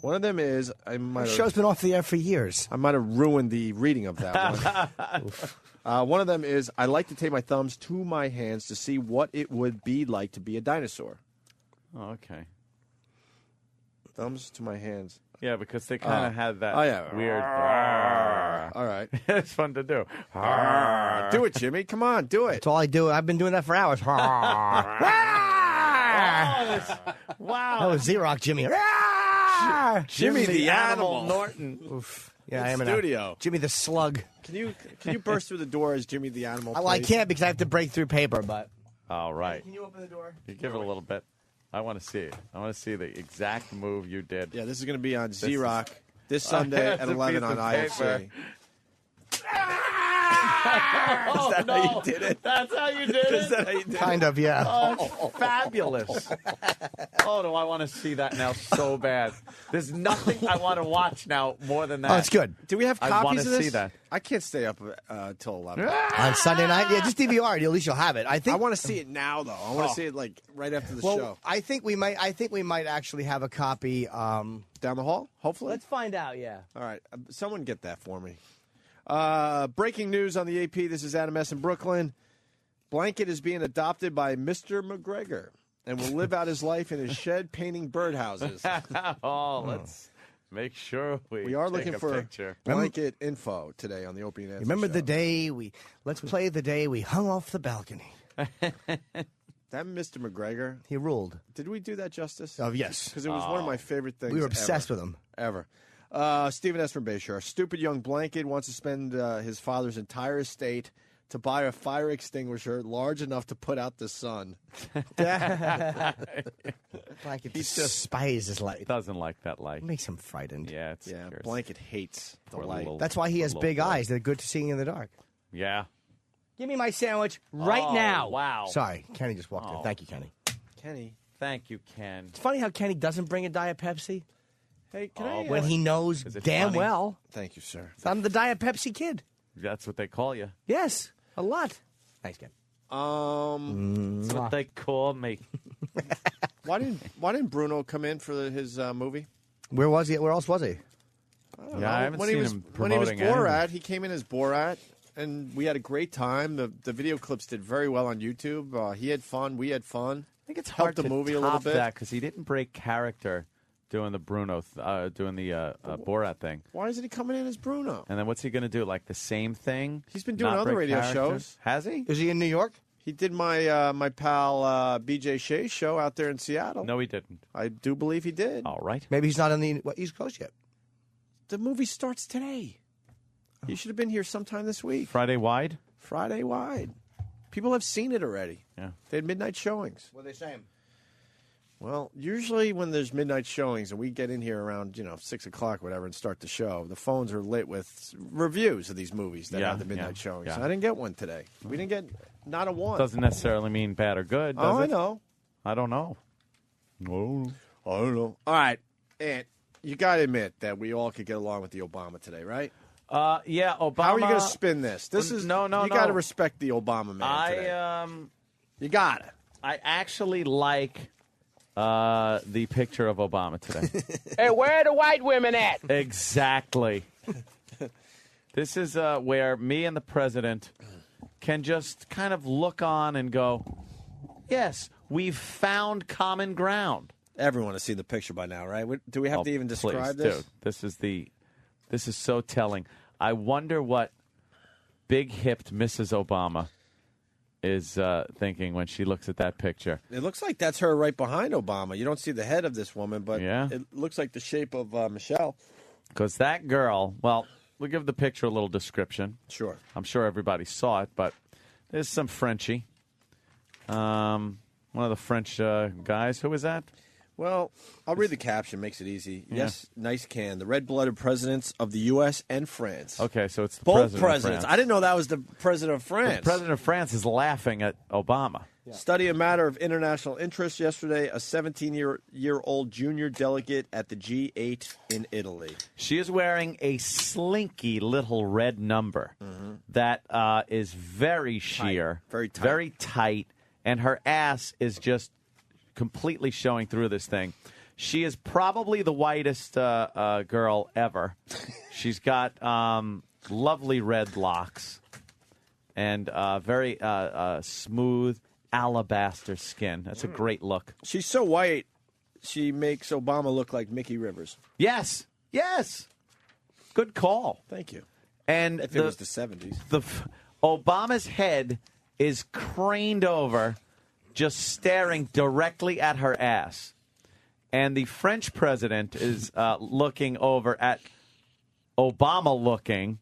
One of them is, The show's been off the air for years. I might have ruined the reading of that one. One of them is, I like to take my thumbs to my hands to see what it would be like to be a dinosaur. Oh, okay. Thumbs to my hands. Yeah, because they kind of had that Oh, yeah. weird. All right. It's fun to do. Do it, Jimmy. Come on, do it. That's all I do. I've been doing that for hours. Wow. That was Z-Rock Jimmy. Jimmy the Animal Norton. Oof. Yeah, In I am studio. Jimmy the Slug. Can you burst through the door as Jimmy the Animal? Well, I please? can't because I have to break through paper, but. All right. Can you open the door? You give it a little bit. I want to see it. I want to see the exact move you did. Yeah, this is going to be on This Z-Rock this Sunday It's at a 11 piece on of IFC. paper. Is that how you did it? That's how you did it? Is that how you did it? Kind of, yeah. Oh, it's fabulous. Oh, do I want to see that now so bad. There's nothing I want to watch now more than that. Oh, it's good. Do we have I copies want of to this? see that. I can't stay up till 11. On Sunday night? Yeah, just DVR it. At least you'll have it. I think. I want to see it now, though. I want to see it like right after the Well, show. I think we might actually have a copy. Down the hall, hopefully. Let's find out. Yeah. All right. Someone get that for me. Breaking news on the AP. This is Adam S. in Brooklyn. Blanket is being adopted by Mr. McGregor and will live out his life in his shed painting birdhouses. Oh, let's make sure we are take looking a for picture. blanket info today on the Opie and Anthony Remember show. the day let's play the day we hung off the balcony. That Mr. McGregor. He ruled. Did we do that justice? Oh, yes. Because it was one of my favorite things. We were obsessed ever. with him. Ever. Stephen S. from Bayshore. Stupid young Blanket wants to spend his father's entire estate to buy a fire extinguisher large enough to put out the sun. Blanket despises light. Doesn't like that light. It makes him frightened. Yeah, it's Yeah, curious. Blanket hates the Poor light. little- That's why he has little big boy. eyes. They're good to seeing in the dark. Yeah. Give me my sandwich right Oh, now. wow. Sorry, Kenny just walked in. Oh. Thank you, Kenny. Kenny. Thank you, Ken. It's funny how Kenny doesn't bring a Diet Pepsi Hey, can Oh, I? when he knows Is it damn funny? well Thank you, sir. I'm the Diet Pepsi kid. That's what they call you. Yes, a lot. Thanks, Ken. That's what they call me. Why didn't Bruno come in for his movie? Where was he? Where else was he? Yeah, I haven't when seen he was him when he was promoting Borat, anything. he came in as Borat, and we had a great time. The video clips did very well on YouTube. He had fun. We had fun. I think it's Helped hard the to movie a top little bit. that because he didn't break character doing the Bruno, doing the Borat thing. Why isn't he coming in as Bruno? And then what's he going to do? Like the same thing? He's been doing Not other break radio character? shows. Has he? Is he in New York? He did my my pal BJ Shea's show out there in Seattle. No, he didn't. I do believe he did. All right. Maybe he's not on the East Coast yet. The movie starts today. You should have been here sometime this week. Friday wide? Friday wide. People have seen it already. Yeah. They had midnight showings. What are they saying? Well, usually when there's midnight showings and we get in here around 6 o'clock, whatever, and start the show, the phones are lit with reviews of these movies that Yeah, have the midnight yeah, showings. yeah. I didn't get one today. We didn't get not a one. Doesn't necessarily mean bad or good, does Oh, it? I know. I don't know. Oh. I don't know. All right, Ant, you got to admit that we all could get along with the Obama today, right? Yeah, Obama. How are you going to spin this? This is no. You got to respect the Obama man today. You got to. I actually like the picture of Obama today. Hey, where are the white women at? Exactly. This is where me and the president can just kind of look on and go, yes, we've found common ground. Everyone has seen the picture by now, right? Do we have to even describe please, this? Dude, this is so telling. I wonder what big-hipped Mrs. Obama is thinking when she looks at that picture. It looks like that's her right behind Obama. You don't see the head of this woman, but Yeah. it looks like the shape of Michelle. Because that girl, well, we'll give the picture a little description. Sure. I'm sure everybody saw it, but there's some Frenchie. One of the French guys. Who is that? Well, I'll read the caption. Makes it easy. Yeah. Yes, nice can. The red-blooded presidents of the U.S. and France. Okay, so it's the Both president of presidents. France. I didn't know that was the president of Well, France. the president of France is laughing at Obama. Study a matter of international interest yesterday. A 17-year-old junior delegate at the G8 in Italy. She is wearing a slinky little red number that is very sheer, Very tight. very tight, and her ass is just completely showing through this thing. She is probably the whitest girl ever. She's got lovely red locks and very smooth alabaster skin. That's a great look. She's so white, she makes Obama look like Mickey Rivers. Yes. Good call. Thank you. And If it was the 70s. Obama's head is craned over, just staring directly at her ass. And the French president is looking over at Obama looking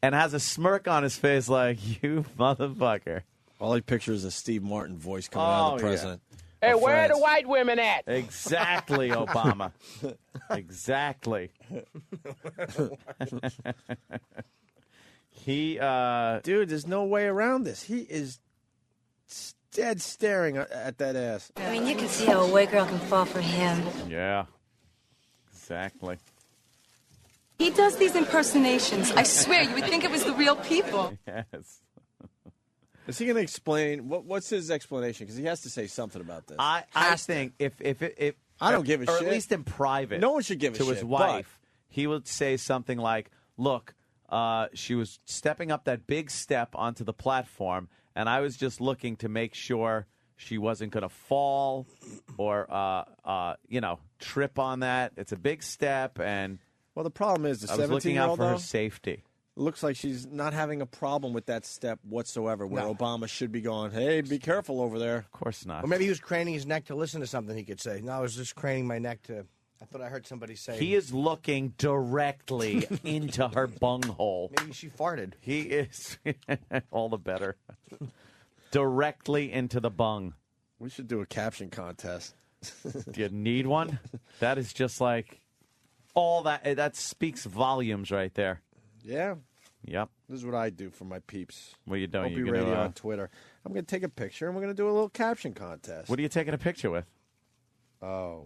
and has a smirk on his face like, you motherfucker. All he pictures is a Steve Martin voice coming out of the president. Hey, of where are the France. white women at? Exactly, Obama. Exactly. Dude, there's no way around this. He is dead staring at that ass. I mean, you can see how a white girl can fall for him. Yeah. Exactly. He does these impersonations. I swear, you would think it was the real people. Yes. Is he going to explain? What's his explanation? Because he has to say something about this. I think if I don't give a or shit. at least in private, No one should give a to shit, his wife, he would say something like, "Look, she was stepping up that big step onto the platform, and I was just looking to make sure she wasn't going to fall or trip on that. It's a big step, and Well, the problem is the I was looking out 17-year-old for her though, safety." looks like she's not having a problem with that step whatsoever, where Obama should be going, hey, be careful over there. Of course not. Or maybe he was craning his neck to listen to something he could say. No, I was just craning my neck to... I thought I heard somebody say... He is looking directly into her bunghole. Maybe she farted. He is all the better. Directly into the bung. We should do a caption contest. Do you need one? That is just like all that. That speaks volumes right there. Yeah. Yep. This is what I do for my peeps. What are you doing? Opie You're gonna, Radio on Twitter. I'm going to take a picture, and we're going to do a little caption contest. What are you taking a picture with? Oh,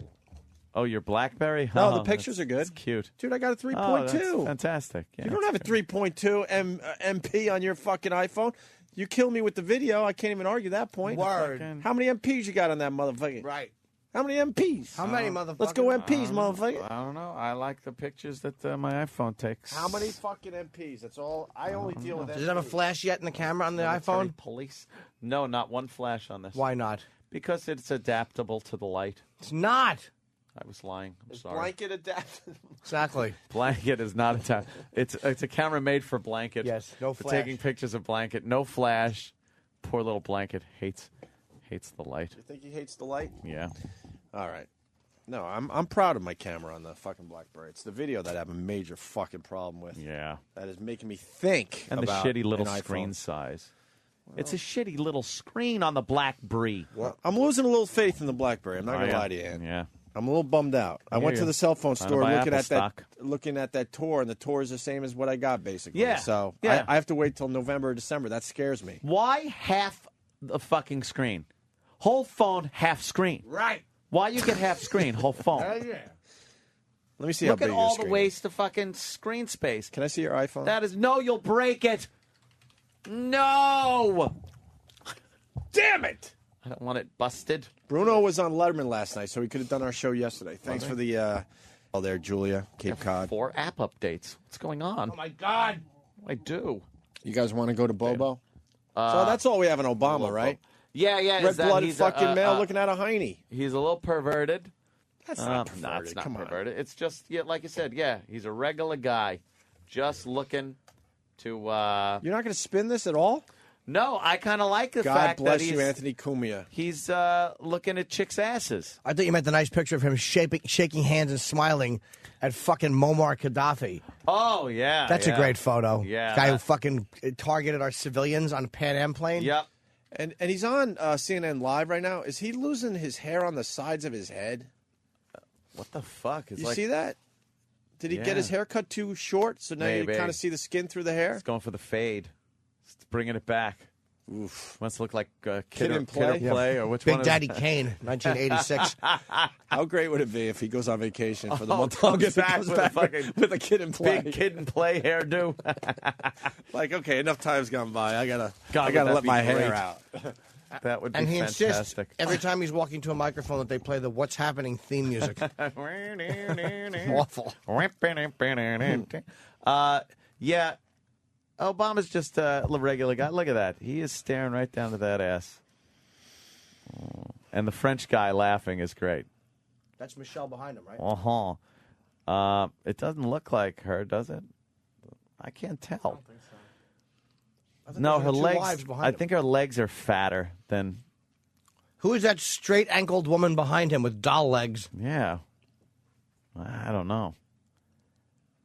your BlackBerry? No, Oh, the pictures are good. That's cute. Dude, I got a 3.2. Oh, that's fantastic. Yeah, you don't have a 3.2 MP on your fucking iPhone. You kill me with the video. I can't even argue that point. Word. How many MPs you got on that motherfucker? Right. How many MPs? How many, motherfucker? Let's go MPs, motherfucker. I don't know. I like the pictures that my iPhone takes. How many fucking MPs? That's all. I only deal with MPs. Does it have a flash yet in the camera on the Military iPhone? Police? No, not one flash on this. Why not? Because it's adaptable to the light. It's not. I was lying. I'm Is sorry. blanket adapted? Exactly. Blanket is not a time. It's a camera made for Blanket. Yes, no for flash. taking pictures of Blanket. No flash. Poor little Blanket hates the light. You think he hates the light? Yeah. All right. No, I'm proud of my camera on the fucking BlackBerry. It's the video that I have a major fucking problem with. Yeah. That is making me think And the about shitty little an screen iPhone. size. It's a shitty little screen on the BlackBerry. Well, I'm losing a little faith in the BlackBerry. I'm not going to lie to you, Ann. Yeah. I'm a little bummed out. I hear went to you. the cell phone Trying to store buy looking Apple at stock. that tour, and the tour is the same as what I got, basically. Yeah, So yeah. I have to wait till November or December. That scares me. Why half the fucking screen? Whole phone, half screen. Right. Why you get half screen, whole phone? Yeah. Let me see Look how at big all your the screen waste of fucking screen space. Can I see your iPhone? That is no, you'll break it. No. Damn it! I don't want it busted. Bruno was on Letterman last night, so he could have done our show yesterday. Thanks for the there, Julia, Cape Cod. 4 app updates. What's going on? Oh, my God. I do. You guys want to go to Bobo? So that's all we have in Obama, right? Yeah. Red-blooded he's fucking male looking at a hiney. He's a little perverted. That's not perverted. No, it's not Come on. perverted. It's just, like you said, he's a regular guy, just looking to. You're not going to spin this at all? No, I kind of like the God fact bless that you, Anthony Cumia. he's looking at chicks' asses. I thought you meant the nice picture of him shaking hands and smiling at fucking Muammar Gaddafi. Oh, yeah. That's a great photo. Yeah. Guy who fucking targeted our civilians on a Pan Am plane. Yep. And he's on CNN Live right now. Is he losing his hair on the sides of his head? What the fuck? You see that? Did he get his hair cut too short? So now Maybe. you kind of see the skin through the hair? He's going for the fade. He's bringing it back. Oof. Wants to look like Kid and Play? or which Big one is Daddy it? Kane, 1986. How great would it be if he goes on vacation for the Oh, month comes August and back comes with a back fucking with a Kid and Play? Big Kid and Play hairdo. Like, okay, enough time's gone by. I gotta would that let be my great? hair out. That would be And he fantastic. insists every time he's walking to a microphone that they play the What's Happening theme music. Awful. Yeah, Obama's just a regular guy. Look at that. He is staring right down to that ass. And the French guy laughing is great. That's Michelle behind him, right? Uh-huh. It doesn't look like her, does it? I can't tell. I No, there's her two legs. wives behind I him. think her legs are fatter than. Who is that straight-ankled woman behind him with doll legs? Yeah. I don't know.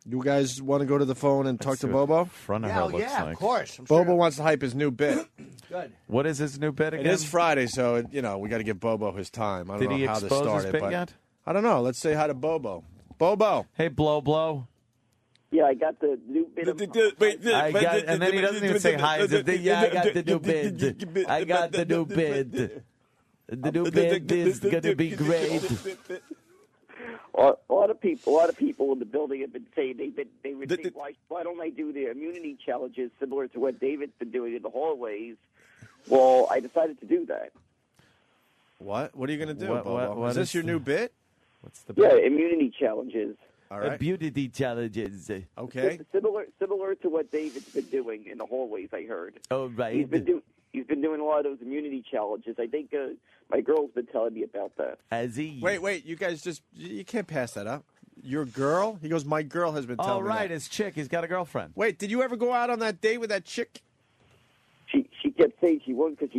You guys want to go to the phone and talk Let's to see what Bobo? the front of her looks like. of course. I'm Bobo wants to hype his new bit. Good. What is his new bit again? It is Friday, so we got to give Bobo his time. I don't Did know he how this expose his started, bit but yet? I don't know. Let's say hi to Bobo. Bobo. Hey, Blow. Yeah, I got the new bit of... And then he doesn't even say hi. He says, yeah, I got the new bid. I got the new bid. The new bid is going to be great. A lot of people in the building have been saying they would think, why don't I do the immunity challenges similar to what David's been doing in the hallways? Well, I decided to do that. What? What are you going to do, What- Bobo? what is this is your new bit? What's the Yeah, immunity challenges. All right. Beauty challenges. Okay. Similar to what David's been doing in the hallways, I heard. Oh, right. He's been doing a lot of those immunity challenges. I think my girl's been telling me about that. Wait. You guys you can't pass that up. Your girl? He goes, my girl has been telling Oh, me right. that. His chick. He's got a girlfriend. Wait, did you ever go out on that date with that chick? She kept saying she won't because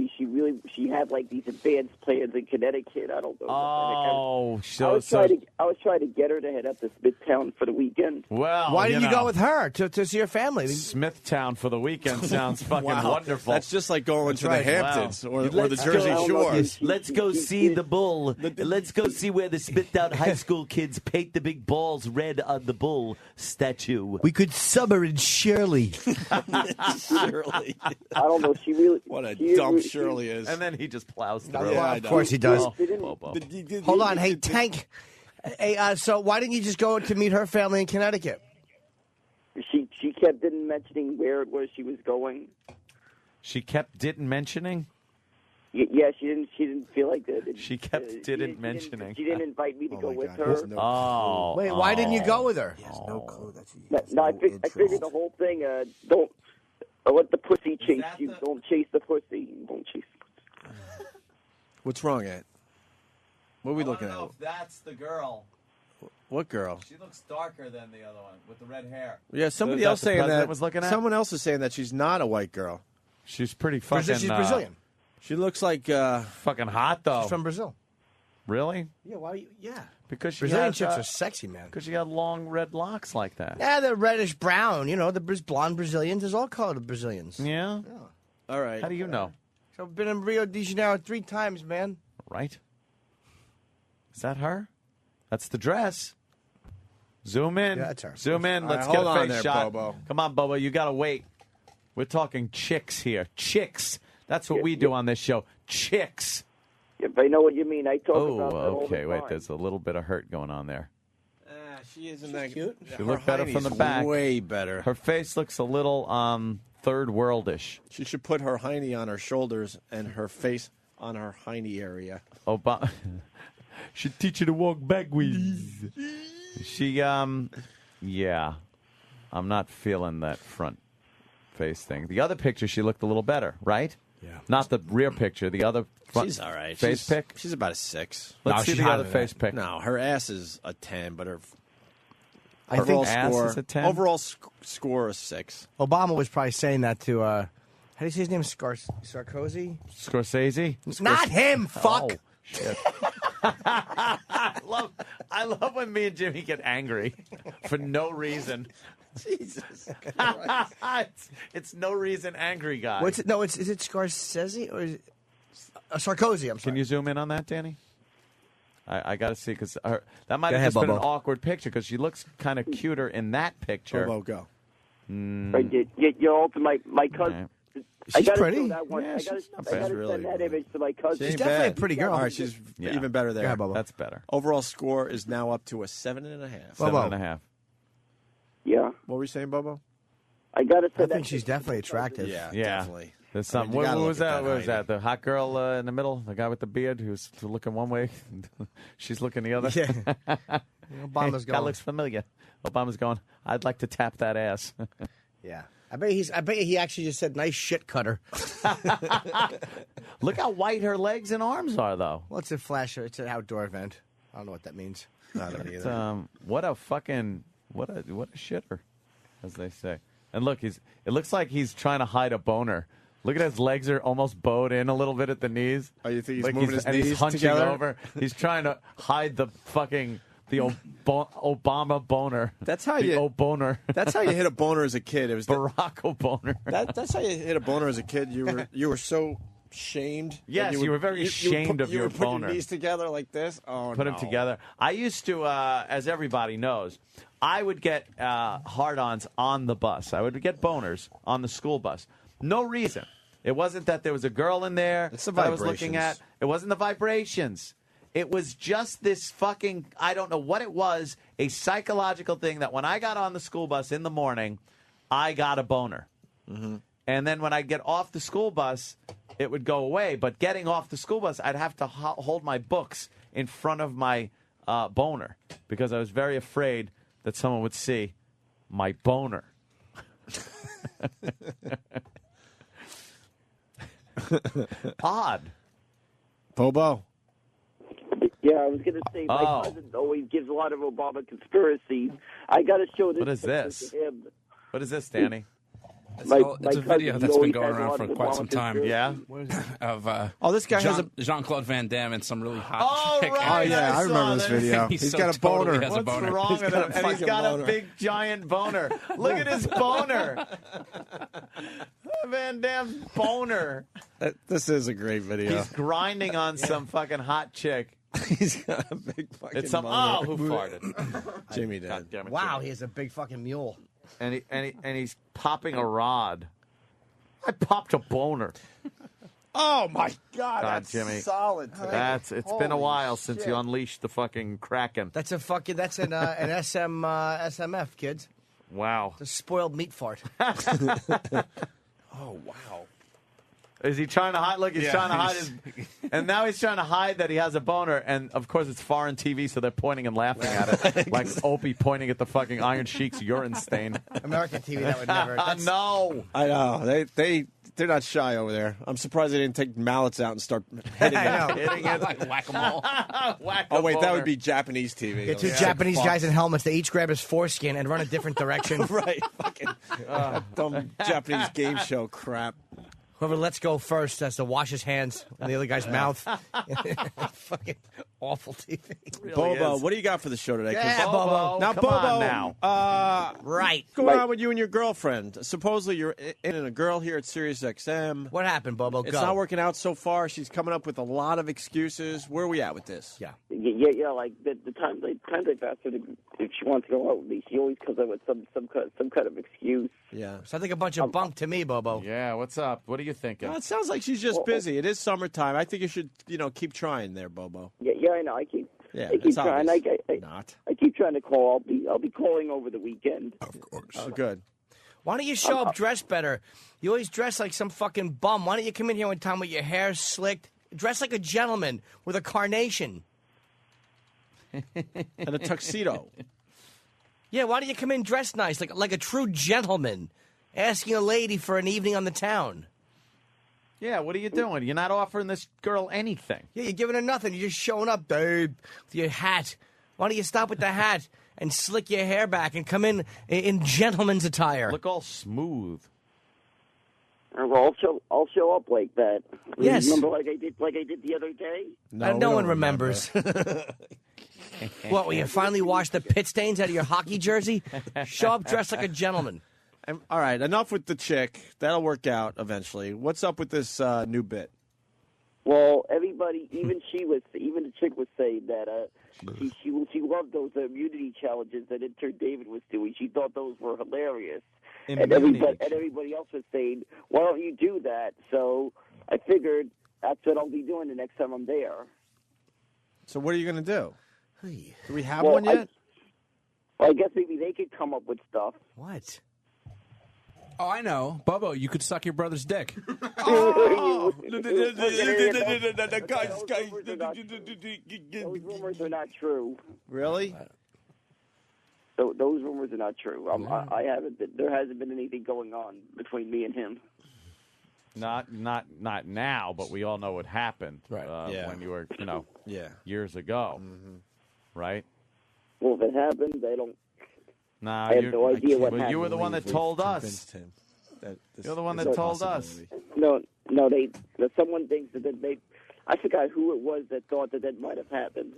she had like these advanced plans in Connecticut. I don't know. Oh, I was trying to get her to head up to Smithtown for the weekend. Well, Why didn't you go with her to see her family? Smithtown for the weekend sounds fucking wonderful. That's just like going to right. the Hamptons or the Let's Jersey go- Shore. Let's go see the bull. Let's go see where the Smithtown High School kids paint the big balls red on the bull statue. We could summer in Shirley. Shirley. I don't know. What a dumb Shirley is. And then he just plows through. Yeah, I of know. course he does. Bobo. Hold on. Hey, Tank. Hey, so why didn't you just go to meet her family in Connecticut? She kept mentioning where it was she was going. She didn't mentioning? Yeah, she didn't feel like that. She kept didn't mentioning. She didn't invite me to go with her. Oh. Wait, why didn't you go with her? He has no clue that she's No, I figured the whole thing. Don't let the pussy chase you. Don't chase the pussy. Don't chase the pussy. What's wrong, Ed? What are we looking I don't know at? if that's the girl. What girl? She looks darker than the other one with the red hair. Yeah, somebody That else the saying president that. was looking at? Someone else is saying that she's not a white girl. She's pretty fucking. She's Brazilian. She looks like fucking hot though. She's from Brazil. Really? Yeah, why? Yeah. Because she Brazilian has, chicks are sexy, man. Because she got long red locks like that. Yeah, they're reddish brown. You know, the blonde Brazilians. There's all colored Brazilians. Yeah. All right. How do you know? So I've been in Rio de Janeiro 3 times, man. Right. Is that her? That's the dress. Zoom in. Yeah, that's her. Zoom in. All Let's right, get hold a on face there, shot. Bobo. Come on, Bobo. You got to wait. We're talking chicks here. Chicks. That's what we do on this show. Chicks. If I know what you mean, I talk about that all okay. the Wait, time. there's a little bit of hurt going on there. She isn't that cute. She looked better from the back. Way better. Her face looks a little third worldish. She should put her hiney on her shoulders and her face on her hiney area. Obama should teach her to walk backwards. She, yeah. I'm not feeling that front face thing. The other picture, she looked a little better, right? Yeah. Not the rear picture. The other front She's all right. face pic. She's about a 6. Let's see she's the hotter other than face that. pic. No, her ass is a 10, but her I think overall ass score is a 10? overall score is 6. Obama was probably saying that to, how do you say his name? Sarkozy? Scorsese? Not him, fuck. Oh, shit. I love when me and Jimmy get angry for no reason. Jesus. It's no reason angry guy. What's it? No, is it Scorsese or is it Sarkozy? I'm sorry. Can you zoom in on that, Danny? I got to see because that might Go have ahead, just been an Bobo. awkward picture because she looks kind of cuter in that picture. Bobo, go. Right, you're all to my cousin. I She's gotta pretty. show that one. Yeah, I gotta, she's not I bad. gotta Really send that good. image to my cousin. She ain't definitely bad. a pretty girl. All right, she's Yeah. even better there. Go ahead, Bobo. That's better. Overall score is now up to a 7.5. Seven Bobo. and a half. Yeah, What were you saying, Bobo? I gotta I send that. think she's definitely attractive. Yeah. definitely. There's I mean, something. you what gotta was look at that? What was hiney. that? The hot girl in the middle, the guy with the beard who's looking one way, she's looking the other. Yeah. Obama's That going. looks familiar. Obama's going. I'd like to tap that ass. Yeah. I bet he actually just said nice shit cutter. Look how white her legs and arms are, though. Well, it's a flasher. It's an outdoor event. I don't know what that means. I don't It's, either. what a fucking what a shitter, as they say. And look, it looks like he's trying to hide a boner. Look at his legs are almost bowed in a little bit at the knees. Oh, you think he's like moving his and knees he's hunching together? over. He's trying to hide the Obama boner. That's how the you boner. That's how you hit a boner as a kid. It was Barack O'Boner. That's how you hit a boner as a kid. You were so shamed. Yes, you were very ashamed of you your would put boner. your knees together like this. Oh, Put no. them together. I used to, as everybody knows, I would get hard-ons on the bus. I would get boners on the school bus. No reason. It wasn't that there was a girl in there It's the that I was looking vibrations. at. It wasn't the vibrations. It was just this fucking, I don't know what it was, a psychological thing that when I got on the school bus in the morning, I got a boner. Mm-hmm. And then when I get off the school bus, it would go away. But getting off the school bus, I'd have to hold my books in front of my boner because I was very afraid that someone would see my boner. Odd. Bobo. Yeah, I was going to say my cousin always gives a lot of Obama conspiracies. I got to show this. What is picture this? to him. What is this, Danny? It's a video that's been going around for quite some time. Yeah? Of this guy has Jean-Claude Van Damme and some really hot Oh, chick. right. Oh, yeah, I remember this video. He's He's got a boner. totally has a What's boner. wrong with him? And he's got a big, giant boner. Look at his boner. Van Damme's boner. This is a great video. He's grinding on some fucking hot chick. He's got a big fucking It's some. boner. Oh, who farted? Jimmy did. God damn it, Wow, Jimmy. he has a big fucking mule. And he's popping a rod. I popped a boner. Oh my God, that's Jimmy. solid today. It's been a Holy while since shit. you unleashed the fucking Kraken. That's an SMF, kids. Wow. It's a spoiled meat fart. Oh wow. Is he trying to hide? Look, he's trying to hide his. And now he's trying to hide that he has a boner. And of course, it's foreign TV, so they're pointing and laughing at it, like Opie pointing at the fucking Iron Sheik's urine stain. American TV, that would never. That's, No. I know they're not shy over there. I'm surprised they didn't take mallets out and start hitting I know. Hitting it. Like whack-a-mole. Whack Oh wait, that boner. would be Japanese TV. Get two Those Japanese sick guys fucks. in helmets. They each grab his foreskin and run a different direction. Right, fucking dumb Japanese game show crap. Whoever lets go first has to wash his hands in the other guy's mouth. Fucking awful TV. Bobo, what do you got for the show today? 'Cause- Yeah, Bobo. Now, Come Bobo, on now. Right. what's going on with you and your girlfriend? Supposedly you're in a girl here at Sirius XM. What happened, Bobo? It's Go. not working out so far. She's coming up with a lot of excuses. Where are we at with this? Yeah. Yeah. Like the time I've asked her if she wants to go out with me, she always comes up with some kind of excuse. Yeah. Sounds like a bunch of bunk to me, Bobo. Yeah, what's up? What are you thinking? Well, it sounds like she's just busy. It is summertime. I think you should, keep trying there, Bobo. Yeah, I know. I keep it's trying. obvious. I keep trying to call. I'll be calling over the weekend. Of course. Oh, good. Why don't you show up dressed better? You always dress like some fucking bum. Why don't you come in here one time with your hair slicked? Dress like a gentleman with a carnation. And a tuxedo. Yeah, why don't you come in dressed nice, like a true gentleman, asking a lady for an evening on the town? Yeah, what are you doing? You're not offering this girl anything. Yeah, you're giving her nothing. You're just showing up, babe, with your hat. Why don't you stop with the hat and slick your hair back and come in gentleman's attire? Look all smooth. Well, I'll show up like that. Yes. Remember, like I did the other day. No we don't one remembers. What, will you finally wash the pit stains out of your hockey jersey? Show up dressed like a gentleman. All right, enough with the chick. That'll work out eventually. What's up with this new bit? Well, everybody, even the chick was saying that she loved those immunity challenges that Intern David was doing. She thought those were hilarious. And everybody else was saying, why don't you do that? So I figured that's what I'll be doing the next time I'm there. So what are you going to do? Do we have Well, one yet? I guess maybe they could come up with stuff. What? Oh, I know. Bobo, you could suck your brother's dick. Those rumors are not true. Really? Those rumors are not true. I haven't. There hasn't been anything going on between me and him. Not now, but we all know what happened when you were, years ago, right? Well, if it happens, No, I have no idea what happened. you were the one that told us. Convinced him that this You're the one that is a told us. possibility. No, someone thinks that they. I forgot who it was that thought that might have happened,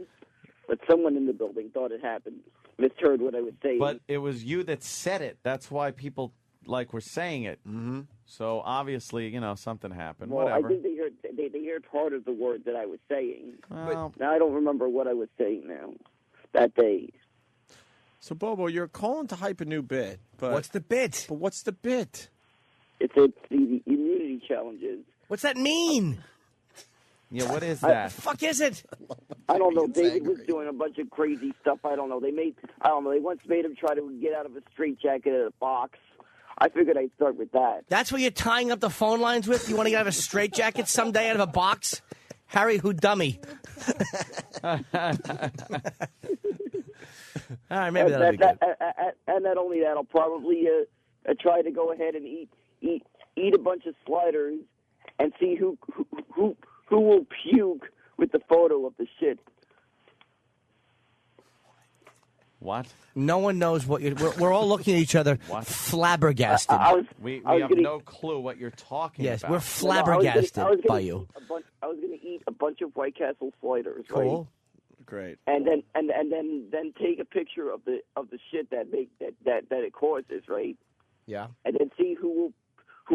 but someone in the building thought it happened. Misheard what I was saying. But it was you that said it. That's why people were saying it. Mm-hmm. So obviously, something happened. Well, Whatever. I think they heard part of the word that I was saying. Well, now I don't remember what I was saying now that day. So, Bobo, you're calling to hype a new bit. But What's the bit? But what's the bit? It's the immunity challenges. What's that mean? Yeah, what is that? Fuck is it? I don't know. David was doing a bunch of crazy stuff. I don't know. They once made him try to get out of a straitjacket at a box. I figured I'd start with that. That's what you're tying up the phone lines with? You want to get out of a straitjacket someday out of a box? Harry, who dummy? All right, maybe that'll be good. And not only that, I'll probably try to go ahead and eat a bunch of sliders and see who will puke with the photo of the shit. What? No one knows what you're... We're all looking at each other flabbergasted. We have no clue what you're talking yes, about. we're flabbergasted by you. I was going to eat a bunch of White Castle sliders, Cool. right? Great. And then take a picture of the shit that it causes, right? Yeah. And then see who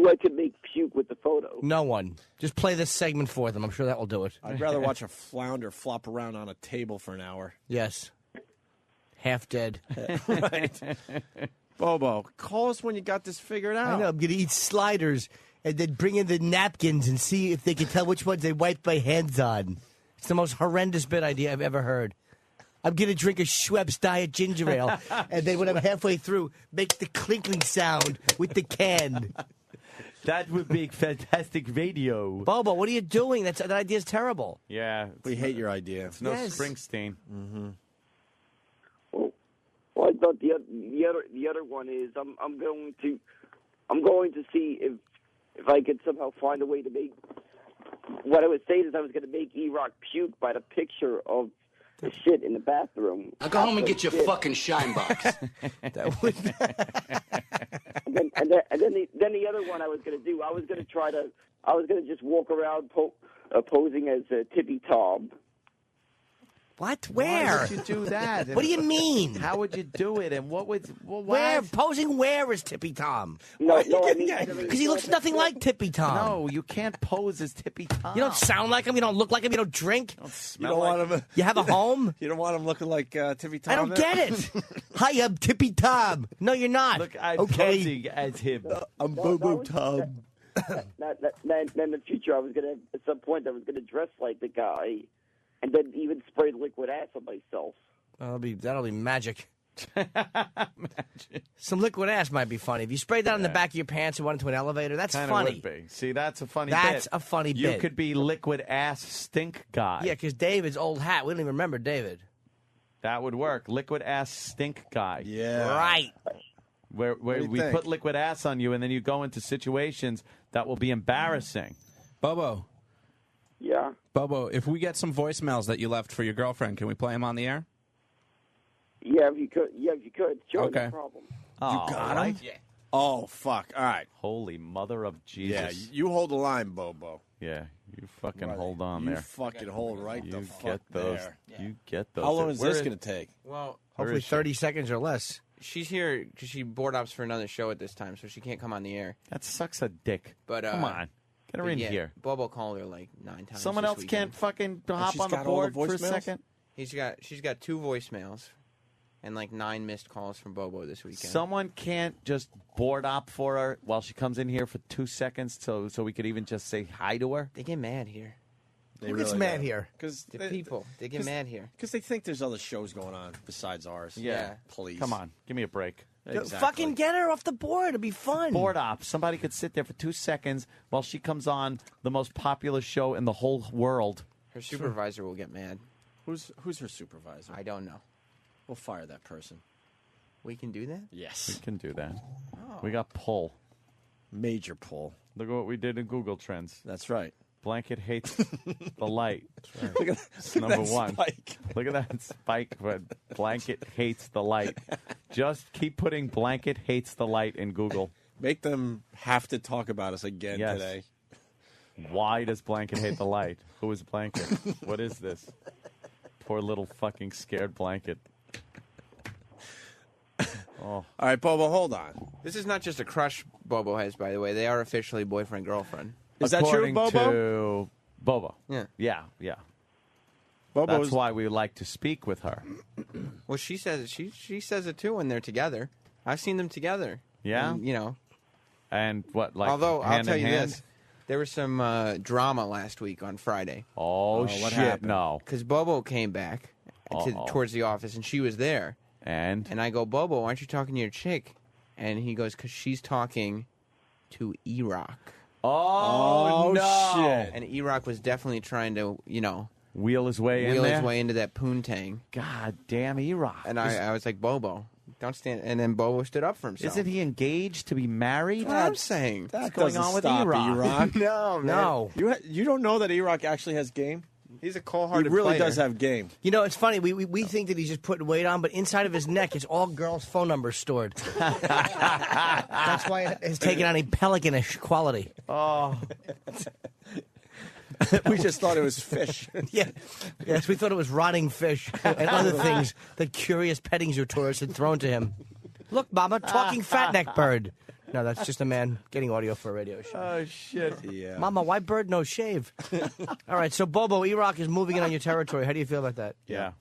I could make puke with the photo. No one. Just play this segment for them. I'm sure that will do it. I'd rather watch a flounder flop around on a table for an hour. Yes. Half dead. Right. Bobo, call us when you got this figured out. I know. I'm going to eat sliders and then bring in the napkins and see if they can tell which ones they wiped my hands on. It's the most horrendous bit idea I've ever heard. I'm going to drink a Schweppes Diet Ginger Ale, and then when I'm halfway through, make the clinking sound with the can. That would be fantastic radio. Bobo, what are you doing? That idea's terrible. Yeah. We hate your idea. It's no Springsteen. Mm-hmm. Well, I thought the other one is I'm going to see if I could somehow find a way to make. What I was saying is I was going to make E-Rock puke by the picture of the shit in the bathroom. Now go home and get your fucking shine box. and then the other one I was going to do, I was going to just walk around posing as Tippy Tom. What? Where? Why would you do that? What do you mean? How would you do it? And what would... Where? Posing where is Tippy Tom? No, I mean... Because he looks nothing like Tippy Tom. No, you can't pose as Tippy Tom. You don't sound like him. You don't look like him. You don't drink. You don't You smell don't like want him. You have a home? You don't want him looking like Tippy Tom. I don't get it. Hi, I'm Tippy Tom. No, you're not. Look, I'm okay. posing as him. I'm Bobo Tom. Then in the future, I was going to, at some point, I was going to dress like the guy, and then even spray liquid ass on myself. That'll be magic. Some liquid ass might be funny. If you sprayed that on the back of your pants and went into an elevator, that's Kinda funny. Would be. See, that's a funny That's bit. a funny You bit. could be liquid ass stink guy. Yeah, because David's old hat. We don't even remember David. That would work. Liquid ass stink guy. Yeah. Right. Where do you we think? put liquid ass on you, and then you go into situations that will be embarrassing. Bobo. Yeah. Bobo, if we get some voicemails that you left for your girlfriend, can we play them on the air? Yeah, if you could. Sure, Okay. no problem. You got him? Yeah. Oh, fuck. All right. Holy mother of Jesus. Yeah, you hold the line, Bobo. Yeah, you fucking Right. hold on You there. fucking hold right the You fuck get those. there. You get those. How long is Where this going to take? Well, Hopefully is she? 30 seconds or less. she's here because she board ops for another show at this time, so she can't come on the air. That sucks a dick. But Come on. Get her in yeah, here. Bobo called her like 9 times. Someone this else weekend. can't fucking hop she's on the got all the board for a voicemails? second? She's got 2 voicemails and like 9 missed calls from Bobo this weekend. Someone can't just board op for her while she comes in here for 2 seconds so we could even just say hi to her? They get mad here. They Who gets really mad do. here? Because The people. They get mad here. Because they think there's other shows going on besides ours. Yeah. Please. Come on. Give me a break. Exactly. Fucking get her off the board. It'll be fun. Board op. Somebody could sit there for 2 seconds while she comes on the most popular show in the whole world. Her supervisor will get mad. Who's her supervisor? I don't know. We'll fire that person. We can do that? Yes. We can do that. Oh. We got pull. Major pull. Look at what we did in Google Trends. That's right. Blanket hates the light. Look at It's number that one. spike. Look at that spike. But blanket hates the light. Just keep putting blanket hates the light in Google. Make them have to talk about us again today. Why does blanket hate the light? Who is blanket? What is this? Poor little fucking scared blanket. All right, Bobo, hold on. This is not just a crush Bobo has, by the way. They are officially boyfriend-girlfriend. Is that true, According Bobo? to Bobo. Yeah. Yeah. Bobo's- That's why we like to speak with her. Well, she says it. She says it too when they're together. I've seen them together. Yeah? And, you know. And what, like, Although, I'll hand tell in you hand? this. There was some drama last week on Friday. Oh, what shit, happened? no. Because Bobo came back Uh-oh. towards the office, and she was there. And I go, Bobo, why aren't you talking to your chick? And he goes, because she's talking to E-Rock. Oh, no. shit. And E-Rock was definitely trying to, you know, Wheel his way in wheel there? his way into that poontang. God damn E-Rock. And I was like, Bobo, don't stand. And then Bobo stood up for himself. Isn't he engaged to be married? That's what I'm saying. That What's going doesn't on with stop E-Rock? No, man. No. You don't know that E-Rock actually has game? He's a He cold-hearted really player. does have game. You know, it's funny. We think that he's just putting weight on, but inside of his neck is all girls' phone numbers stored. That's why it has taken on a pelicanish quality. Oh. We just thought it was fish. Yeah. Yes, we thought it was rotting fish and other things that curious petting zoo tourists had thrown to him. Look, Mama, talking fatneck bird. No, that's just a man getting audio for a radio show. Oh, shit. Yeah. Mama, why bird no shave? All right, so Bobo, E-Rock is moving in on your territory. How do you feel about that? Yeah.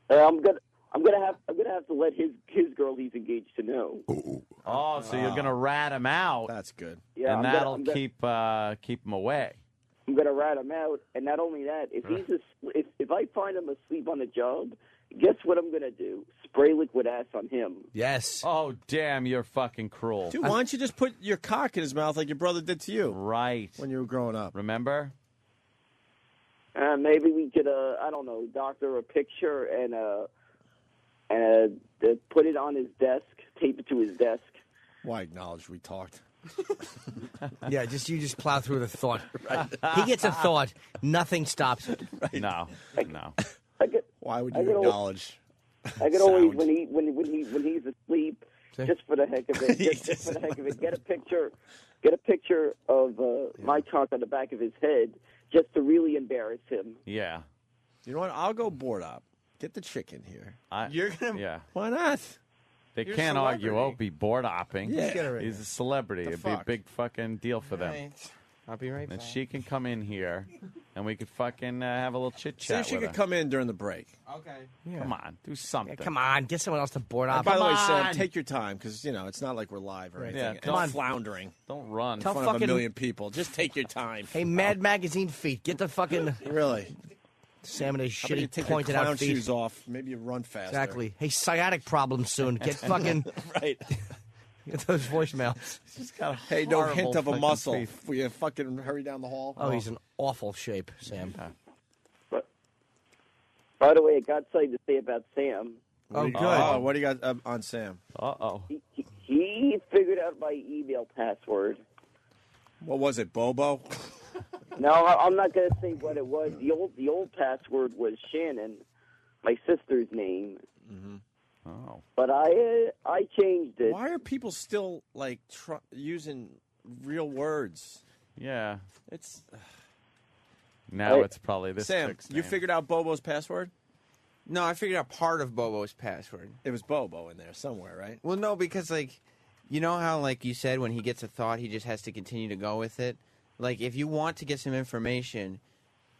I'm gonna have to let his girl he's engaged to know. Oh, so you're going to rat him out. That's good. Yeah, and I'm that'll gonna- keep him away. I'm gonna rat him out, and not only that, if I find him asleep on the job, guess what I'm gonna do? Spray liquid ass on him. Yes. Oh, damn, you're fucking cruel. Dude, why don't you just put your cock in his mouth like your brother did to you? Right. When you were growing up. Remember? Maybe we could, I don't know, doctor a picture and put it on his desk, tape it to his desk. Why acknowledge we talked? Yeah, you just plow through the thought. He gets a thought. Nothing stops it. No. Why would I you could al- acknowledge? I could always when he's asleep, just for the heck of it, just for the heck of it, get a picture of my cock on the back of his head, just to really embarrass him. Yeah. You know what? I'll go board up. Get the chicken here. You're gonna. Yeah. Why not? They You're a can't argue celebrity. Opie board hopping. Yeah. He's a celebrity. The It'd be a fuck? big fucking deal for them. Right. I'll be right And back. she can come in here, and we could fucking have a little chit See chat if she with could her. come in during the break. Okay. Come on, do something. Come on, get someone else to board And up. by the way, Come Sam, on. take your time because it's not like we're live or anything. Yeah, And come on. floundering Don't run. in Tell front of a fucking- million people. Just take your time. Hey, Mad Magazine feet, get the fucking Really? Sam and his How about you shitty take your pointed clown out feet. shoes off? Maybe you run faster. Exactly. Hey, sciatic problems soon. Get fucking Right. get those voicemails. She's got a Hey, no horrible hint of a fucking muscle. feet. Will you fucking hurry down the hall? Oh, he's in awful shape, Sam. By the way, I got something to say about Sam. What do you, Oh. what do you got on Sam? Uh-oh. He figured out my email password. What was it, Bobo? No, I'm not going to say what it was. The old password was Shannon, my sister's name. Oh. But I changed it. Why are people still like using real words? Yeah. It's Now it's probably this Sam, chick's you name. figured out Bobo's password? No, I figured out part of Bobo's password. It was Bobo in there somewhere, right? Well, no, because you know how you said when he gets a thought, he just has to continue to go with it. Like if you want to get some information,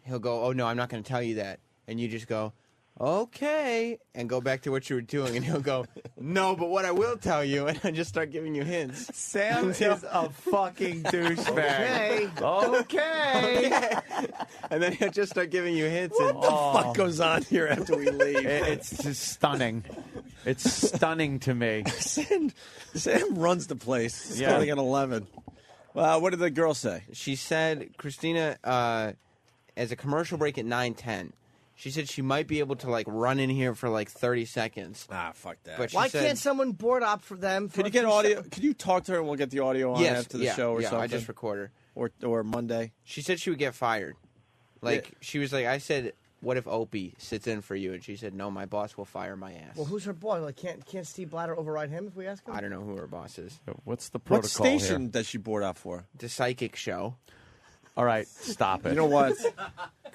he'll go, "Oh no, I'm not going to tell you that," and you just go, "Okay," and go back to what you were doing, and he'll go, "No, but what I will tell you," and I just start giving you hints. Sam is a fucking douchebag. Okay. And then he'll just start giving you hints. What and, the fuck goes on here after we leave? It's just stunning. It's stunning to me. Sam runs the place Yeah. starting at 11. What did the girl say? She said, Christina, as a commercial break at 9:10, she said she might be able to run in here for 30 seconds. Ah, fuck that. But she Why said, can't someone board up for them? Could you get audio? Could you talk to her and we'll get the audio on Yes, after the show or something? I just record her. Or Monday. She said she would get fired. She was like, I said, what if Opie sits in for you? And she said, no, my boss will fire my ass. Well, who's her boss? Like, can't Steve Blatter override him if we ask him? I don't know who her boss is. What's the What protocol station here? does she board out for? The Psychic Show. All right, stop it. You know what? Can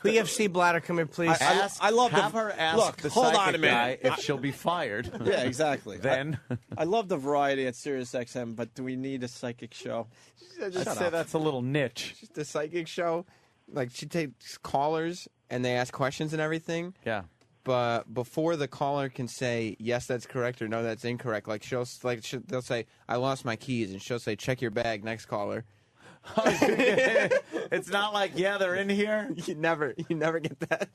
we have Steve Blatter come here, please? I love have the, her ask look, the hold psychic on a minute. guy if she'll be fired. Yeah, exactly. Then I love the variety at SiriusXM, but do we need a psychic show? I'd say that's a little niche. Just the Psychic Show. Like, she takes callers, and they ask questions and everything. Yeah. But before the caller can say, yes, that's correct, or no, that's incorrect, like, they'll say, I lost my keys, and she'll say, check your bag, next caller. It's not like, yeah, they're in here. You never get that.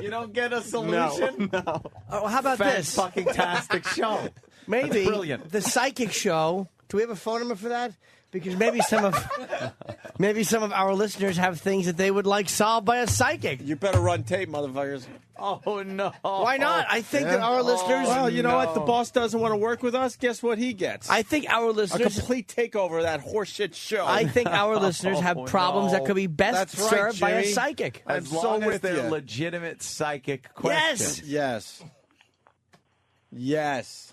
You don't get a solution. No. Oh, how about this? Fucking tastic show. Maybe That's brilliant. The Psychic Show. Do we have a phone number for that? Because maybe some of our listeners have things that they would like solved by a psychic. You better run tape, motherfuckers. Oh, no. Why not? I think that our listeners... Well, you know what? The boss doesn't want to work with us. Guess what he gets? I think our A listeners... complete takeover of that horseshit show. I think our listeners have problems that could be best That's right, served by a Jimmy. psychic. I'm As so long as with they're you. legitimate psychic questions. Yes. Yes.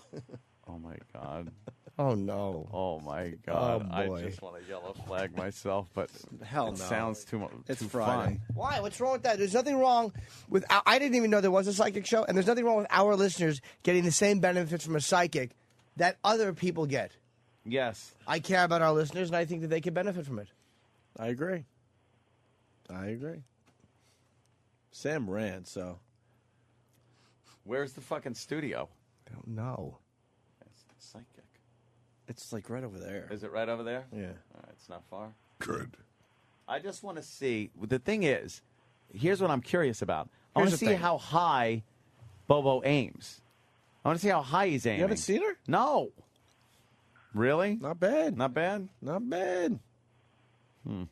Oh, my God. Oh, no. Oh, my God. Oh, I boy. just want to yellow flag myself, but Hell it no. sounds too It's too Friday. fun. Why? What's wrong with that? There's nothing wrong with... I didn't even know there was a psychic show, and there's nothing wrong with our listeners getting the same benefits from a psychic that other people get. Yes. I care about our listeners, and I think that they can benefit from it. I agree. Sam ran, so. Where's the fucking studio? I don't know. It's psychic. It's like right over there. Is it right over there? Yeah. All right, it's not far. Good. I just want to see. The thing is, here's what I'm curious about. I want Here's to the see thing. how high Bobo aims. I want to see how high he's aiming. You haven't seen her? No. Really? Not bad. Not bad? Not bad. Hmm.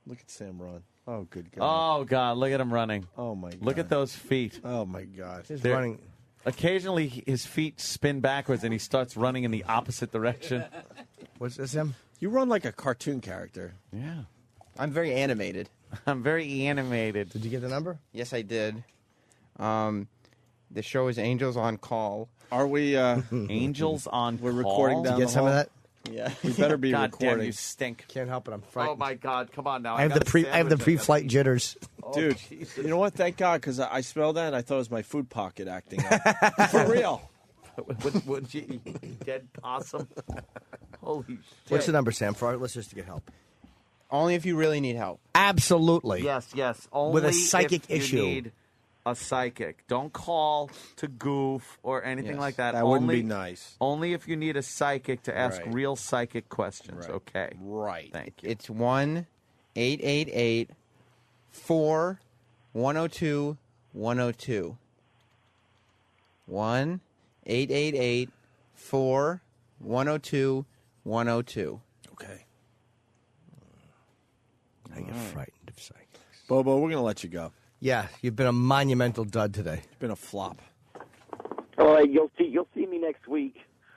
Look at Sam run. Oh, good God. Oh, God. Look at him running. Oh, my God. Look at those feet. Oh, my God. He's They're- running... Occasionally, his feet spin backwards and he starts running in the opposite direction. What's this, him? You run like a cartoon character. Yeah. I'm very animated. I'm very animated. Did you get the number? Yes, I did. The show is Angels on Call. Are we... Angels on We're call? recording down Did you get the some hall? of that? Yeah. We better be God damn, recording. you stink. Can't help it. I'm Oh, frightened. my God. Come on now. I have the pre-flight jitters. Dude, you know what? Thank God, because I smelled that and I thought it was my food pocket acting up. For real. Would you eat dead possum? Holy shit. What's the number, Sam, for our listeners to get help? Only if you really need help. Absolutely. Yes. Only With a psychic if you issue. need a psychic. Don't call to goof or anything Yes. like that. That wouldn't be nice. Only if you need a psychic to ask Right. real psychic questions. Right. Okay. Right. Thank you. It's 1-888-4-102-102. 1-888-4-102-102. Okay. I get frightened of psychics. Bobo, we're going to let you go. Yeah, you've been a monumental dud today. It's been a flop. All right, you'll see me next week.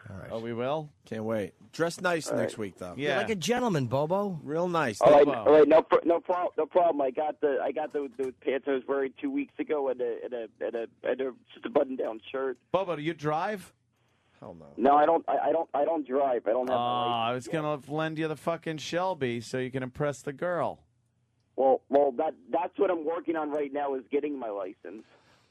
All right. Oh, we will? Can't wait. Dress nice next week, though. You're like a gentleman, Bobo. Real nice. All right, no problem. I got the pants I was wearing 2 weeks ago and just a button-down shirt. Bobo, do you drive? Hell no. No, I don't drive. I don't have. I was going to lend you the fucking Shelby so you can impress the girl. Well, that's what I'm working on right now is getting my license.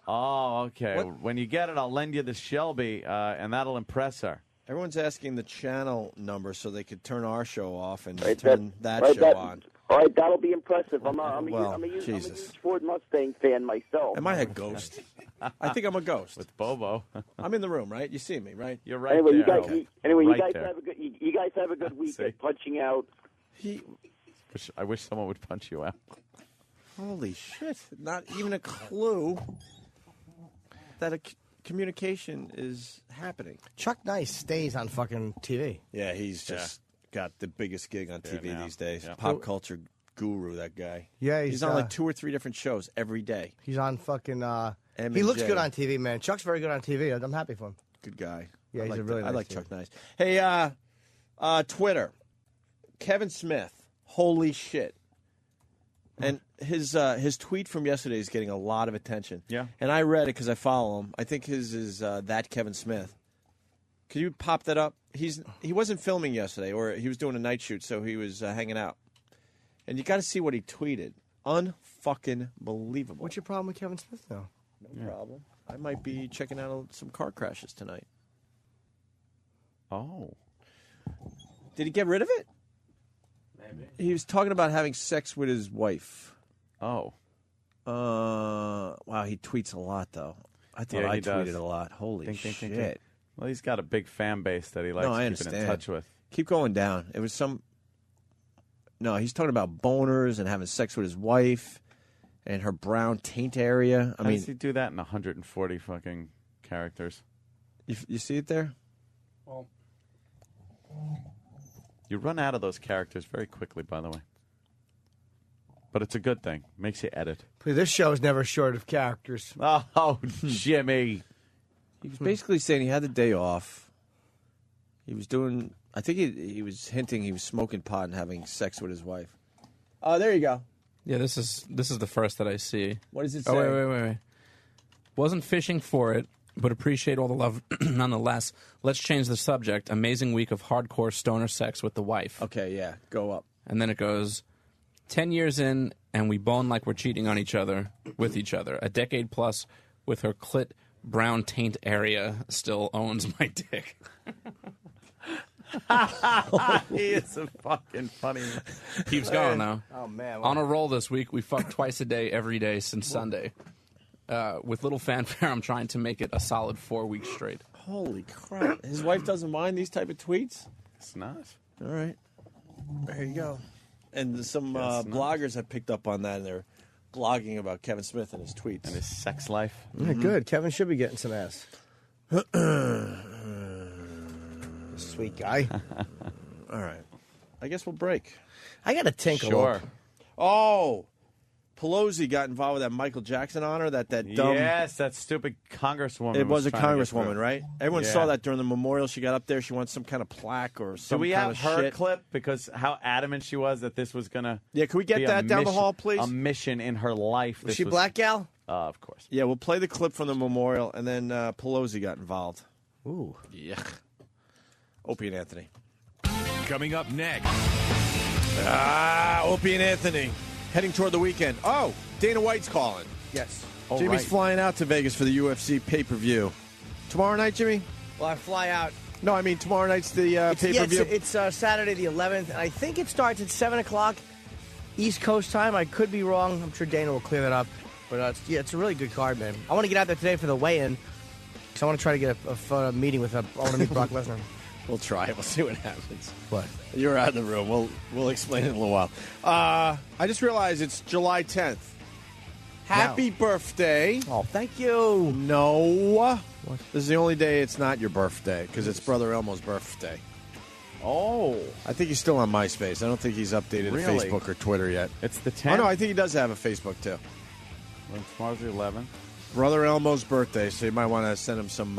Oh, okay. When you get it, I'll lend you the Shelby, and that'll impress her. Everyone's asking the channel number so they could turn our show off and Right, turn that right, show on. All right, that'll be impressive. I'm a huge Jesus. Ford Mustang fan myself. Am I a ghost? I think I'm a ghost. With Bobo. I'm in the room, right? You see me, right? You're right Anyway, there. you Right guys there. have a good. You guys have a good weekend. Punching out. I wish someone would punch you out. Holy shit. Not even a clue that a communication is happening. Chuck Nice stays on fucking TV. Yeah, he's just got the biggest gig on TV now. these days. Yeah. Pop culture guru, that guy. Yeah, he's on like 2 or 3 different shows every day. He's on fucking... M&J. he looks good on TV, man. Chuck's very good on TV. I'm happy for him. Good guy. Yeah, I he's like a really I nice like dude. Chuck Nice. Hey, Twitter. Kevin Smith. Holy shit. And his tweet from yesterday is getting a lot of attention. Yeah. And I read it because I follow him. I think his is that Kevin Smith. Could you pop that up? He wasn't filming yesterday, or he was doing a night shoot, so he was hanging out. And you got to see what he tweeted. Unfucking believable. What's your problem with Kevin Smith now? No problem. I might be checking out some car crashes tonight. Oh. Did he get rid of it? Maybe. He was talking about having sex with his wife. Oh. Wow, he tweets a lot, though. I thought I tweeted a lot. Holy shit. Well, he's got a big fan base that he likes keeping in touch with. Keep going down. It was some... No, he's talking about boners and having sex with his wife and her brown taint area. How does he do that in 140 fucking characters? You see it there? Well, you run out of those characters very quickly, by the way. But it's a good thing. Makes you edit. This show is never short of characters. Oh, Jimmy. He was basically saying he had the day off. He was doing... I think he was hinting he was smoking pot and having sex with his wife. Oh, there you go. Yeah, this is the first that I see. What does it say? Oh, wait. Wasn't fishing for it, but appreciate all the love nonetheless. Let's change the subject. Amazing week of hardcore stoner sex with the wife. Okay, yeah. Go up. And then it goes, 10 years in, and we bone like we're cheating on each other, with each other. A decade plus with her clit brown taint area still owns my dick. He is a fucking funny man. Keeps going, though. Oh, man. On a roll this week, we fucked twice a day, every day since Sunday. With little fanfare, I'm trying to make it a solid 4 weeks straight. Holy crap. His wife doesn't mind these type of tweets? It's not. All right. There you go. And some bloggers have picked up on that, and they're blogging about Kevin Smith and his tweets. And his sex life. Yeah, good. Kevin should be getting some ass. Sweet guy. All right. I guess we'll break. I got a tinkle. Sure. Oh, Pelosi got involved with that Michael Jackson honor, that dumb... Yes, that stupid congresswoman. It was a trying to get congresswoman, through. right? Everyone saw that during the memorial. She got up there. She wants some kind of plaque or some Do we kind have of her shit. clip? Because how adamant she was that this was going to Yeah, can we get that down the hall, please? A mission in her life. Was she black gal? Of course. Yeah, we'll play the clip from the memorial, and then Pelosi got involved. Ooh. Yuck. Opie and Anthony. Coming up next. Opie and Anthony. Heading toward the weekend. Oh, Dana White's calling. Yes. Jimmy's flying out to Vegas for the UFC pay-per-view. Tomorrow night, Jimmy? Well, I fly out. No, I mean tomorrow night's the pay-per-view. Yeah, it's Saturday the 11th, and I think it starts at 7 o'clock East Coast time. I could be wrong. I'm sure Dana will clear that up. But it's a really good card, man. I want to get out there today for the weigh-in, because I want to try to get a meeting with I want to meet Brock Lesnar. We'll try. We'll see what happens. What? You're out of the room. We'll explain it in a little while. I just realized it's July 10th. Happy birthday. Oh, thank you. No. What? This is the only day it's not your birthday, because it's Brother Elmo's birthday. Oh. I think he's still on MySpace. I don't think he's updated Really? Facebook or Twitter yet. It's the 10th? Oh, no, I think he does have a Facebook, too. Well, tomorrow's the 11th. Brother Elmo's birthday, so you might want to send him some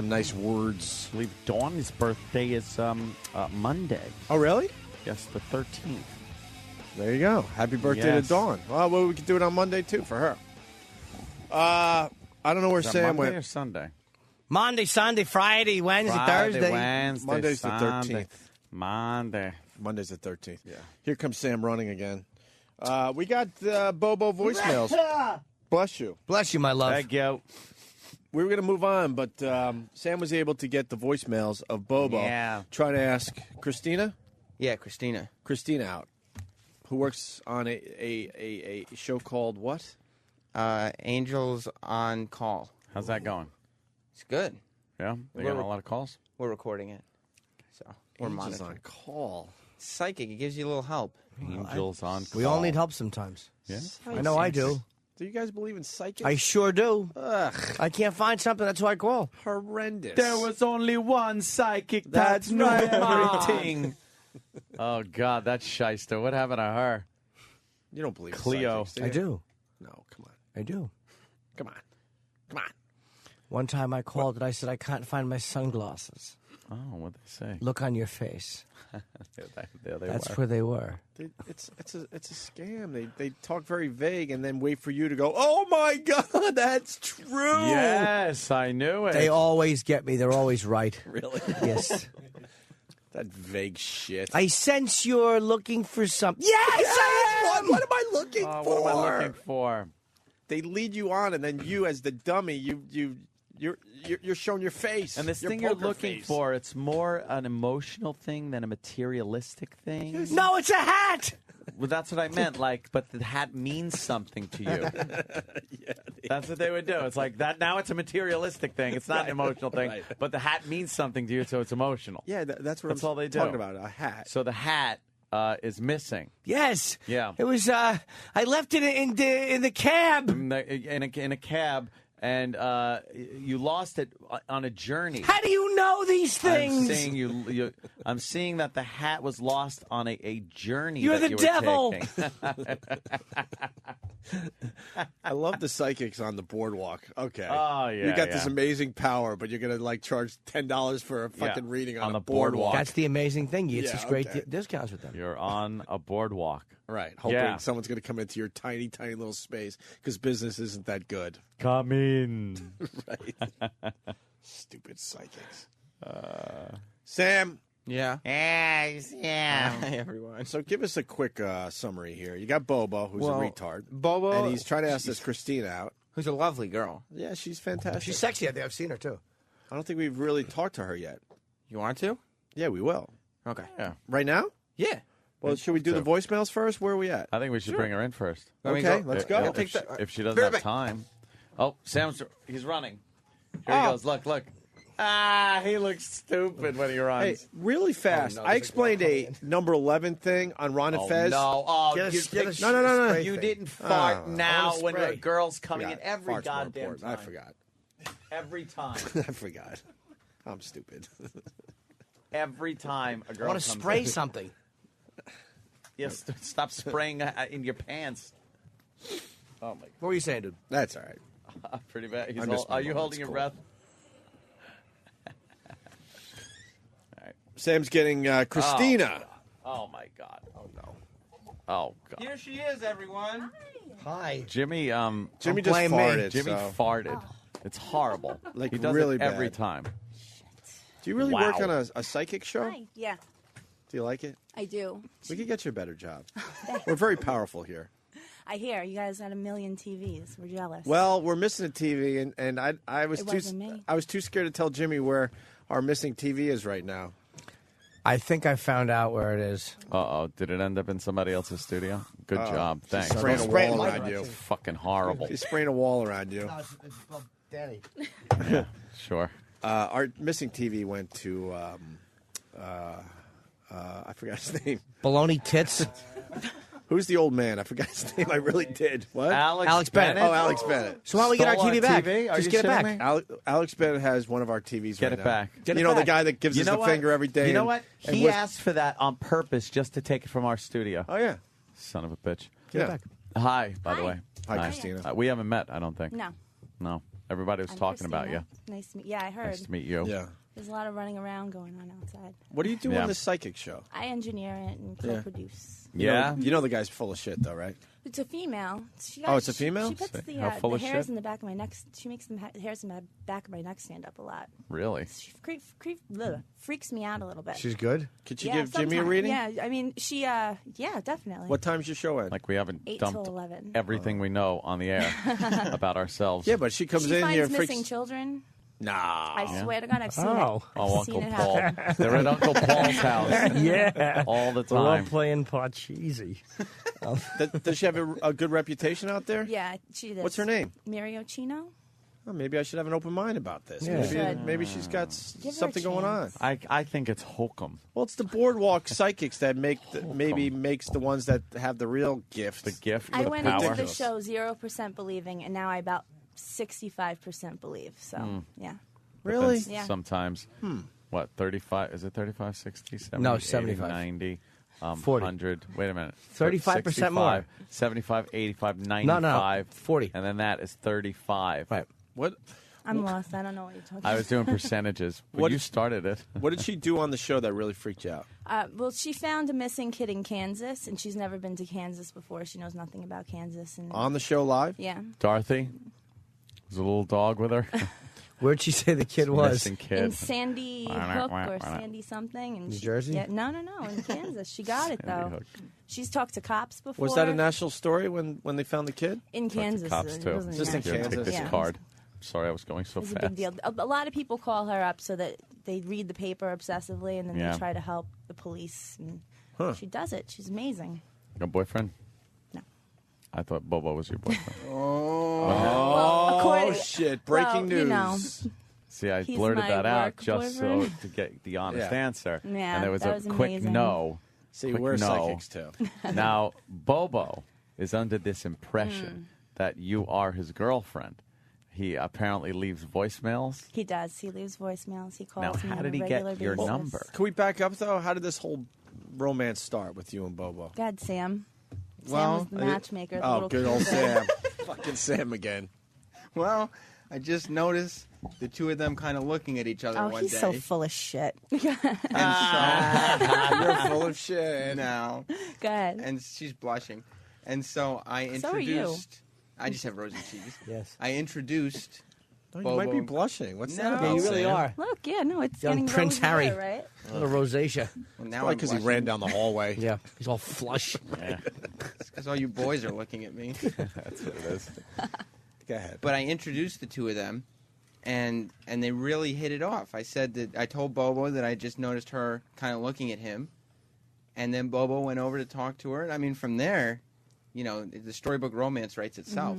nice words. I believe Dawn's birthday is Monday. Oh, really? Yes, the 13th. There you go. Happy birthday Yes. to Dawn. Well, we could do it on Monday, too, for her. I don't know where Is that Sam Monday went. or Sunday? Monday, Sunday, Friday, Wednesday, Friday, Thursday. Wednesday, Monday's the Sunday, 13th. Monday. Monday's the 13th. Yeah. Here comes Sam running again. We got Bobo voicemails. Bless you. Bless you, my love. Thank you. We were going to move on, but Sam was able to get the voicemails of Bobo. Yeah. Try to ask Christina? Yeah, Christina. Christina out, who works on a show called what? Angels on Call. How's that going? It's good. Yeah? They got a lot of calls? We're recording it. So we're Angels monitoring. on Call. It's psychic. It gives you a little help. Angels on Call. We all need help sometimes. Yeah? I know I do. Do you guys believe in psychic? I sure do. Ugh, I can't find something. That's who I call. horrendous. There was only one psychic That's that knew right, everything. Oh, God, that's shyster. What happened to her? You don't believe in Cleo. psychics, do I you? do. No, come on. I do. Come on. Come on. One time I called and I said, I can't find my sunglasses. Oh, what'd they say? Look on your face. There they That's were. where they were. It's a scam. They talk very vague and then wait for you to go, oh, my God, that's true. Yes, I knew it. They always get me. They're always right. Really? Yes. That vague shit. I sense you're looking for something. Yes, I am! What am I looking for? What am I looking for? They lead you on, and then you, as the dummy, you're showing your face. And this your thing you're poker looking face. for, it's more an emotional thing than a materialistic thing. No, it's a hat! Well, that's what I meant. But the hat means something to you. That's what they would do. It's like that. Now it's a materialistic thing. It's not an emotional thing. Right. But the hat means something to you, so it's emotional. Yeah, that's what That's I'm all they do. talking about, a hat. So the hat is missing. Yes. Yeah. It was, I left it in the cab. In a cab, and you lost it on a journey. How do you know these things? I'm saying I'm seeing that the hat was lost on a journey. You're that the you devil. Were taking. I love the psychics on the boardwalk. Okay. Oh, yeah, You got this yeah. amazing power, but you're going to charge $10 for a fucking reading on the a boardwalk. That's the amazing thing. You get Yeah, such great okay. discounts with them. You're on a boardwalk. Right. Hoping Yeah. someone's going to come into your tiny, tiny little space because business isn't that good. Come in. Right. Stupid psychics. Sam. Yeah. Yes, yeah. Hi, everyone. So give us a quick summary here. You got Bobo, who's Well, a retard. Bobo, And he's trying to ask this Christina out. who's a lovely girl. Yeah, she's fantastic. She's sexy. I think I've seen her, too. I don't think we've really talked to her yet. You want to? Yeah, we will. Okay. Yeah. Right now? Yeah. Well, should we do the voicemails first? Where are we at? I think we should bring her in first. Okay, let's go. If she doesn't Be have right back. time. Oh, he's running. Here Oh. he goes. Look. He looks stupid when he Hey, runs. really fast. no, I there's a explained a number 11 thing on Ron and Fez. No. Oh, Get a- you get a picked- No. spray You thing. didn't fart Oh, now I wanna when spray. a girl's coming in Forgot. every Fart's more goddamn important. time. I forgot. Every time. I forgot. I'm stupid. Every time a I girl want to comes spray in. something. Yes, stop spraying in your pants. Oh, my What were you saying, dude? That's all right. God. Pretty bad. I missed my Are you moment. holding It's your cool. breath? Sam's getting Christina. Oh, my God. Oh, no. Oh, God. Here she is, everyone. Hi. Jimmy, Jimmy Don't just blame me. farted. Jimmy so. farted. It's horrible. Like, he does really it every bad. time. Do you really Wow. work on a psychic show? Hi. Yeah, Do you like it? I do. We could get you a better job. We're very powerful here. I hear you guys had a million TVs. We're jealous. Well, we're missing a TV, and I was It too wasn't me. I was too scared to tell Jimmy where our missing TV is right now. I think I found out where it is. Uh-oh. Did it end up in somebody else's studio? Good job. Thanks. Spraying a Spraying wall my around you. direction. Fucking horrible. He's spraying a wall around you. Well, Danny. Yeah, sure. Our missing TV went to I forgot his name. Baloney tits. Who's the old man? I forgot his name. I really did. What? Alex Bennett. Oh, Alex Bennett. So why don't we get our Stole TV back? TV? Are Just you get it shitting back. me? Alex Bennett has one of our TVs Get right it now. back. Get you it know the back. guy that gives us the what? finger every day. You know and- what? and He whis- asked for that on purpose just to take it from our studio. Oh yeah. Son of a bitch. Yeah. back. Hi, by the way. Hi, Christina. We haven't met, I don't think. No. No. Everybody was I'm talking about you. Christina. Nice to meet. Yeah, I heard. Nice to meet you. Yeah. There's a lot of running around going on outside. What do you do Yeah. on this psychic show? I engineer it and Yeah. co-produce. Yeah? You know the guy's full of shit, though, right? It's a female. She Oh, it's a female? She puts How full the of hairs shit? in the back of my neck. She makes the hairs in the back of my neck stand up a lot. Really? She freaks me out a little bit. She's good. Could you Yeah, give Jimmy a sometime- reading? Yeah, I mean, she, yeah, definitely. What time's your show at? Like we haven't 8 dumped till 11. everything we know on the air about ourselves. Yeah, but she comes She in finds here and missing freaks. children. Nah. I swear to God, I've seen Oh. it. Oh, I've seen Uncle it Paul. happen. They're at Uncle Paul's house. Yeah. All the We're all time. playing Parcheesi. Does she have a good reputation out there? Yeah, she does. What's her name? Mario Chino. Oh, maybe I should have an open mind about this. Yeah. Maybe she's got Give her a something going on. chance. I think it's hokum. Well, it's the boardwalk psychics that maybe makes the ones that have the real gift. The gift, I the went power. into the show 0% believing, and now I about 65% believe. So, yeah. But Really? then Yeah. Sometimes, what, 35? Is it 35, 60, 70, No, 80, 75. 90, 40. 100? Wait a minute. 35% more. 75, 85, 95. 40. And then that is 35. Right. What? I'm lost. I don't know what you're talking about. I was doing percentages. But you started it. What did she do on the show that really freaked you out? Well, she found a missing kid in Kansas, and she's never been to Kansas before. She knows nothing about Kansas. And On the show live? Yeah. Dorothy? There's a little dog with her. Where'd she say the kid was? Missing kid. In Sandy Hook or Sandy something. And New Jersey? Yeah, no, in Kansas. She got it, though. Hook. She's talked to cops before. Was that a national story when they found the kid? In Kansas. Cops, It too. wasn't Just in national. Kansas? Take this Yeah. card. Sorry, I was going so It's a fast. big deal. A lot of people call her up so that they read the paper obsessively, and then Yeah. they try to help the police. And she does it. She's amazing. Your boyfriend? No. I thought Bobo was your boyfriend. Oh, according- shit. Breaking well, you know, news. See, I He's blurted my that out work just boyfriend. so to get the honest Yeah. answer. Yeah, and there was that a was quick amazing. no. See, quick we're no. psychics, too. Now, Bobo is under this impression that you are his girlfriend. He apparently leaves voicemails. He does. He leaves voicemails. He calls Now, me how on did a he regular get your basis. number? Can we back up, though? How did this whole romance start with you and Bobo? God, Sam. Sam Well, was the matchmaker. The Oh, little good old kid. Sam. Fucking Sam again. Well, I just noticed the two of them kind of looking at each other Oh, one he's day. so full of shit. And so, You're full of shit. now. Go ahead. And she's blushing. And so I introduced. So are you. I just have rosy cheeks. Yes. I introduced. Oh, you Bobo. might be blushing. What's No. that about, Yeah, you really Sam? are. Look, yeah, no, it's Young getting Prince rosier, Harry. right? A little rosacea. Well, now Probably I'm because he blushing. ran down the hallway. Yeah, he's all flush. Yeah, It's because all you boys are looking at me. that's what it is. Go ahead. But I introduced the two of them, and they really hit it off. I said that I told Bobo that I just noticed her kind of looking at him, and then Bobo went over to talk to her. And I mean, from there, you know, the storybook romance writes itself.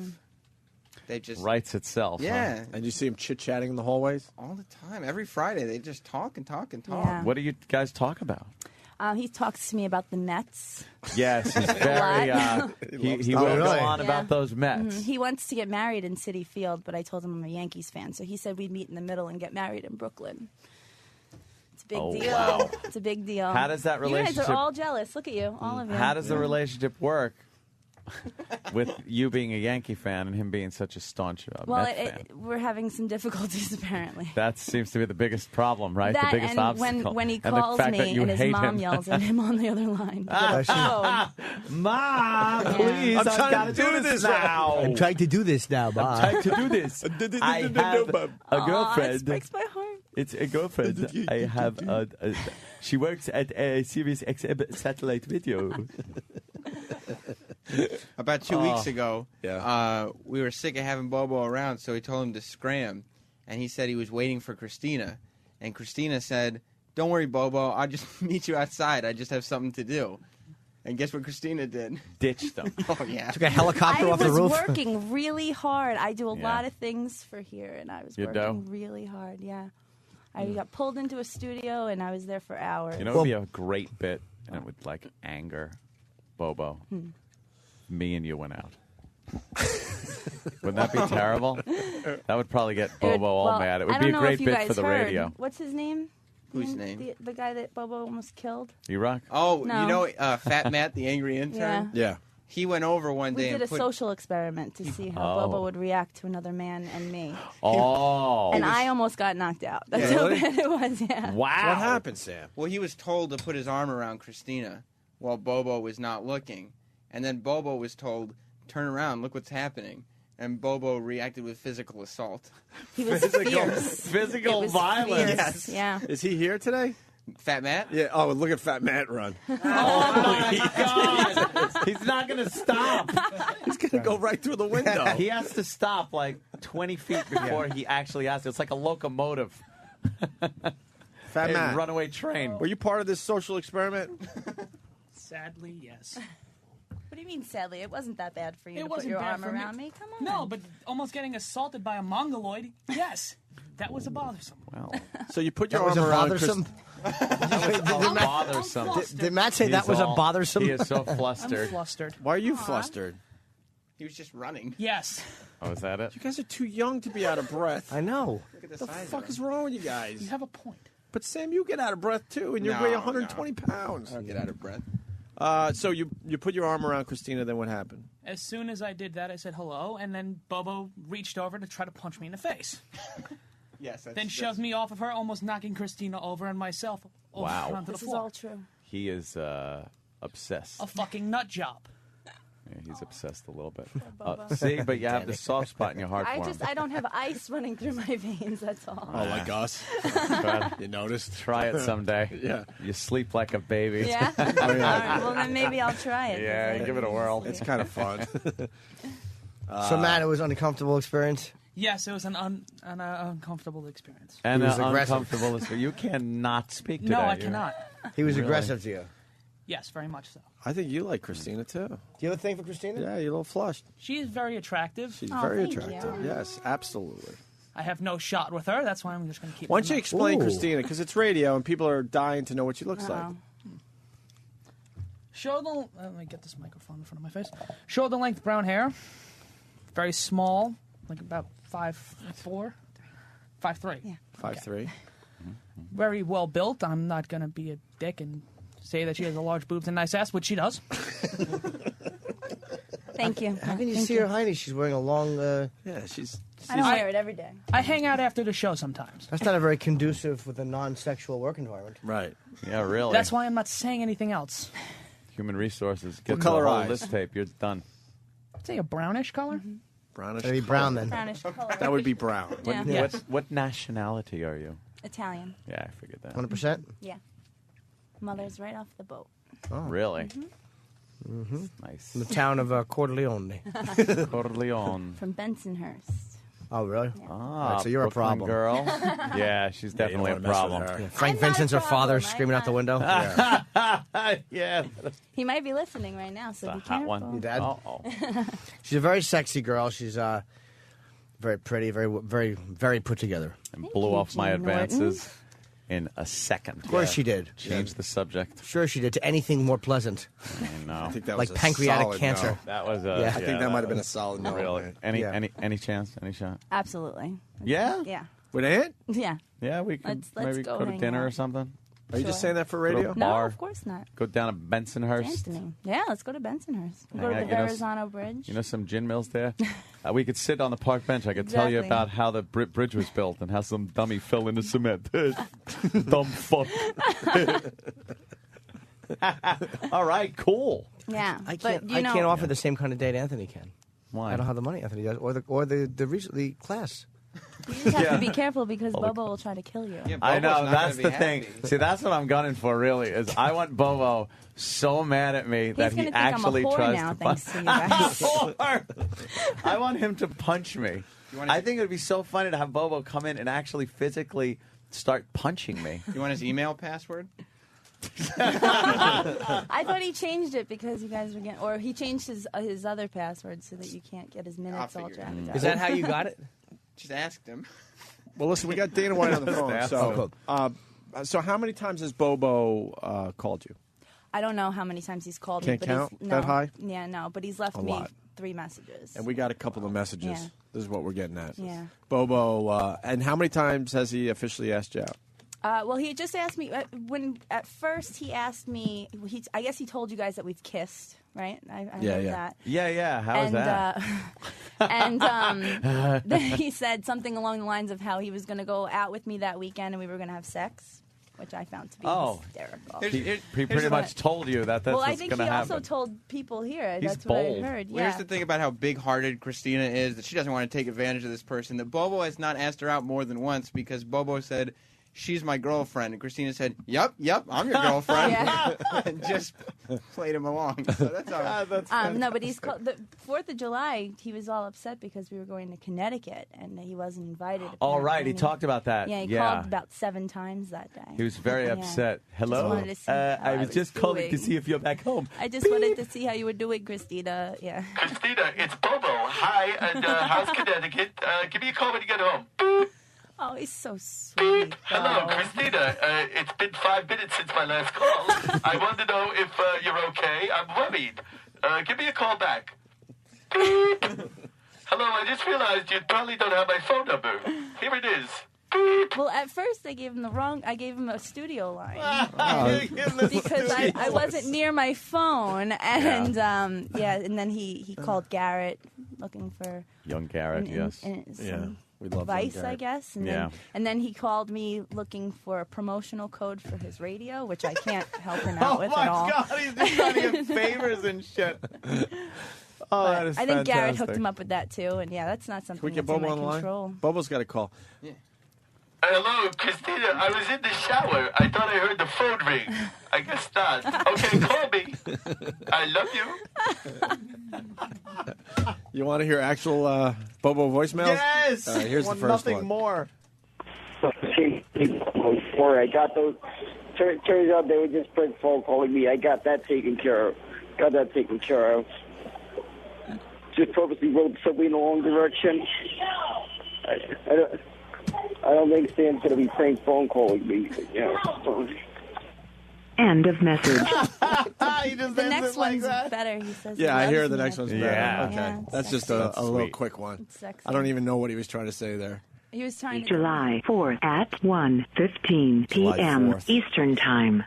They just Writes itself. huh? yeah, And you see him chit-chatting in the hallways? all the time. Every Friday, they just talk and talk and talk. Yeah. What do you guys talk about? He talks to me about the Mets. Yes, he's very. He will go on Yeah. about those Mets. He wants to get married in Citi Field, but I told him I'm a Yankees fan, so he said we'd meet in the middle and get married in Brooklyn. It's a big Oh, deal. wow. It's a big deal. How does that You guys relationship- are all jealous. Look at you, all of you. How does the relationship work with you being a Yankee fan and him being such a staunch Well, Met fan? we're having some difficulties apparently. That seems to be the biggest problem, right? That the biggest and obstacle. when he And the calls fact that me you and his hate mom him. yells at him on the other line. to get a phone. Mom, please, I'm I've trying got to to do this now. I'm trying to do this now, Bob. I'm trying to do this. I have a Aw, it girlfriend. breaks my heart. It's a girlfriend. I have she works at Sirius XM Satellite Video. About 2 weeks ago, Yeah. we were sick of having Bobo around, so he told him to scram. And he said he was waiting for Christina. And Christina said, "Don't worry, Bobo. I'll just meet you outside. I just have something to do." And guess what Christina did? Ditched them. Oh, yeah. Took a helicopter I off was the roof. working really hard. I do a Yeah. lot of things for here, and I was You working do? really hard. Yeah, I got pulled into a studio, and I was there for hours. You know, it would be a great bit, and it would like anger Bobo. Me and you went out. Wouldn't that be terrible? That would probably get It would- Bobo all well, mad. It would I be don't a know great if you bit guys for the heard. radio. What's his name? Whose name? The guy that Bobo almost killed. E-Rock? Oh, No. you know Fat Matt, the angry intern? Yeah. He went over one We day did a and put... social experiment to see how Oh. Bobo would react to another man and me. Oh. And I almost got knocked out. That's Yeah, how really? bad it was, yeah. Wow. What happened, Sam? Well, he was told to put his arm around Christina while Bobo was not looking. And then Bobo was told, "Turn around, look what's happening." And Bobo reacted with physical assault. He was fierce. Physical It was violence. fierce, Yeah. Is he here today? Fat Matt? Yeah. Oh, look at Fat Matt run. Oh, my God. He's not going to stop. He's going to go right through the window. He has to stop like 20 feet before he actually has to. It's like a locomotive. Fat A Matt. runaway train. Were you part of this social experiment? Sadly, yes. What do you mean, sadly? It wasn't that bad for you It to put wasn't your bad arm for around me. Come on. No, but almost getting assaulted by a mongoloid, yes. That was a bothersome. Well, So you put your That was arm a around bothersome. bothersome. Did Matt say He that is was a all- bothersome? He is so I'm flustered. flustered. Why are you flustered? He was just running. Yes. Oh, is that it? You guys are too young to be out of breath. I know. Look at the What the size fuck of is him. wrong with you guys? You have a point. But Sam, you get out of breath too, and you No, weigh 120 no. pounds. I don't get out of breath. So you put your arm around Christina. Then what happened? As soon as I did that, I said hello, and then Bobo reached over to try to punch me in the face. Yes. Then shoved me off of her, almost knocking Christina over and myself over Wow. onto the This is floor. all true. He is obsessed. A fucking nut job. Yeah, he's obsessed a little bit. Bobo. See, but you have the soft spot in your heart for him. I don't have ice running through my veins. That's all. Oh, like us. You noticed? Try it someday. Yeah. You sleep like a baby. Yeah. Oh, yeah. All right, well, then maybe I'll try it. Yeah, give it a whirl. It's kind of fun. So, Matt, it was an uncomfortable experience. Yes, it was an uncomfortable experience. And He was aggressive. uncomfortable. You cannot speak today. No, I You're- cannot. He was Really? aggressive to you. Yes, very much so. I think you like Christina, too. Do you have a thing for Christina? Yeah, you're a little flushed. She is very attractive. She's Oh, very thank attractive. you. Yes, absolutely. I have no shot with her. That's why I'm just going to keep Why it don't you in explain Ooh. Christina? Because it's radio and people are dying to know what she looks like. Uh-oh. Shoulder. Let me get this microphone in front of my face. Shoulder length brown hair. Very small, like about 5'4", 5'3". Yeah. 5'3". Very well built. I'm not going to be a dick and say that she has a large boobs and nice ass, which she does. Thank you. How can you Thank see her Heidi? She's wearing a long. Yeah, she's. I don't wear it every day. I hang out after the show sometimes. That's not a very conducive with a non-sexual work environment. Right. Yeah, really. That's why I'm not saying anything else. Human resources. Get color the whole eyes? list tape. You're done. Say a brownish color. Brownish. Maybe brown then. Brownish color. That would be brown. Yeah. Yes. What nationality are you? Italian. Yeah, I figured that. 100%. Yeah. Mother's right off the boat. Really? Mm-hmm. Nice. From the town of Corleone. Corleone. From Bensonhurst. Oh, really? Yeah. Ah, So you're a Brooklyn problem. girl. Yeah, she's definitely a wanna mess with problem. her. Yeah, Frank I'm not a Vincent's her father problem, screaming out the window. Yeah. He might be listening right now, so The be hot careful. one. Your dad? Uh-oh. She's a very sexy girl. She's very pretty, very, very put together. And Thank blew you, off my Gene Norton. advances in a second. Of course she did. Changed the subject. Sure she did. To anything more pleasant. I know. I think that Like was a pancreatic solid cancer. no. That was a. Yeah. I think that might have been a solid no. Really? man. Any chance? Any shot? Absolutely. Yeah. Yeah. With Aunt? Yeah. Yeah, we could Let's maybe go go to hang dinner out. or something. Are you just Sure. saying that for Go to radio? a No, bar. of course not. Go down to Bensonhurst. Anthony. Yeah, let's go to Bensonhurst. We'll go Hang to the out, Verrazano Bridge. You know some gin mills there? We could sit on the park bench. I could tell you Exactly. about how the bridge was built and how some dummy fell in the cement. Dumb fuck. All right, cool. Yeah. I but can't. you I know, can't offer the same kind of date Anthony can. Why? I don't have the money Anthony does, or the class. you just have Yeah. to be careful because Well, the- Bobo will try to kill you. Yeah, I Bobo's know, not that's gonna the be thing. happy. See, that's what I'm gunning for, really, is I want Bobo so mad at me that He's he gonna think actually I'm a whore tries now, to thanks punch to you guys. Whore! I want him to punch me. I think it would be so funny to have Bobo come in and actually physically start punching me. You want his email password? I thought he changed it because you guys were getting, or he changed his other password so that you can't get his minutes all figure it jotted out. down. Is that how you got it? Just asked him. Well, listen, we got Dana White on the phone. So how many times has Bobo called you? I don't know how many times he's called Can't me. But count he's, that no. high? Yeah, no, but he's left A me lot. 3 messages. And we got a couple of messages. Yeah. This is what we're getting at. Yeah. Bobo, and how many times has he officially asked you out? Well, he just asked me when at first he asked me. I guess he told you guys that we've kissed, right? I Yeah, heard yeah. that. Yeah. How was that? And then he said something along the lines of how he was going to go out with me that weekend and we were going to have sex, which I found to be hysterical. He pretty much told you that that's well, I what's think going to he happen. also told people here. He's That's what I bold. heard. Well, Yeah. here's the thing about how big-hearted Christina is, that she doesn't want to take advantage of this person. That Bobo has not asked her out more than once because Bobo said, "She's my girlfriend," and Christina said, "Yep, I'm your girlfriend," and just played him along. So that's how. No, but he's called the 4th of July. He was all upset because we were going to Connecticut and he wasn't invited. All right, apparently. he talked about that. Yeah, he Yeah. called about 7 times that day. He was very Yeah. upset. Hello, wanted to see how I was just calling to doing. see if you're back home. I just wanted to see how you were doing, Christina. Yeah. Christina, it's Bobo. Hi, and how's Connecticut? Give me a call when you get home. Oh, he's so sweet. Hello, Christina. It's been 5 minutes since my last call. I want to know if you're okay. I'm worried. Give me a call back. Hello, I just realized you probably don't have my phone number. Here it is. Well, at first I gave him I gave him a studio line because studio I wasn't near my phone, and and then he called Garrett looking for Young Garrett, yes. some we love advice, young I Garrett. guess, and then he called me looking for a promotional code for his radio, which I can't help him out with at all. Oh, my God, he's just trying to get favors and shit. Oh, that is I think Garrett hooked fantastic. him up with that, too, and that's not something Can we get that's in Bobo my on the line? control. Bobo's got a call. Hello, Christina. I was in the shower. I thought I heard the phone ring. I guess not. Okay, call me. I love you. You want to hear actual Bobo voicemails? Yes! All right, here's the Want first nothing one. more. Before I got those, turns out they were just prank phone calling me. I got that taken care of. Just purposely rode somebody in the wrong direction. I don't think Sam's going to be prank phone calling me. End of message. The next one's better, he says. Yeah, he I hear loves the me. next one's better. Yeah. Okay. Yeah, That's just sexy. a little Sweet. quick one. It's sexy. I don't even know what he was trying to say there. He was trying to... July 4th at 1:15 July p.m. 4th. Eastern Time.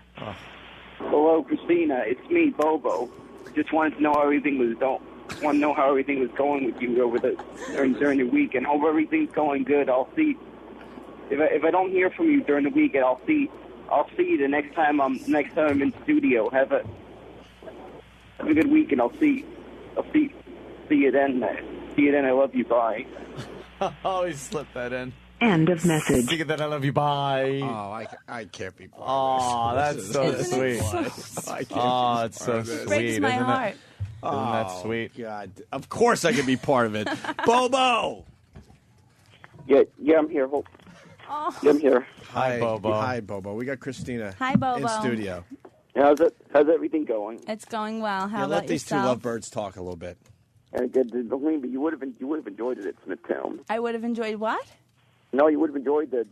Hello, Christina. It's me, Bobo. Just wanted to know how everything was going with you over during the week, and hope everything's going good. I'll see. If I don't hear from you during the week, I'll see you the next time I'm in studio. Have a good week, and I'll see you then. See you then. I love you. Bye. Oh, he slipped that in. End of message. See that I love you. Bye. Oh, I can't be part Oh, of that's this. so Isn't it sweet. so- I can't Oh, be it's part so of this. sweet. Breaks my isn't heart. It? Isn't that sweet? God, of course I can be part of it. Bobo! Yeah, I'm here. Oh. Yeah, I'm here. Hi, Bobo. Hi, Bobo. We got Christina Hi, Bobo. in studio. How's everything going? It's going well. How Yeah, about let these two yourself? lovebirds talk a little bit. And good. Believe me, you would have enjoyed it at Smithtown. I would have enjoyed what? No, you would have enjoyed the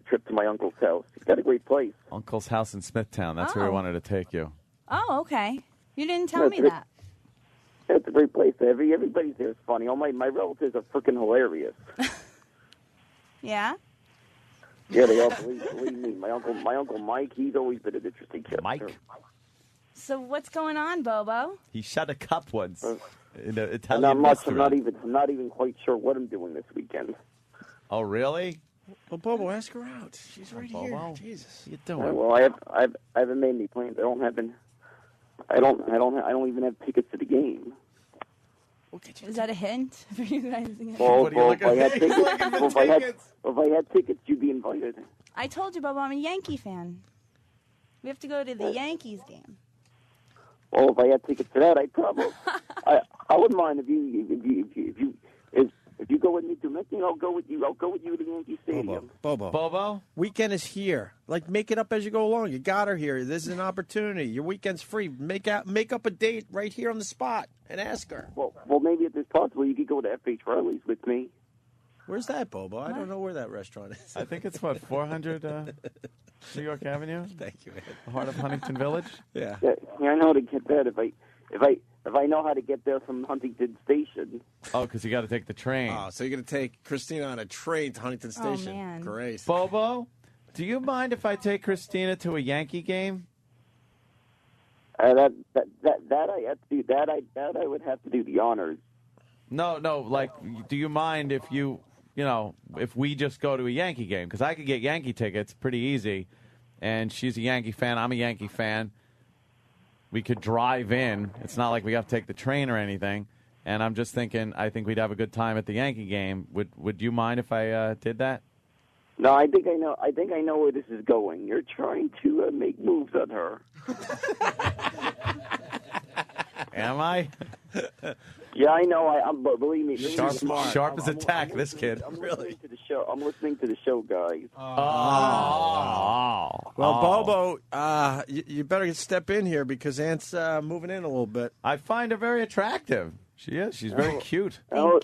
trip to my uncle's house. He's got a great place. Uncle's house in Smithtown. That's where we Oh. wanted to take you. Oh, okay. You didn't tell Yeah, me that. It's a great place. Everybody's there is funny. All my relatives are freaking hilarious. Yeah? Yeah, they all believe me. My uncle Mike, he's always been an interesting character. Mike? So what's going on, Bobo? He shot a cup once in an And Italian not much. restaurant. I'm not even quite sure what I'm doing this weekend. Oh, really? Well, Bobo, ask her out. She's right here. Bobo. Jesus. What you doing? Well, I haven't made any plans. I don't even have tickets to the game. Is that a hint for you guys? Well, if I had tickets, you'd be invited. I told you, Bobo, I'm a Yankee fan. We have to go to the Yankees game. Well, if I had tickets to that, I'd probably. I wouldn't mind if you go with me to Mecca, I'll go with you. I'll go with you to Yankee Stadium. Bobo. Weekend is here. Like, make it up as you go along. You got her here. This is an opportunity. Your weekend's free. Make up a date right here on the spot and ask her. Well, maybe if it's possible, you could go to F.H. Riley's with me. Where's that, Bobo? I don't know where that restaurant is. I think it's, 400 New York Avenue? Thank you, man. The heart of Huntington Village? Yeah. Yeah, I know how to get that. If I know how to get there from Huntington Station. Oh, because you got to take the train. Oh, so you're going to take Christina on a train to Huntington Oh, Station. man. Great. Bobo, do you mind if I take Christina to a Yankee game? That I have to do. That I would have to do the honors. No, like, do you mind if if we just go to a Yankee game? Because I could get Yankee tickets pretty easy, and she's a Yankee fan, I'm a Yankee fan. We could drive in. It's not like we have to take the train or anything. And I'm just thinking, I think we'd have a good time at the Yankee game. Would you mind if I did that? No, I think I know. I think I know where this is going. You're trying to make moves on her. Am I? Yeah, I know. But believe me, Sharp as a tack, this kid. I'm listening to the show. I'm listening to the show, guys. Well, Bobo, you better step in here because Aunt's moving in a little bit. I find her very attractive. She is. She's very cute. Oh,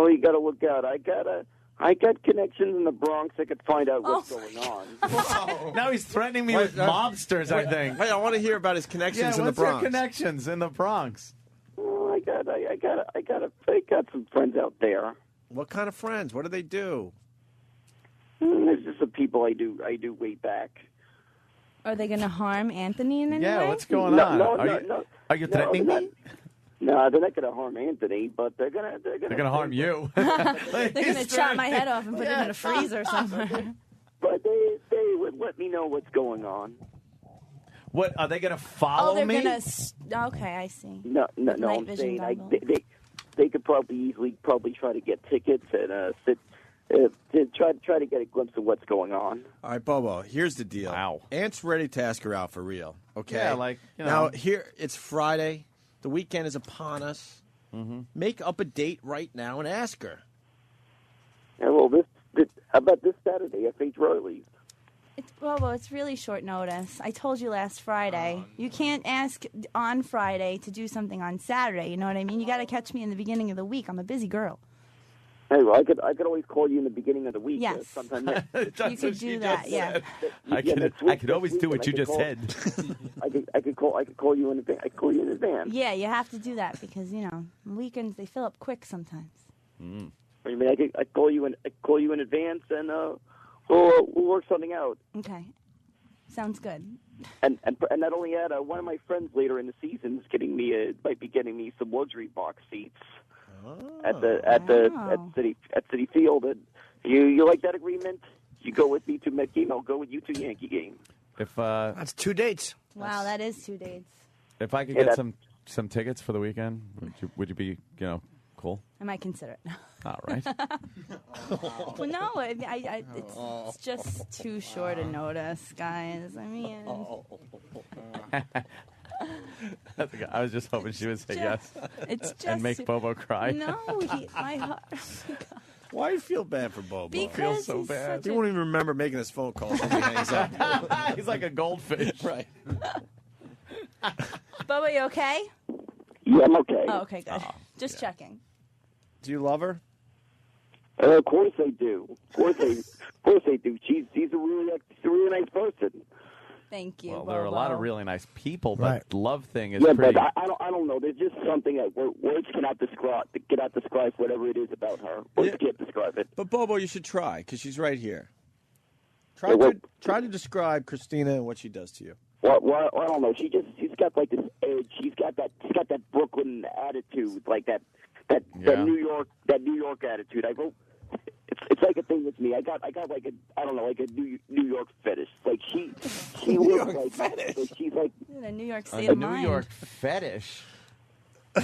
you got to look out. I got connections in the Bronx. I could find out what's going on. Now he's threatening me with mobsters, I think. Wait, I want to hear about his connections in the what's your Bronx. connections in the Bronx? Oh, I got some friends out there. What kind of friends? What do they do? There's just some people I do way back. Are they going to harm Anthony in any way? Yeah, what's going No, on? no, are, no, you, no. are you threatening me? No, they're not going to harm Anthony, but they're going to They're going to harm you. They're going to chop my head off and put it in a freezer somewhere. But they would let me know what's going on. What are they going to follow they're me? going to. Okay, I see. No. Night I'm vision saying goggles. they could probably try to get tickets and to try to get a glimpse of what's going on. All right, Bobo, here's the deal. Wow. Ant's ready to ask her out for real, okay? Yeah, Now, here, it's Friday. The weekend is upon us. Mm-hmm. Make up a date right now and ask her. Yeah, well, how about this Saturday at St. Riley's? Well, it's really short notice. I told you last Friday. You can't ask on Friday to do something on Saturday. You know what I mean? You got to catch me in the beginning of the week. I'm a busy girl. Hey, well, I could always call you in the beginning of the week. Yes. Sometime You could do that, yeah. I could always do what you just said. I could call you in advance. I call you in advance. Yeah, you have to do that because, weekends, they fill up quick sometimes. Mm. I mean, I call you in advance, and we'll work something out. Okay, sounds good. And not only that, one of my friends later in the season is might be getting me some luxury box seats at City Field. And you like that agreement? You go with me to Met game, I'll go with you to Yankee game. If that's 2 dates. Wow, that is 2 dates. If I could get some tickets for the weekend, would you be cool? I might consider it. All right. Well, no, it's just too short a notice, guys. I mean, I was just hoping she would say yes. It's just and make Bobo cry. No, my heart. Why do you feel bad for Bobo? Because I feel so he's bad. He won't even remember making this phone call when he hangs up. He's like a goldfish. Right. Bubba, you okay? Yeah, I'm okay. Oh, okay, good. Just checking. Do you love her? Of course I do. Of course I do. She's a really nice person. Thank you. Well, there are a lot of really nice people, but Right. the love thing is Yeah, pretty. but I don't know. There's just something that words cannot describe whatever it is about her. Words can't describe it. But Bobo, you should try because she's right here. Yeah, well- Try to describe Christina and what she does to you. Well, I don't know. She's got like this edge. She's got that Brooklyn attitude, like that New York attitude. I go. It's like a thing with me. I got like a New York fetish. Like she looks like fetish. She's like a New York a state of New mind. York fetish.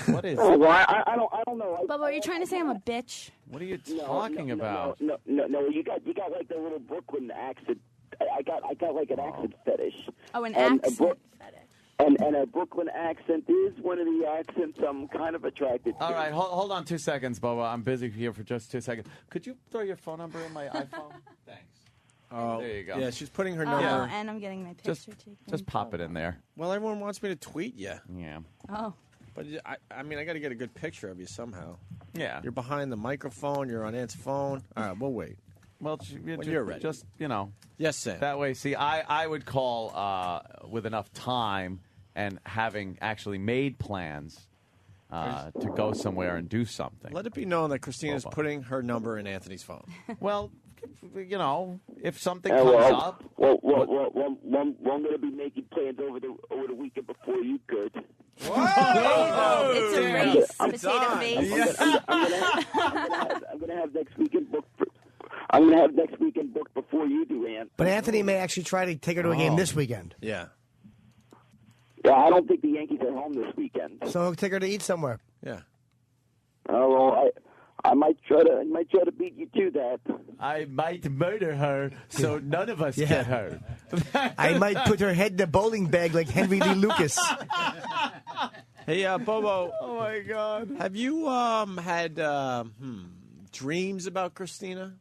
What is? Oh, well, I don't know. Bubba, are you trying to say I'm a bitch? What are you talking about? No. You got like the little Brooklyn accent. I got like an accent fetish. Oh, an And a accent fetish. And a Brooklyn accent is one of the accents I'm kind of attracted to. All right, hold on 2 seconds, Bobo. I'm busy here for just 2 seconds. Could you throw your phone number in my iPhone? Thanks. Oh, There you go. Yeah, she's putting her Oh, number. and I'm getting my picture taken. Just pop it in there. Well, everyone wants me to tweet you. Yeah. Oh. But I mean, I got to get a good picture of you somehow. Yeah. You're behind the microphone. You're on Ant's phone. All right, we'll wait. Well, When you're ready. Just, Yes, Sam. that way, see, I would call with enough time and having actually made plans to go somewhere and do something. Let it be known that Christina's Bobo. putting her number in Anthony's phone. Well, if something comes up. Well, I'm going to be making plans over the weekend before you could. It's a race, potato face. I'm going to have next weekend booked. I'm going to have next weekend booked before you do, Ant. But Anthony may actually try to take her to a game this weekend. Yeah. Yeah, I don't think the Yankees are home this weekend. So he'll take her to eat somewhere. Yeah. Oh, well, I might try to beat you to that. I might murder her so none of us get hurt. I might put her head in a bowling bag like Henry Lee Lucas. Hey, Bobo. Oh, my God. Have you had dreams about Christina?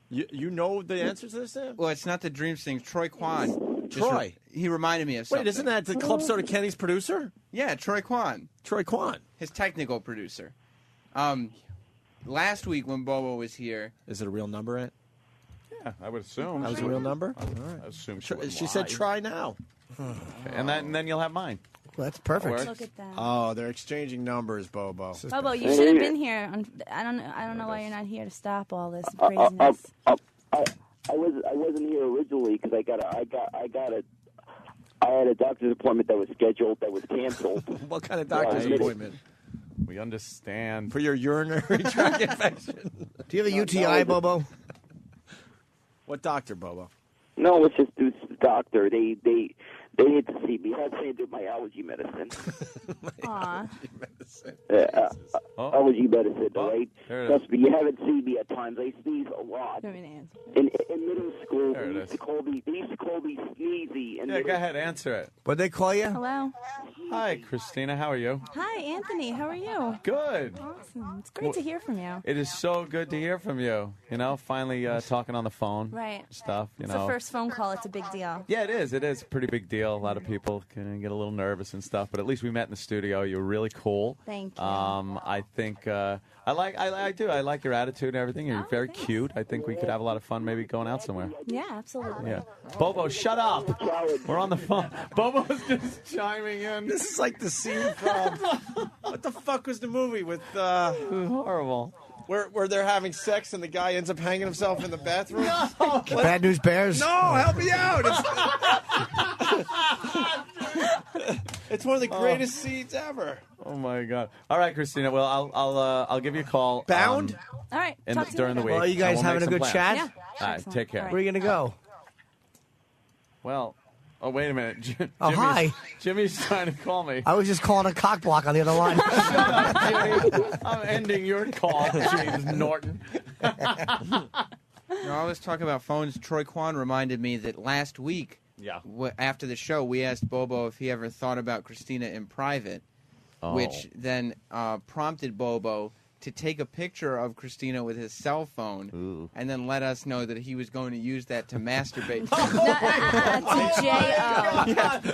You know the answer to this, Sam? Well, it's not the dreams thing. Troy Kwan. Troy. He reminded me of something. Wait, isn't that the Club Soda Kenny's producer? Yeah, Troy Kwan. Troy Kwan. His technical producer. Last week when Bobo was here. Is it a real number, Ant? Yeah, I would assume. That was a real number? All right. I assume She said try now. Okay. And then you'll have mine. Well, that's perfect. Look at that. Oh, they're exchanging numbers, Bobo. Bobo, you should have been here. I don't know why you're not here to stop all this craziness. wasn't here originally because I had a doctor's appointment that was scheduled that was canceled. What kind of doctor's appointment? We understand. For your urinary tract infection. Do you have a UTI, Bobo? What doctor, Bobo? No, it's just this doctor. They need to see me. I have to do my allergy medicine. Aw. Allergy medicine, right? there it is. Trust me, you haven't seen me at times. I sneeze a lot. In middle school, There it they used is. to call me Sneezy. And Yeah, go ahead, answer it. What'd they call you? Hello. Hi, Christina. How are you? Hi, Anthony. How are you? Good. Awesome. It's great to hear from you. It is so good to hear from you. You know, finally talking on the phone. Right. Stuff, you It's know. the first phone call. It's a big deal. Yeah, it is. It is a pretty big deal. A lot of people can get a little nervous and stuff, but at least we met in the studio. You were really cool. Thank you. I think I like your attitude and everything. You're very cute. I think we could have a lot of fun maybe going out somewhere. Yeah, absolutely. Yeah. Bobo, shut up. We're on the phone. Bobo's just chiming in. This is like the scene from what the fuck was the movie with horrible. Where they're having sex and the guy ends up hanging himself in the bathroom. No. Bad News Bears? No, help me out. It's one of the greatest scenes ever. Oh my God! All right, Christina. Well, I'll give you a call. Bound? All right. During the week. Well, you guys and we'll having make a good some chat? plans. All right, take care. Where are you going to go? Well, oh wait a minute. Oh, hi. Jimmy's trying to call me. I was just calling a cock block on the other line. I'm ending your call, James Norton. I was talking about phones. Troy Kwan reminded me that last week, after the show, we asked Bobo if he ever thought about Christina in private, which then prompted Bobo to take a picture of Christina with his cell phone and then let us know that he was going to use that to masturbate.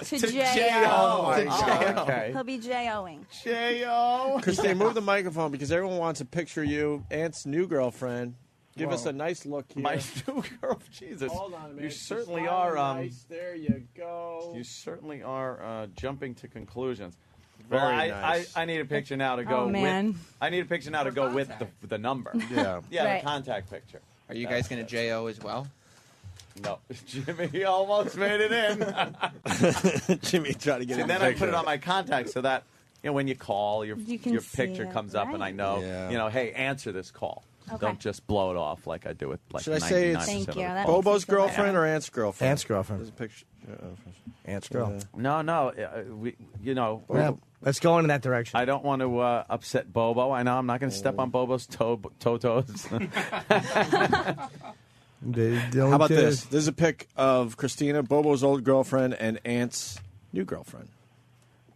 To J.O. Oh, my God. Okay. He'll be J.O.ing. J.O. Christine, move the microphone because everyone wants a picture of you, Aunt's new girlfriend. Give us a nice look here. My new girl, Jesus. Hold on a minute. You Just certainly smile are. nice. There you go. You certainly are jumping to conclusions. Very well, nice. I need a picture now to go Oh, man. with. I need a picture now to go with the number. Yeah. Yeah, Right. the contact picture. Are you guys going to J.O. as well? No, Jimmy almost made it in. Jimmy tried to get And in then the I picture. put it on my contact so that when you call, your You can see picture it, comes up, and right. I know, Yeah. Hey, answer this call. Okay. Don't just blow it off like I do with like. Should I say it's 99% Thank of you. the That calls. Bobo's makes me feel girlfriend better. or Aunt's girlfriend? Aunt's girlfriend. There's a picture. Aunt's girl. No, we, Yeah, let's go in that direction. I don't want to upset Bobo. I know I'm not going to step on Bobo's toes. How about this? There's a pic of Christina, Bobo's old girlfriend, and Aunt's new girlfriend.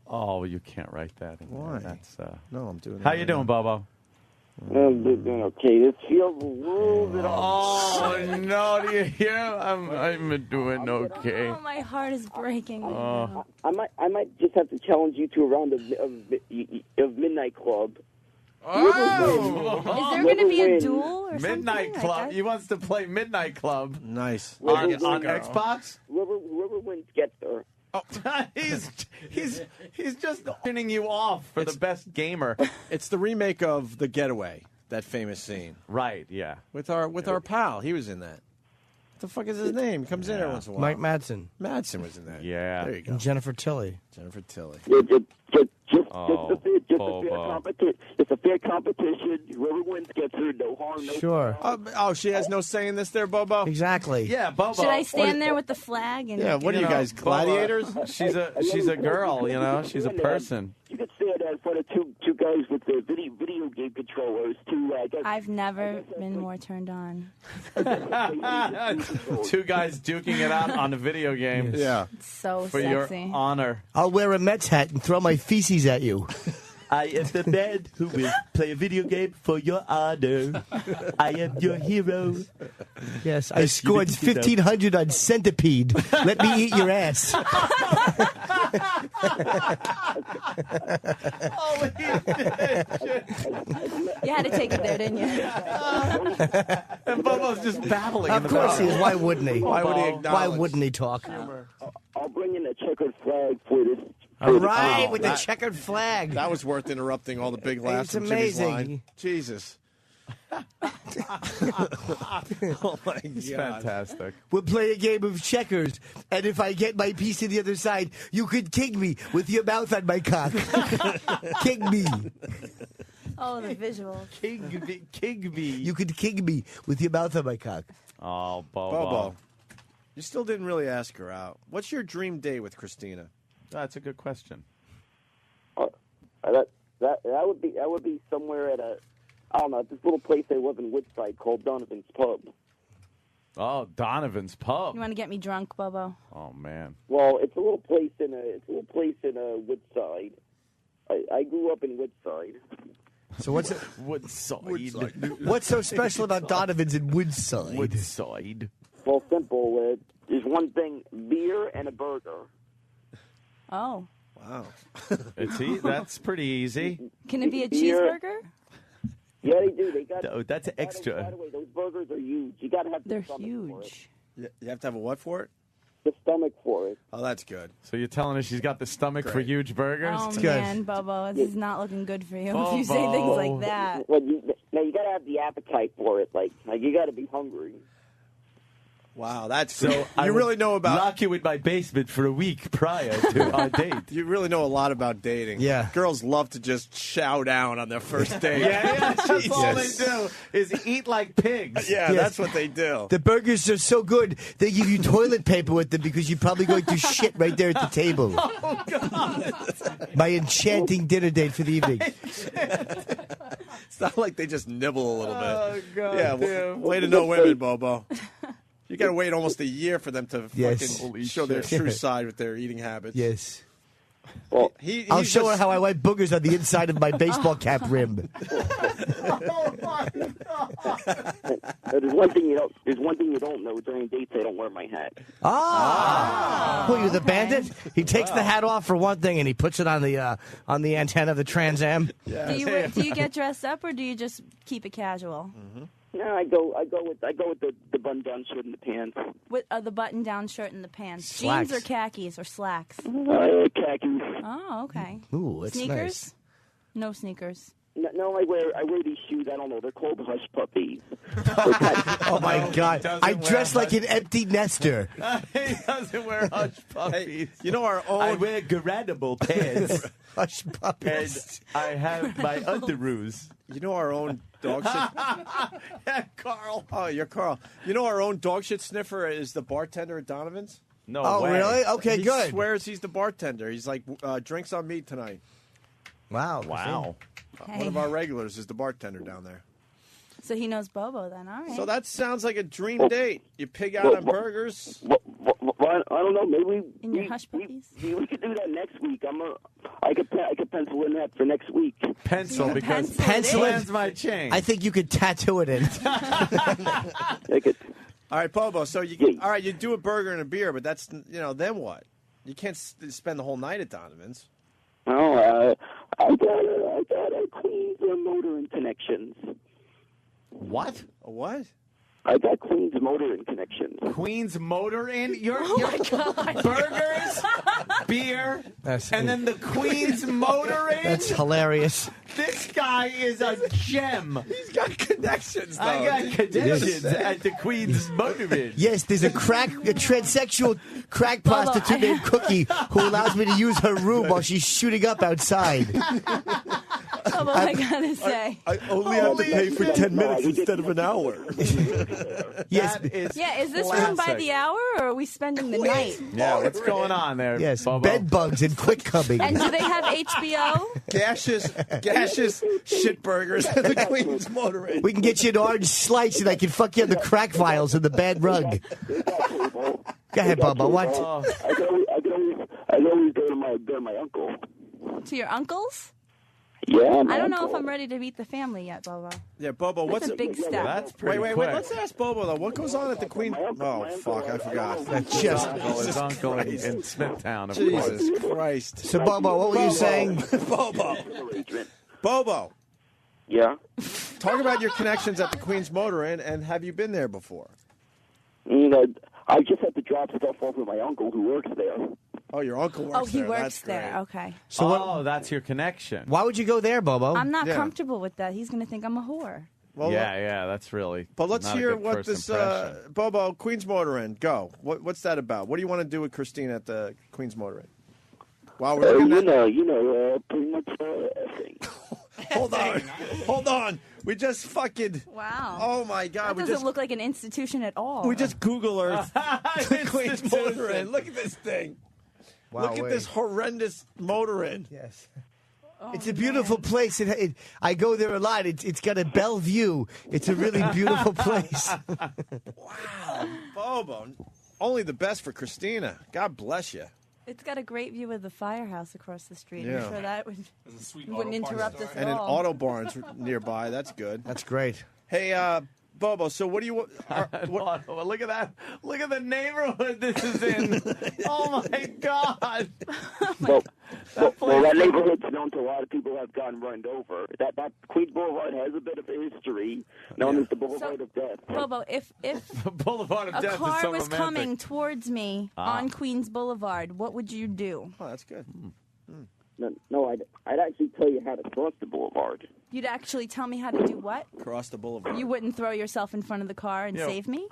Oh, you can't write that. In Why? There. That's, No, I'm doing. how that you right doing, now. Bobo? I'm doing okay. This feels a little bit off. Oh no! Do you hear? I'm doing okay. Oh, my heart is breaking. right now. I might just have to challenge you to a round of Midnight Club. Oh! Is there going to be a duel or Midnight something? Club. He wants to play Midnight Club Nice. on Xbox. Whoever wins gets there. Oh, he's just turning you off for the best gamer. It's the remake of The Getaway, that famous scene Right? Yeah. with our pal. He was in that. What the fuck is his name? He comes in every once in a while. Mike Madsen Madsen was in that. Yeah. There you go. and Jennifer Tilly. Jennifer Tilly. It's a fair competition. Whoever wins gets her. No harm, no Sure. She has no say in this there, Bobo? Exactly. Yeah, Bobo. Should I stand there with the flag? And Yeah, what are you guys, gladiators? She's a girl. She's a person. You could stand in front of two guys with the video game controllers. I've never been more turned on. Two guys duking it out on a video game. Yeah. It's so For sexy. your honor. I'll wear a Mets hat and throw my feces at you. I am the man who will play a video game for your honor. I am your hero. Yes, I scored 1,500 on Centipede. Let me eat your ass. Holy shit. You had to take it there, didn't you? And Bobo's just babbling. Of course he is. Why wouldn't he? Why would he Why acknowledge? wouldn't he talk? I'll bring in a checkered flag for this. All right, Oh, with the that- checkered flag. That was worth interrupting all the big laughs It's from Jimmy's amazing. line. Jesus. Oh my It's God. fantastic. We'll play a game of checkers, and if I get my piece to the other side, you could king me with your mouth on my cock. King me. Oh, the visual. King me. You could king me with your mouth on my cock. Oh, Bobo. Bobo, you still didn't really ask her out. What's your dream date with Christina? That's a good question. That would be somewhere at this little place they live in Woodside called Donovan's Pub. Oh, Donovan's Pub. You want to get me drunk, Bobo? Oh man. Well, it's a little place in Woodside. I grew up in Woodside. So what's it? Woodside. What's so special about Donovan's in Woodside? Woodside. Well, simple. There's one thing: beer and a burger. Oh. Wow. That's pretty easy. Can it be a Beer. cheeseburger? Yeah, they do. They got. Oh, that's extra. By the way, those burgers are huge. You got to have. They're the stomach for it. huge. You have to have a what for it? The stomach for it. Oh, that's good. So you're telling us she's got the stomach for Great. huge burgers? Oh, man, Bobo, this is not looking good for you if you say things Bobo. like that. Well, you got to have the appetite for it. Like you got to be hungry. Wow, that's So I you would really know about. lock you in my basement for a week prior to our date. You really know a lot about dating. Yeah. Girls love to just chow down on their first date. Yeah, that's all they Jesus. do is eat like pigs. Yeah, Yes. that's what they do. The burgers are so good, they give you toilet paper with them because you're probably going to shit right there at the table. Oh God! My enchanting dinner date for the evening. It's not like they just nibble a little bit. Oh God! Yeah, damn. way to know women, Bobo. You got to wait almost a year for them to Yes. fucking Holy show their shit. true side with their eating habits. Yes. Well, I'll he's show her just- how I wipe boogers on the inside of my baseball cap rim. There's one thing you don't know. During dates, I don't wear my hat. Who, you the bandit? He takes the hat off for one thing and he puts it on the antenna of the Trans Am. Do you get dressed up or do you just keep it casual? No, I go with the button down shirt and the pants. With the button-down shirt and the pants, Slacks. jeans or khakis or slacks? Khakis. Oh, okay. Ooh, that's Sneakers? nice. No sneakers. No, I wear these shoes. I don't know. They're called hush puppies. Oh my God! doesn't I wear dress like an empty nester. He doesn't wear hush puppies. You know our own. I wear Garanimal pants, Hush and puppies. I have my underoos. You know our own dog shit. Yeah, Carl. Oh, you're Carl. You know our own dog shit sniffer is the bartender at Donovan's. No Oh, way. really? Okay, he good. swears he's the bartender. He's like, drinks on me tonight. Wow. Wow. One of our regulars is the bartender down there. So he knows Bobo then, all right. So that sounds like a dream date. You pig out on burgers. Well, I don't know. Maybe In your hush puppies? we could do that next week. I could pencil in that for next week. Pencil because Pencil it? plans might change. I think you could tattoo it in. I could. All right, Bobo. So all right, you do a burger and a beer, but that's then what? You can't spend the whole night at Donovan's. Oh, I got a Queens motoring connections. What? A what? I got Queens motoring connections. Queen's Motor Inn? Your my God. burgers, beer, and then the Queen's Motor Inn? That's hilarious. This guy is a gem. He's got connections, though. I got connections at the Queen's Motor Inn. Yes, there's a transsexual crack prostitute named Cookie who allows me to use her room while she's shooting up outside. Bobo, I gotta say. I only have to pay for 10 minutes instead of an hour. Yes. Is this room by the hour or are we spending the night? Yeah, what's going on there, Yes, Bobo? bed bugs and quick coming. And do they have HBO? Gaseous shit burgers at the Queen's Motor Inn. We can get you an orange slice and I can fuck you on the crack vials in the bad rug. Go ahead, Bubba. What? I always go to my uncle. To your uncle's? Yeah, I don't know if I'm ready to meet the family yet, Bobo. Yeah, Bobo, That's what's a big step. That's pretty Wait, quick. let's ask Bobo, though. What goes on at the Queen? Oh, fuck, I forgot. That's just. His uncle in Smithtown, of Jesus course. Christ. So, Bubba, what were you saying? Bobo, Yeah. talk about your connections at the Queen's Motor Inn, and have you been there before? I just have to drop stuff off with my uncle who works there. Oh, your uncle works Oh, he there. works That's there. great. Okay. So that's your connection. Why would you go there, Bobo? I'm not Yeah. comfortable with that. He's going to think I'm a whore. Well, yeah, that's really. But let's not a hear good what first this impression. Bobo Queen's Motor Inn. Go. What's that about? What do you want to do with Christina at the Queen's Motor Inn? While we're looking at pretty much everything. Hold on. We just fucking. Wow. Oh my God. That we doesn't just look like an institution at all. we just Google Earth the Queen's Motor Inn. Look at this thing. Wow, Look at wait. this horrendous motor inn. Yes. It's a beautiful place. I go there a lot. It's got a bell view. It's a really beautiful place. Wow, Bobo. Only the best for Christina. God bless you. It's got a great view of the firehouse across the street. Yeah. I'm sure that wouldn't interrupt us at And an all. auto barn's nearby. That's good. That's great. Hey, Bobo, so what do you... Look at that. Look at the neighborhood this is in. Oh, my God. Well, that neighborhood's known to a lot of people who have gotten run over. That Queens Boulevard has a bit of a history known as the Boulevard of Death. Bobo, if Boulevard of a Death is car so was romantic. coming towards me Ah. on Queens Boulevard, what would you do? Oh, that's good. No, I'd actually tell you how to cross the boulevard. You'd actually tell me how to do what? Cross the boulevard. You wouldn't throw yourself in front of the car and Yeah. save me?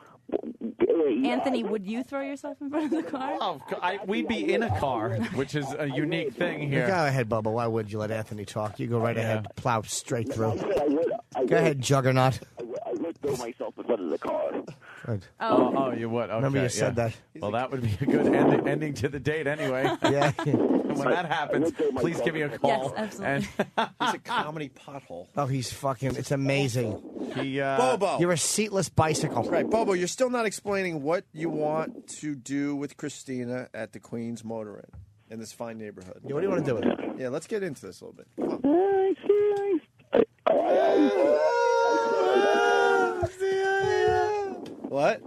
Anthony, would you throw yourself in front of the car? Oh, we'd be in a car, which is a unique thing here. Go ahead, Bubba. Why would you let Anthony talk? You go right ahead. Plow straight through. I Go ahead, Juggernaut. I would throw myself in front of the car. Good. Oh, you would? Okay, Remember you said yeah. that. Well, that would be a good ending to the date anyway. Yeah. When that happens, please give me a call. Yes, absolutely. He's a comedy pothole. Oh, he's fucking. It's amazing. Bobo. You're a seatless bicycle. Right, Bobo, you're still not explaining what you want to do with Christina at the Queen's Motor Inn in this fine neighborhood. Yeah, what do you want to do with it? Yeah, let's get into this a little bit. Come on. What?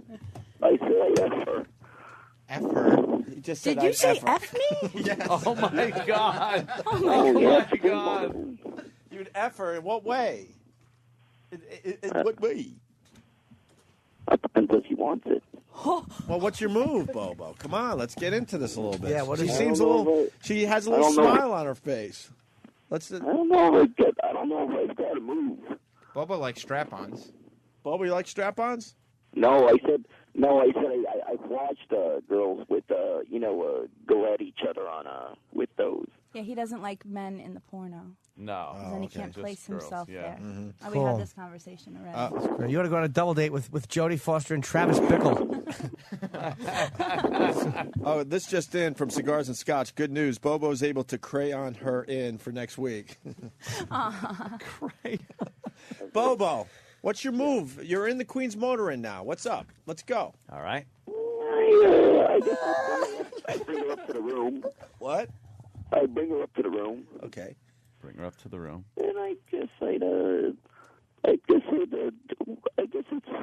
I say I F her. F her. You just said Did you I'd say F her. F me? Yes. Oh, my God. Oh, my God. You'd F her in what way? In what way? Depends if she wants it. Well, what's your move, Bobo? Come on, let's get into this a little bit. Yeah, what she is- seems I a don't little. know if She has a I little don't know. smile on her face. Let's. I don't know if I've got a move. Bobo likes strap-ons. Bobo, you like strap-ons? No, I said I've watched girls with go at each other on with those. Yeah, he doesn't like men in the porno. No. Then he can't Just place girls, himself yeah. there. Mm-hmm. Oh, we Cool. had this conversation already. You want to go on a double date with Jodie Foster and Travis Bickle. Oh, this just in from Cigars and Scotch. Good news. Bobo's able to crayon her in for next week. Bobo, what's your move? You're in the Queen's Motor Inn now. What's up? Let's go. All right. I guess I'd bring her up to the room. What? I'd bring her up to the room. Okay. Bring her up to the room. And I guess I'd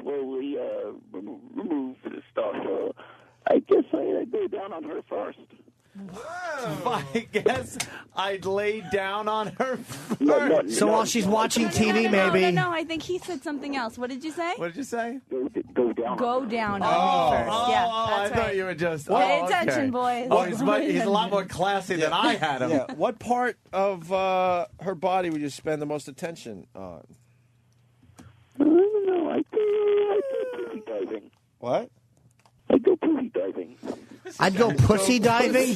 slowly remove the stuff. I guess I'd go down on her first. I guess I'd lay down on her first. So while she's watching TV, maybe. No, I think he said something else. What did you say? What did you say? Go down. Go down on me first. Yeah, I that's thought right. you were just. Pay oh, attention, okay. boys. Oh, he's a lot more classy than I had him. Yeah. What part of her body would you spend the most attention on? I don't know. I go pussy diving. What? I go pussy diving. I'd go pussy diving.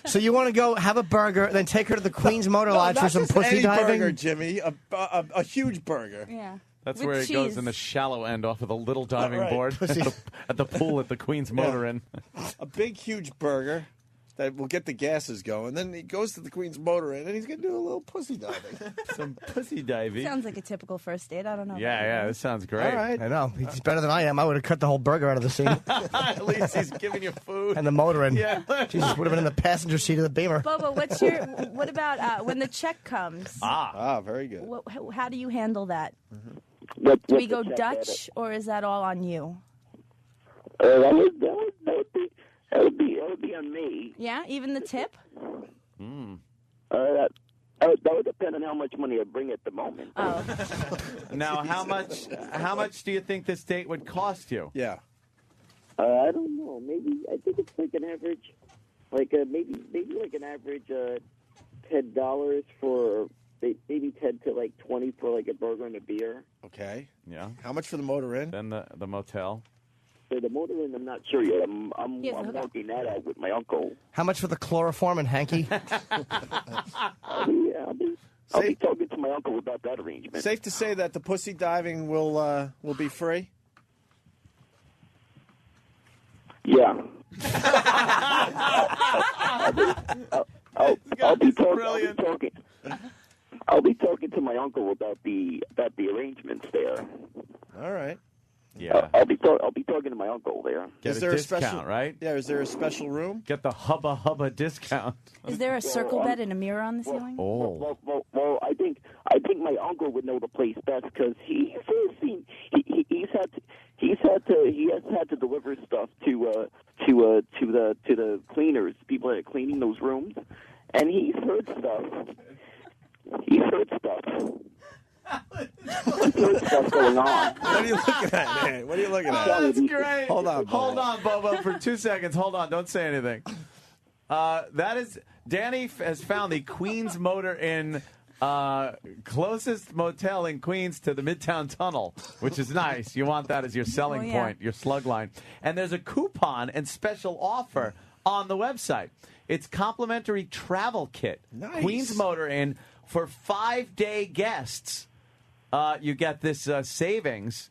So you want to go have a burger, then take her to the Queen's Motor Lodge for not some just pussy any diving? burger, Jimmy. A huge burger. Yeah. That's With where it cheese. goes in the shallow end off of the little diving right. board at the pool at the Queen's Motor Inn. A big, huge burger that will get the gases going. Then he goes to the Queen's Motor Inn, and he's going to do a little pussy diving. Some pussy diving. Sounds like a typical first date. I don't know. Yeah, this sounds great. All right. I know. He's better than I am. I would have cut the whole burger out of the scene. At least he's giving you food. And the motor inn. Yeah. Jesus, would have been in the passenger seat of the Beamer. Bobo, what about when the check comes? Ah, very good. How do you handle that? What, Do we go Dutch, or is that all on you? That would be on me. Yeah, even the tip? That would depend on how much money I bring at the moment. Oh. Now, how much do you think this date would cost you? Yeah. I don't know. Maybe I think it's like an average, maybe like an average $10 for maybe 10 to like 20 for like a burger and a beer. Okay. Yeah. How much for the motor inn? Then the motel. So the motor inn, I'm not sure yet. I'm Yes, okay. working that out with my uncle. How much for the chloroform and hanky? I'll be talking to my uncle about that arrangement. Safe to say that the pussy diving will be free? Yeah. I'll be talking to my uncle about the arrangements there. All right. Yeah. I'll be talking to my uncle there. Get Is a there a discount, special right? Yeah. Is there a special room? Get the hubba discount. Is there a circle bed and a mirror on the ceiling? Oh. Well, I think my uncle would know the place best because he has had to deliver stuff to the cleaners, people that are cleaning those rooms, and he's heard stuff. He's heard stuff. He's stuff going on. What are you looking at, man? What are you looking at? Oh, that's great. Hold on, Bobo, for 2 seconds. Hold on. Don't say anything. That is, Danny has found the Queens Motor Inn closest motel in Queens to the Midtown Tunnel, which is nice. You want that as your selling point, your slug line. And there's a coupon and special offer on the website. It's complimentary travel kit. Nice. Queens Motor Inn for 5-day guests. You get this savings,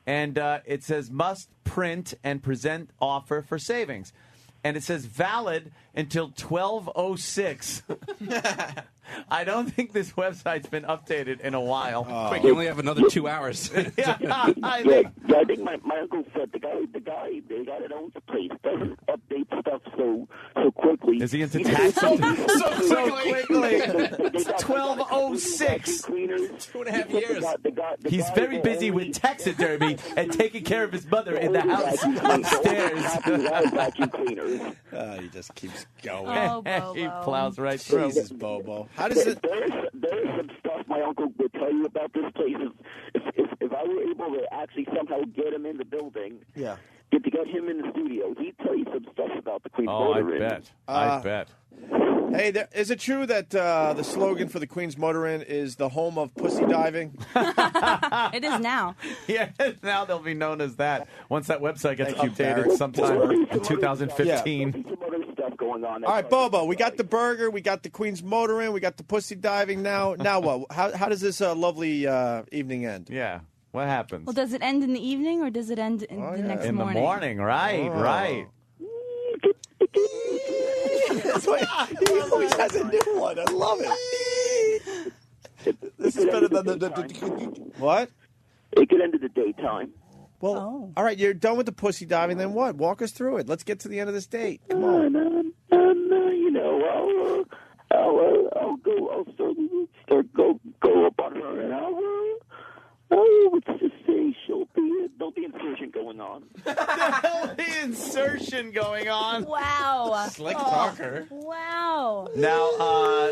and it says must print and present offer for savings. And it says valid until 12:06. I don't think this website's been updated in a while. Quick, you only have another 2 hours. I think my uncle said the guy that owns the place doesn't update stuff so quickly. Is he into tax? so quickly. It's 12:06. 2.5 years. He's very busy with taxidermy and taking care of his mother in the house upstairs. He just keeps going. Oh, Bobo. He plows right through. Jesus, Bobo. How does it? There's some stuff my uncle would tell you about this place. If I were able to actually somehow get him in the building, Yeah. to get him in the studio, he'd tell you some stuff about the Queen's Oh, Motor Inn. I bet. Hey, is it true that the slogan for the Queens Motor Inn is the home of pussy diving? It is now. Yeah, now they'll be known as that once that website gets Thank you, updated Barrett. sometime in 2015. Some other stuff going on. All right, Bobo, we got the burger, we got the Queens Motor Inn, we got the pussy diving. Now what? How does this lovely evening end? Yeah. What happens? Well, does it end in the evening or does it end in the next in morning? the morning, right, right. He always has a new one. I love it. This is better than the what? It could end in the daytime. Well, all right, you're done with the pussy diving. Then what? Walk us through it. Let's get to the end of this date. Come on. I'll go up on her and let's just say there'll be insertion going on. There'll be insertion going on. Wow. Slick talker. Wow. Now,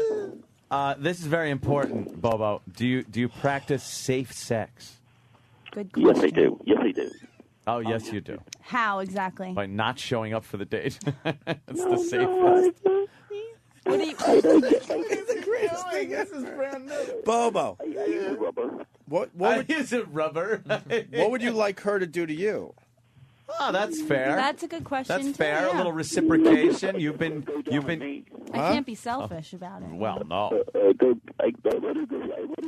this is very important, Bobo. Do you practice safe sex? Good question. Yes, I do. Yes, I do. Oh, yes, you do. How exactly? By not showing up for the date. It's the safest. What do you? The greatest thing. This is brand new. Bobo. I use a rubber. What I would, use a rubber. what would you like her to do to you? Oh, that's fair. That's a good question. That's too, fair. yeah. A little reciprocation. You've been. I can't be selfish about it. Well, no. I want to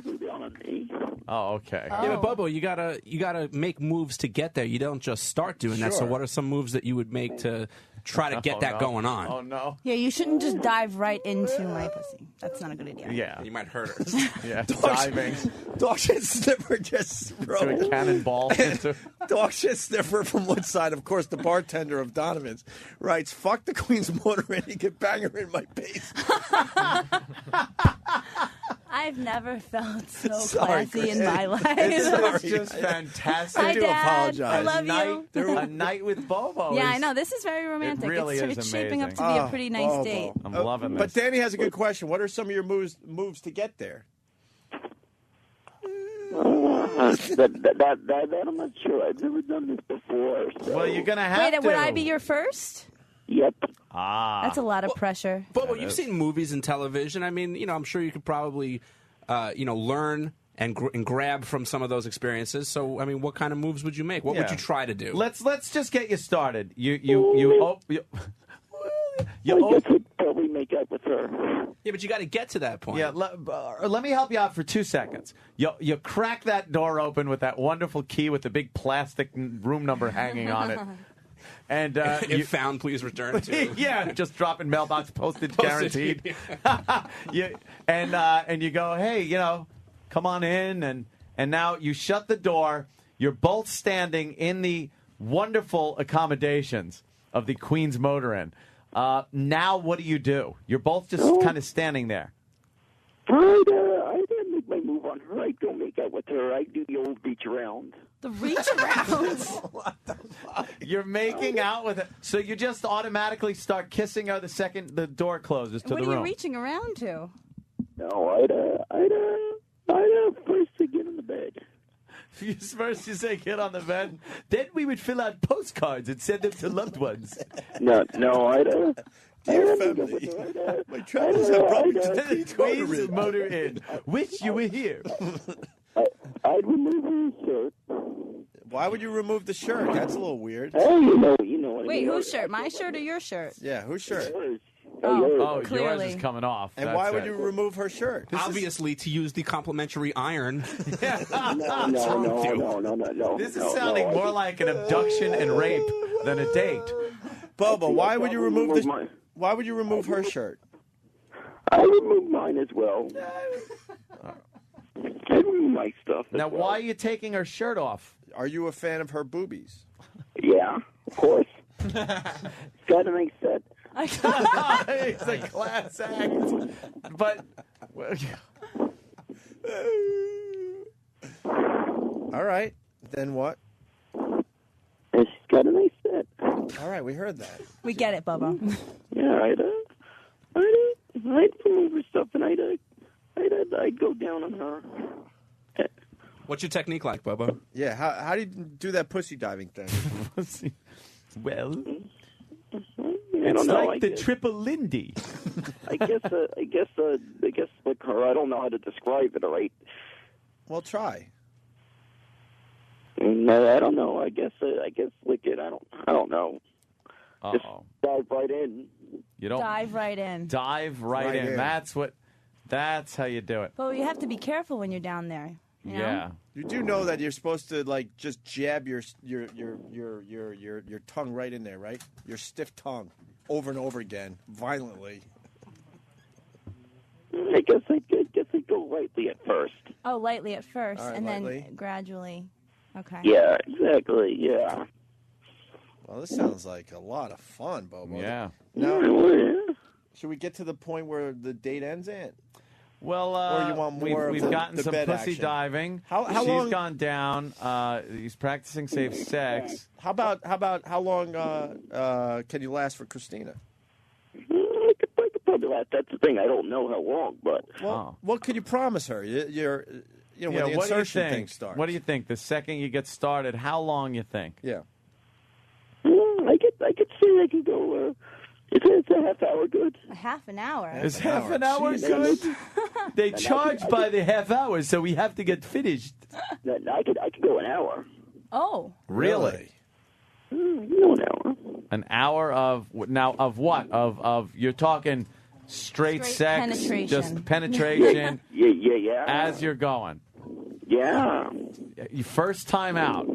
go down on me. Oh, okay. Yeah, but Bobo, you gotta make moves to get there. You don't just start doing that. So, Sure. what are some moves that you would make to try to get that going on? Oh no. Yeah, you shouldn't just dive right into my pussy. That's not a good idea. Yeah. You might hurt her. Yeah. Diving. Dog shit sniffer just Doing cannonball. Dog shit sniffer from Woodside, of course, the bartender of Donovan's, writes, "Fuck the Queen's Motor Inn. You can bang her in my face." I've never felt so Sorry, classy in Chris. my life. It's just fantastic. Hi, do Dad. apologize. I love you. A night with Bobo. Yeah, is- I know. This is very romantic. really is It's shaping up to amazing. be a pretty nice Bobo. date. I'm loving But this. Danny has a good question. What are some of your moves to get there? That I'm not sure. I've never done this before. So. Well, you're gonna have Wait, to. would I be your first? Yep. Ah. That's a lot of pressure. Bobo, you've seen movies and television. I mean, I'm sure you could probably learn and grab from some of those experiences. So, I mean, what kind of moves would you make? What would you try to do? Let's just get you started. You probably make up with her. Yeah, but you got to get to that point. Yeah, let me help you out for 2 seconds. You crack that door open with that wonderful key with the big plastic room number hanging on it. And if found, please return to. Yeah, just dropping mailbox postage guaranteed. And you go, hey, come on in, and now you shut the door. You're both standing in the wonderful accommodations of the Queen's Motor Inn. Now what do? You're both just kind of standing there. I didn't make my move on her. I don't make out with her. I do the old reach around. The reach around? What the fuck? You're making out with it. So you just automatically start kissing her the second the door closes to what the room. What are you reaching around to? No, I'd first to get in the bed. First you say get on the bed, then we would fill out postcards and send them to loved ones. No, I'd Dear family, my travels have brought me to the Queen's Motor Inn. Wish you were here. I'd remove her shirt. Why would you remove the shirt? That's a little weird. Oh, you know what I Wait, mean. whose shirt? My shirt or your shirt? Yeah, whose shirt? Oh, clearly. yours is coming off. And why would you remove her shirt? Obviously, to use the complimentary iron. No. This is sounding more like an abduction and rape than a date. Bubba, why would you remove Why would you remove her shirt? I remove mine as well. I remove my stuff. Now, why are you taking her shirt off? Are you a fan of her boobies? Yeah, of course. Got to make sense. It's a class act. But all right, then what? She's got a nice set. All right, we heard that. We get it, Bubba. Yeah, I'd remove her stuff, and I'd go down on her. What's your technique like, Bubba? Yeah, how do you do that pussy diving thing? Well, I it's don't know, like I the guess. triple Lindy. I guess like her. I don't know how to describe it. All right. Well, try. No, I don't know. I guess lick it. I don't know. Just dive right in. You don't Dive right in. dive right in. That's how you do it. But you have to be careful when you're down there. You know? Yeah. You do know that you're supposed to just jab your tongue right in there, right? Your stiff tongue, over and over again, violently. I guess I go lightly at first. Oh, lightly at first, All right, and lightly. then gradually. Okay. Yeah, exactly. Yeah. Well, this sounds like a lot of fun, Bobo. Yeah. Now, Yeah. should we get to the point where the date ends, Ant? Well, Or you want more we've of gotten the some bed pussy action? diving. How She's long- gone down. He's practicing safe sex. How about how long can you last for Christina? I could probably last. That's the thing. I don't know how long, but Well, what could you promise her? When the what do you insertion think? thing starts. What do you think? The second you get started, how long you think? Yeah. I could say I can go. It's a half hour good. A half an hour. Is half an hour good? They charge by the half hour, so we have to get finished. I could go an hour. Oh. Really? An hour. An hour of what? Of you're talking straight sex, penetration. just penetration. Yeah. As you're going. Yeah. Your first time out.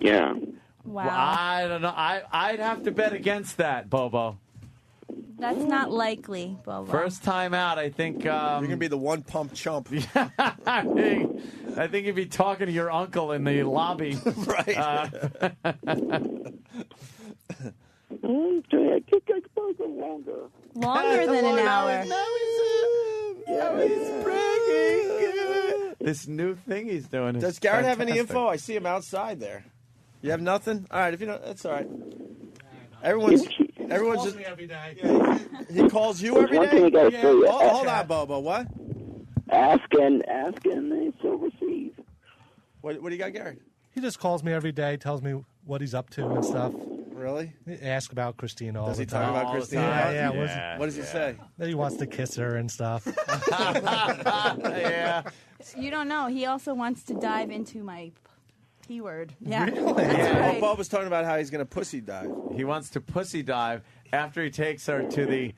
Yeah. Wow. Well, I don't know. I'd have to bet against that, Bobo. That's not likely, Bubba. First time out, I think. You're gonna be the one pump chump. I think you'd be talking to your uncle in the lobby. Right. I could probably go longer. Longer than an hour. He's bragging. This new thing he's doing is Does Garrett have any fantastic. info? I see him outside there. You have nothing? All right, if you know, that's all right. Everyone's just. me every day. He calls you every One thing I day. gotta say, Hold on, Bobo. What? Ask and they shall receive. What do you got, Garrett? He just calls me every day, tells me what he's up to and stuff. Really? Ask about Christina all Does the he time. talk about Christina? Yeah. What does he say? That he wants to kiss her and stuff. Yeah. You don't know. He also wants to dive into my P word. Yeah. Really? That's right. Bob was talking about how he's going to pussy dive. He wants to pussy dive after he takes her to the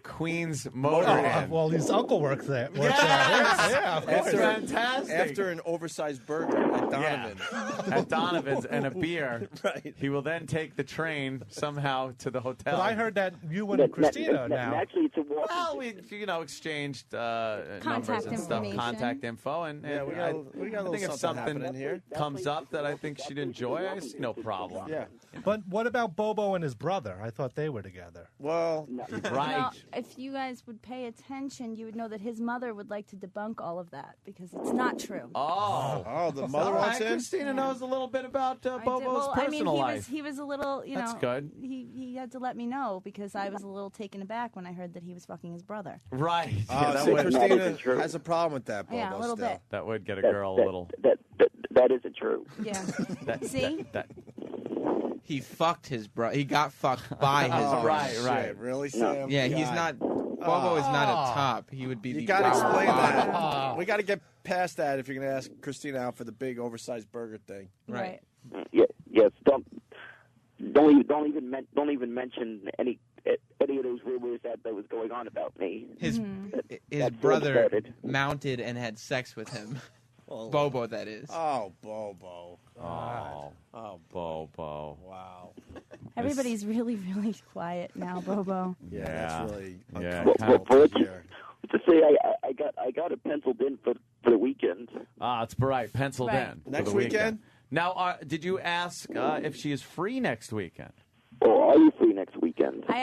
Queen's Motor Inn. Well, his uncle works there. Yeah, of course. It's fantastic. After an oversized burger at Donovan's. At Donovan's and a beer. Right. He will then take the train somehow to the hotel. But I heard that you and Christina now. Actually, it's a walk. Well, we exchanged numbers and stuff, information. contact info, and Yeah, we got a I little think if something something happening here. comes up that I think she'd enjoy, I see no problem. Yeah. But what about Bobo and his brother? I thought they were together. Well, right. Well, if you guys would pay attention, you would know that his mother would like to debunk all of that because it's not true. Oh, the mother All wants right, in? Christina knows a little bit about Bobo's personal life. He was a little, That's good. He had to let me know because I was a little taken aback when I heard that he was fucking his brother. Right. So Christina has a problem with that, Bobo, Yeah, a little still. bit. That would get a girl a little. That isn't true. Yeah. That, See? That, He fucked his brother. He got fucked by his brother. right. Really, Sam? Yeah, he's not. Bobo is not a top. He would be. You the got to power explain bottom. that. We got to get past that if you're going to ask Christina out for the big oversized burger thing. Right. Yes. Don't even mention any of those rumors that was going on about me. His That brother started. mounted and had sex with him. Bobo, that is. Oh, Bobo. Oh, Bobo. Wow. Everybody's really, really quiet now, Bobo. Yeah, that's really Yeah. Well, to say I got it penciled in for the weekend. It's right. Penciled Right. in. for Next the weekend? Now, did you ask if she is free next weekend? Or are you free next weekend? I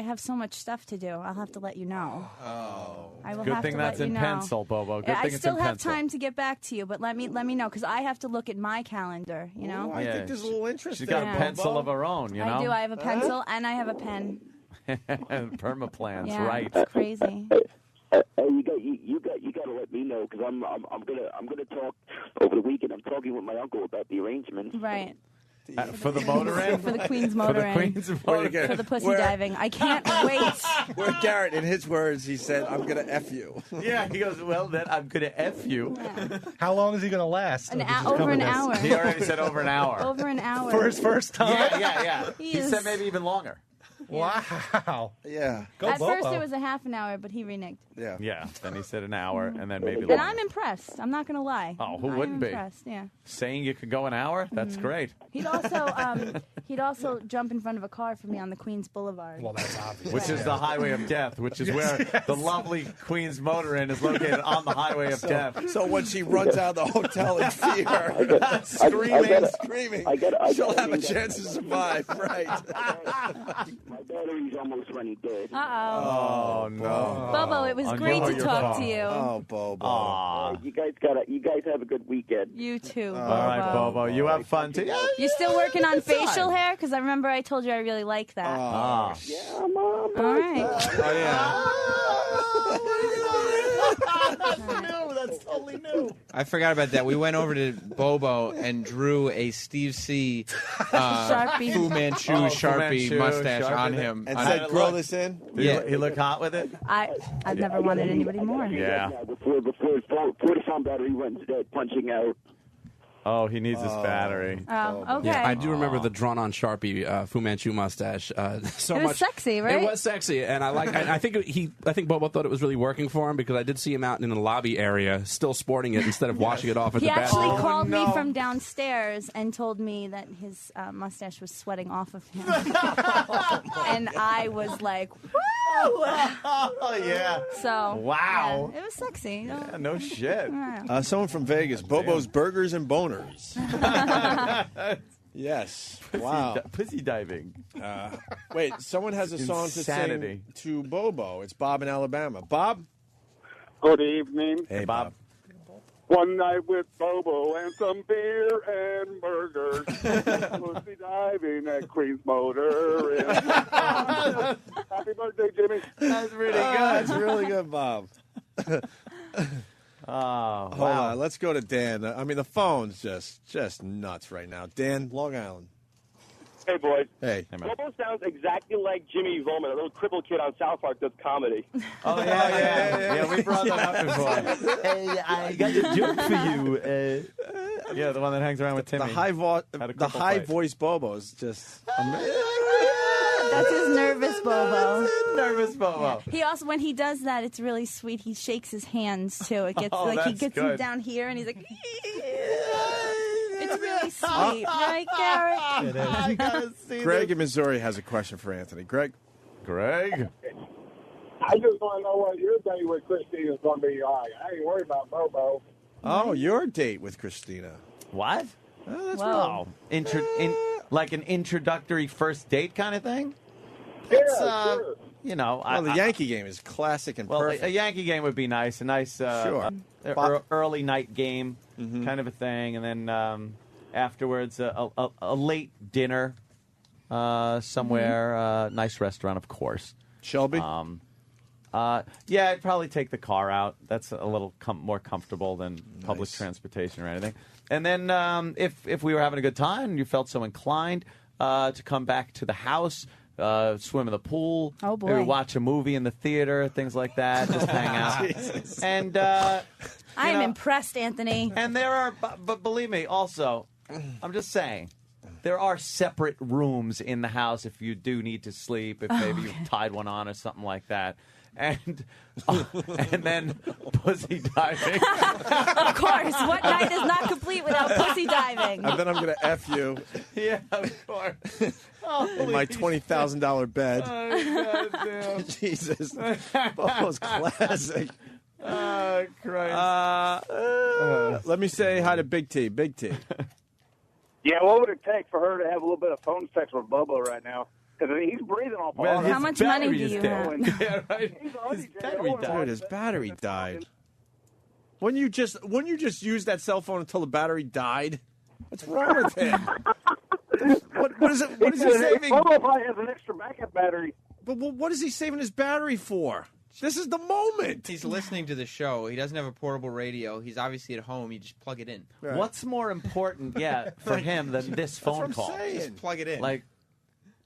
have so much stuff to do. I'll have to let you know. Oh. I will Good have thing to that's let you in know. pencil, Bobo. Good I thing it's still in have pencil. time to get back to you, but let me know because I have to look at my calendar. You know. I think there's a little interest She's there, got a pencil Bobo. of her own, you know? I do. I have a pencil and I have a pen. Permaplans, Yeah, right. it's crazy. You got to let me know because I'm gonna talk over the weekend. I'm talking with my uncle about the arrangement. Right. For the motor inn? For the Queen's Motor Inn. For the pussy diving. I can't wait. Where Garrett, in his words, he said, "I'm gonna f you." Yeah, he goes, "Well, then I'm gonna f you." How long is he going to last? Over an hour. He already said over an hour. Over an hour. For his first time? Yeah. He He is- said maybe even longer. Wow. Yeah. At first it was a half an hour, but he reneged. Yeah. Yeah. Then he said an hour, and then maybe And longer. I'm impressed. I'm not going to lie. Oh, who I'm wouldn't be? impressed, yeah. Saying you could go an hour? That's great. He'd also jump in front of a car for me on the Queens Boulevard. Well, that's obvious. Which is the highway of death, which is where the lovely Queen's Motor Inn is located on the highway of death. So when she runs out of the hotel in fear, screaming, she'll have a chance to survive, right? My battery's almost running dead. Oh no, Bobo, it was great to talk to you. Oh, Bobo. You guys have a good weekend. You too, Bobo. All right, Bobo, you have fun too. You still working on facial hair? Because I remember I told you I really like that. Ah. Yeah, Mom. All right. That's totally new. I forgot about that. We went over to Bobo and drew a Steve C. Sharpie. Fu Manchu Sharpie mustache on him. And On- said, "Grow this in." Did he look hot with it? I've never wanted anybody more. Yeah. Before the phone battery runs dead, punching out. Oh, he needs his battery. Oh, okay. Yeah, I do remember the drawn-on Sharpie Fu Manchu mustache. So It was much sexy, right? It was sexy, and I think Bobo thought it was really working for him because I did see him out in the lobby area, still sporting it instead of washing it off at He the actually bathroom. called me from downstairs and told me that his mustache was sweating off of him. And I was like, woo! Oh yeah. So, Wow. yeah, it was sexy. You know? Yeah, no shit. Yeah. Someone from Vegas, Bobo's Burgers and Boners. Yes. Wow. Pussy diving. Wait, someone has a song to Insanity. sing to Bobo. It's Bob in Alabama. Bob? Good evening. Hey, Bob. One night with Bobo and some beer and burgers. Pussy diving at Queen's Motor Inn. Happy birthday, Jimmy. That's really good. That's really good, Bob. Oh, Hold on. Let's go to Dan. I mean, the phone's just nuts right now. Dan, Long Island. Hey, boys. Hey. Bobo sounds exactly like Jimmy Volman, a little crippled kid on South Park does comedy. Oh, yeah, we brought that up before. Hey, I got a joke for you. Yeah, the one that hangs around with Timmy. The high voice Bobo is just amazing. That's his nervous Bobo. Nervous Bobo. He also, when he does that, it's really sweet. He shakes his hands too. It gets he that's gets good. him down here, and he's like, it's really sweet, right, Garrett? It is. I gotta see Greg this. in Missouri has a question for Anthony. Greg. Greg. I just want to know what your date with Christina's going to be like. I ain't worried about Bobo. Oh, your date with Christina. What? Oh, that's Whoa. Like an introductory first date kind of thing? Yeah, That's, you know. Well, the Yankee game is classic and well, perfect. a Yankee game would be nice. A nice Sure. early night game kind of a thing. And then afterwards, a late dinner somewhere. Nice restaurant, of course. Shelby? Yeah, I'd probably take the car out. That's a little more comfortable than public transportation or anything. And then if we were having a good time and you felt so inclined to come back to the house, swim in the pool, oh boy, maybe watch a movie in the theater, things like that, just hang out. Jesus. And I'm impressed, Anthony. And there are, but believe me, also, I'm just saying, there are separate rooms in the house if you do need to sleep, if maybe you've tied one on or something like that. And then pussy diving. Of course, what night is not complete without pussy diving? And then I'm going to F you. Yeah, of course. In my $20,000 bed. Oh, goddamn. Jesus. Bobo's classic. Oh, Christ. Let me say hi to Big T. Big T. Yeah, what would it take for her to have a little bit of phone sex with Bobo right now? Because he's breathing off Well, all How much money do you have? Yeah, right. He's already Dude, his battery died. Wouldn't you just use that cell phone until the battery died? What's wrong with him? What is it? What is he saving? Bobo probably has an extra backup battery. But what is he saving his battery for? This is the moment. He's listening to the show. He doesn't have a portable radio. He's obviously at home. You just plug it in. Right. What's more important, for him than this phone That's what call? I'm saying. Just plug it in. Like,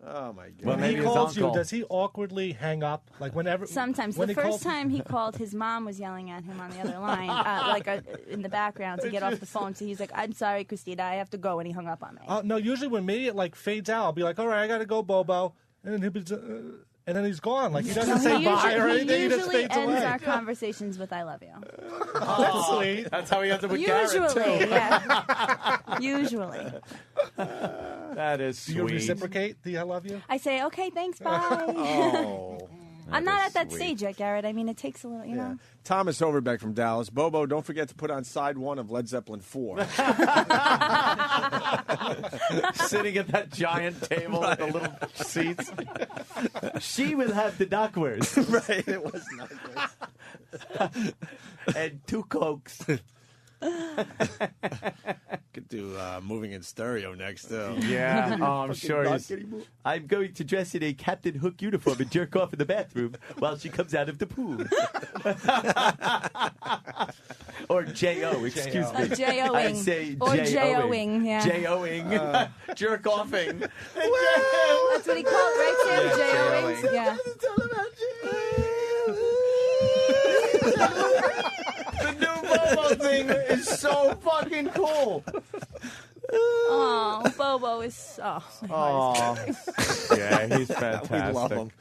oh my God. Well, When maybe he his calls you, uncle. does he awkwardly hang up? Like whenever. Sometimes. When The he first calls- time he called, his mom was yelling at him on the other line, in the background to get off the phone. So he's like, "I'm sorry, Christina, I have to go," and he hung up on me. No, usually when me it like fades out, I'll be like, "All right, I gotta go, Bobo," and then he'll be, and then he's gone. Like he doesn't say bye or anything. He just usually fades ends away. our conversations with "I love you." That's sweet. That's how he ends up with Usually, Garrett, too. yeah. Usually, That is Do sweet. you reciprocate the "I love you"? I say, "Okay, thanks, bye." Oh. I'm not at that sweet. stage yet, Garrett. I mean, it takes a little, you know. Thomas Overbeck from Dallas. Bobo, don't forget to put on side 1 of Led Zeppelin 4. Sitting at that giant table with the little seats. She will have the duckworth. Right, it was not good. And 2 Cokes. Could do moving in stereo next, too. Yeah, I'm sure he's... I'm going to dress in a Captain Hook uniform and jerk off in the bathroom while she comes out of the pool. Or J.O., excuse me. J.O.ing. I say Or J.O.ing. J.O.ing, yeah. J.O.ing. Jerk offing. That's what he called, right, Sam? Yeah, J.O.ing? Yeah. The new Bobo thing is so fucking cool. Oh, Bobo is. Oh, yeah, he's fantastic. We love him.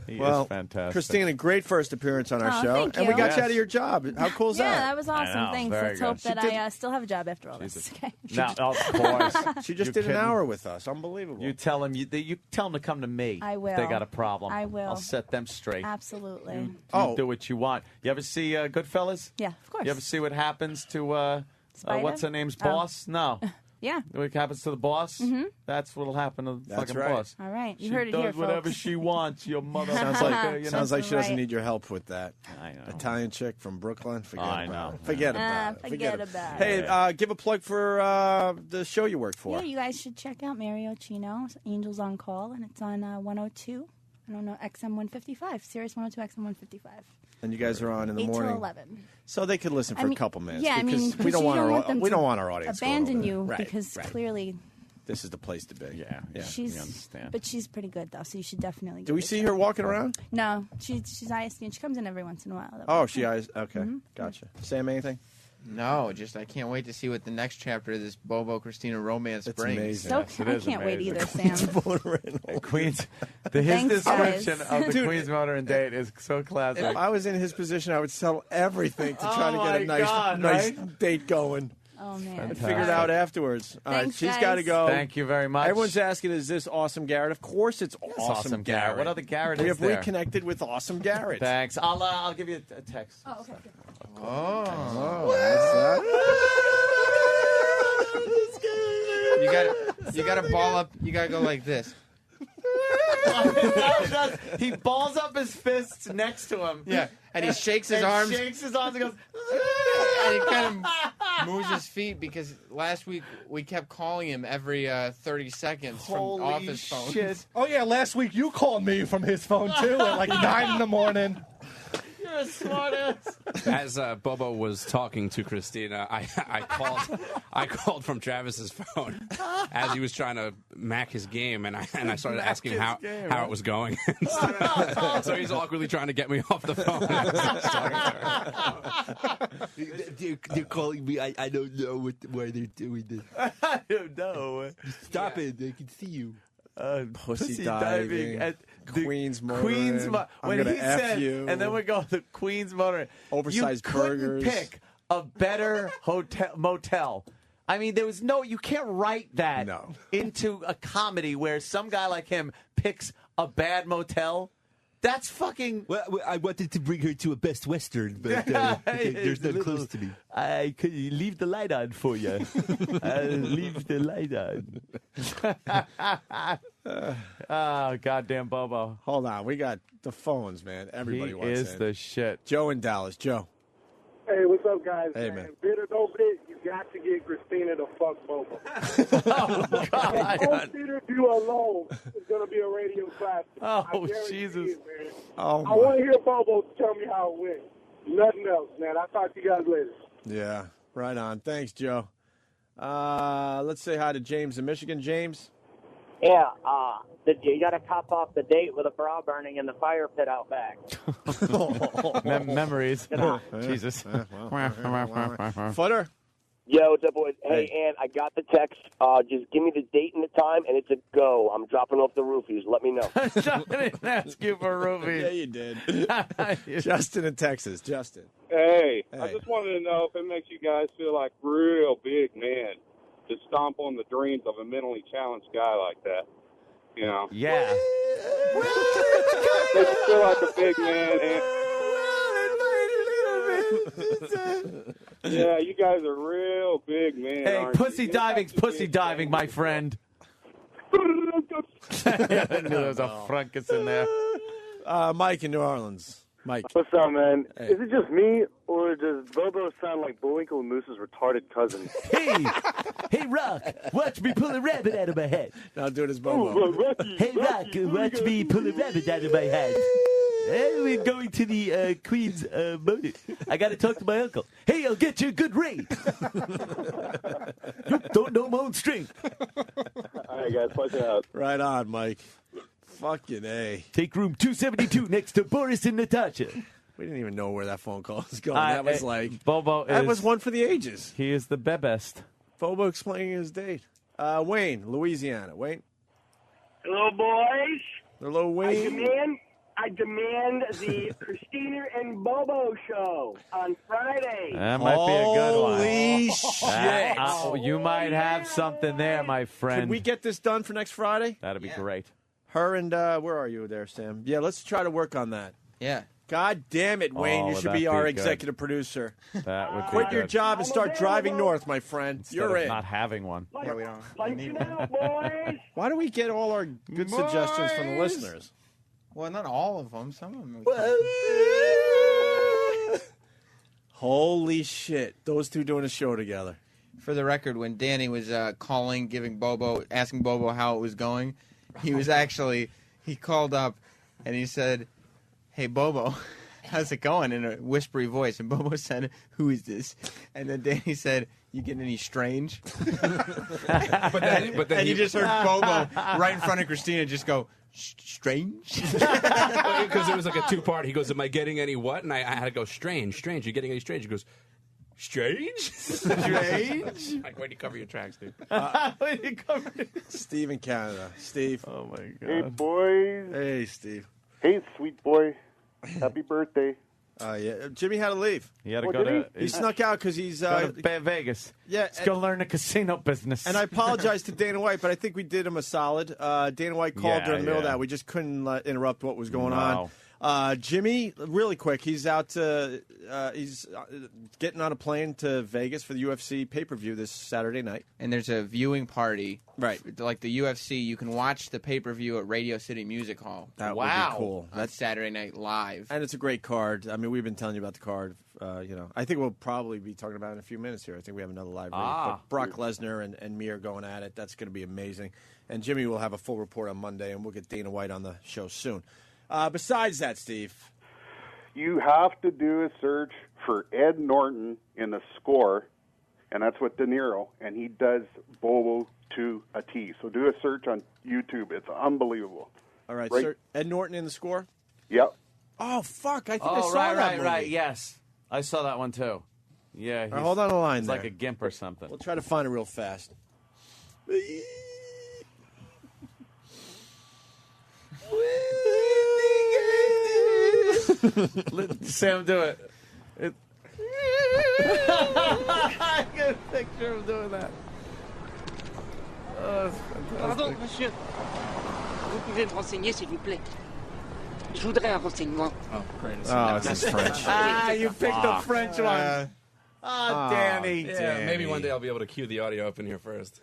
He Well, is fantastic. Christina, great first appearance on our Oh, show. thank And we you. got you Yes. out of your job. How cool is Yeah, that? that was awesome. know, Thanks. very Let's good. hope She that did- I still have a job after all this. Okay. Now, of course. She just You did an kidding? hour with us. Unbelievable. You tell them you tell them to come to me. I will. If they got a problem. I will. I'll set them straight. Absolutely. You do what you want. You ever see Goodfellas? Yeah, of course. You ever see what happens to Spider? what's her name's Oh. boss? No. Yeah. What happens to the boss? Mhm. That's what'll happen to the That's fucking right. boss. All right. You She heard it does here, whatever folks. she wants. Your mother. Sounds like she doesn't right. need your help with that. I know. Italian chick from Brooklyn. Forget I about know. it. Forget about it. Forget about Hey, it. give a plug for the show you work for. Yeah, you guys should check out Mario Chino, Angels on Call, and it's on 102. I don't know, XM 155, Sirius 102 XM 155. And you guys are on in the 8 morning. till 11. So they could listen I for mean, a couple minutes. yeah, I mean, because we don't you want don't our want them we to don't want our audience going abandon over there. you Right, because right. clearly this is the place to be. Yeah. She's, but she's pretty good though, so you should definitely. Do we see her walking around? No, she's ISD, and she comes in every once in a while. Though. Oh, she is. Okay, Mhm. gotcha. Sam, anything? No, just I can't wait to see what the next chapter of this Bobo Christina romance brings. amazing. So I can't wait either, Sam. Queens. His Thanks, description guys. of the Dude, Queens motor and date is so classic. If I was in his position, I would sell everything to try to get a my God, nice right? date going. Oh man. And figure it out afterwards. All right, Thanks, she's guys. got to go. Thank you very much. Everyone's asking, is this Awesome Garrett? Of course it's Awesome Garrett. What other Garrett we is have there? reconnected with Awesome Garrett. Thanks. I'll give you a text. Oh, okay. You got to ball up. You got to go like this. He balls up his fists next to him. Yeah, and he shakes his and arms. Shakes his arms and goes. And he kind of moves his feet because last week we kept calling him every 30 seconds from office phones. shit. Oh yeah, last week you called me from his phone too at like 9 in the morning. You're a smart ass. As Bobo was talking to Christina, I called from Travis's phone as he was trying to mac his game, and I started asking him how it was going. So he's awkwardly trying to get me off the phone. They're calling me. I don't know why they're doing this. I don't know. Stop it. They can see you. Pussy diving at Queens Motor. Queens I'm when gonna he F said, you. and then we go to Queens Motor. Oversized you couldn't burgers. pick a better motel. I mean, there was you can't write that into a comedy where some guy like him picks a bad motel. That's fucking. Well, I wanted to bring her to a Best Western, but there's none close to me. I could leave the light on for you. I'll leave the light on. Oh, goddamn Bobo. Hold on, we got the phones, man. Everybody He wants is in. the shit. Joe in Dallas. Joe. Hey, what's up, guys? Hey, man. Bit or no bit, you got to get Christina to fuck Bobo. God. Peter do alone is going to be a radio classic. Oh, Jesus. Man. Oh, I want to hear Bobo tell me how it went. Nothing else, man. I'll talk to you guys later. Yeah, right on. Thanks, Joe. Let's say hi to James in Michigan. James. Yeah, you got to top off the date with a bra burning in the fire pit out back. Memories. Jesus. Footer. Yo, what's up, boys? Hey, Ann, I got the text. Just give me the date and the time, and it's a go. I'm dropping off the roofies. Let me know. I didn't ask you for roofies. Yeah, you did. Justin in Texas. Justin. Hey, I just wanted to know if it makes you guys feel like real big men to stomp on the dreams of a mentally challenged guy like that. You know? Yeah. Makes you feel like a big man. Yeah, you guys are real big men. Hey, aren't pussy you? diving's pussy diving, my friend. I knew there was a frunkus in there. Mike in New Orleans. Mike. What's up, man? Hey. Is it just me, or does Bobo sound like Bullwinkle and Moose's retarded cousin? Hey, Rock, watch me pull a rabbit out of my head. Now do it as Bobo. Hey, Rock, watch me pull a rabbit out of my head. Hey, we're going to the Queen's motor. I got to talk to my uncle. Hey, I'll get you a good rate. Don't know my own strength. All right, guys, watch out. Right on, Mike. Fucking A. Take room 272 next to Boris and Natasha. We didn't even know where that phone call was going. That was like Bobo. That was one for the ages. He is the best. Bobo explaining his date. Wayne, Louisiana. Wayne. Hello, boys. Hello, Wayne. I demand the Christina and Bobo show on Friday. That might be a good one. Holy shit. You might have something there, my friend. Could we get this done for next Friday? That'd be great. Her and, where are you there, Sam? Yeah, let's try to work on that. Yeah. God damn it, Wayne. Oh, you would should that be our be good? executive producer. That would be Quit your good. job and start driving north, my friend. Instead You're of in. not having one. Yeah, we don't. Punching out, boys. Why do we get all our good suggestions from the listeners? Well, not all of them. Some of them. Holy shit. Those two doing a show together. For the record, when Danny was calling, asking Bobo how it was going, he was actually, he called up and he said, "Hey, Bobo, how's it going? In a whispery voice. And Bobo said, who is this? And then Danny said, you getting any strange? but then and you just heard Bobo right in front of Christina just go, strange? Because it was like a two-part. He goes, am I getting any what? And I had to go, strange. You're getting any strange? He goes, strange? Strange? Like, where do you cover your tracks, dude? Where do you cover it? Steve in Canada. Steve. Oh, my God. Hey, boys. Hey, Steve. Hey, sweet boy. Happy birthday. Yeah, Jimmy had to leave. He had to Oh, go did to. He snuck out because he's go to Vegas. Yeah, Let's go learn the casino business. And I apologize to Dana White, but I think we did him a solid. Dana White called Yeah, during the middle of yeah. that. We just couldn't interrupt what was going No. on. Jimmy, really quick, he's out to he's getting on a plane to Vegas for the UFC pay-per-view this Saturday night. And there's a viewing party. Right. Like the UFC, you can watch the pay-per-view at Radio City Music Hall. That would be cool. That's Saturday Night Live. And it's a great card. I mean, we've been telling you about the card. I think we'll probably be talking about it in a few minutes here. I think we have another live read. But Brock Lesnar and me are going at it. That's going to be amazing. And Jimmy will have a full report on Monday, and we'll get Dana White on the show soon. Besides that, Steve. You have to do a search for Ed Norton in the Score, and that's with De Niro, and he does Bobo to a T. So do a search on YouTube. It's unbelievable. All right, Right. sir. Ed Norton in the Score? Yep. Oh, fuck. I think I Oh, saw right, that right, movie. right. Yes. I saw that one, too. Yeah. All right, hold on the line He's there. like a gimp or something. We'll try to find it real fast. Let Sam do it. I get a picture of doing that. Oh, that's fantastic. Pardon, monsieur. Vous pouvez me renseigner, s'il vous plaît. Je voudrais un renseignement. Oh, this is French. You picked the French one. Danny. Yeah, maybe one day I'll be able to cue the audio up in here first.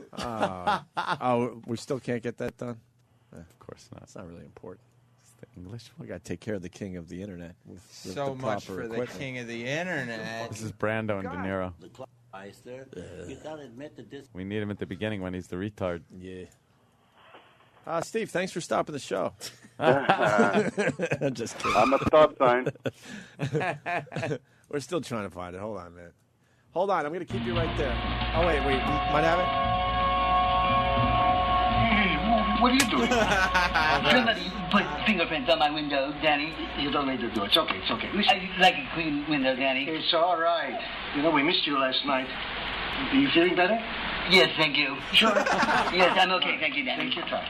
We still can't get that done? Of course not. It's not really important. It's the English We got to take care of the king of the internet. With So the much proper for the equipment. king of the internet. This is Brando and De Niro. Meister, you gotta admit that this. We need him at the beginning when he's the retard. Yeah. Steve, thanks for stopping the show. Just kidding. I'm a stop sign. We're still trying to find it. Hold on, man. Hold on. I'm going to keep you right there. Oh, wait. We might have it? Hey, what are you doing? Somebody put fingerprints on my window, Danny. You don't need to do it. It's okay. It's okay. Like a clean window, Danny. It's all right. You know, we missed you last night. Are you feeling better? Yes, thank you. Sure. Yes, I'm okay. Thank you, Danny. Take your time.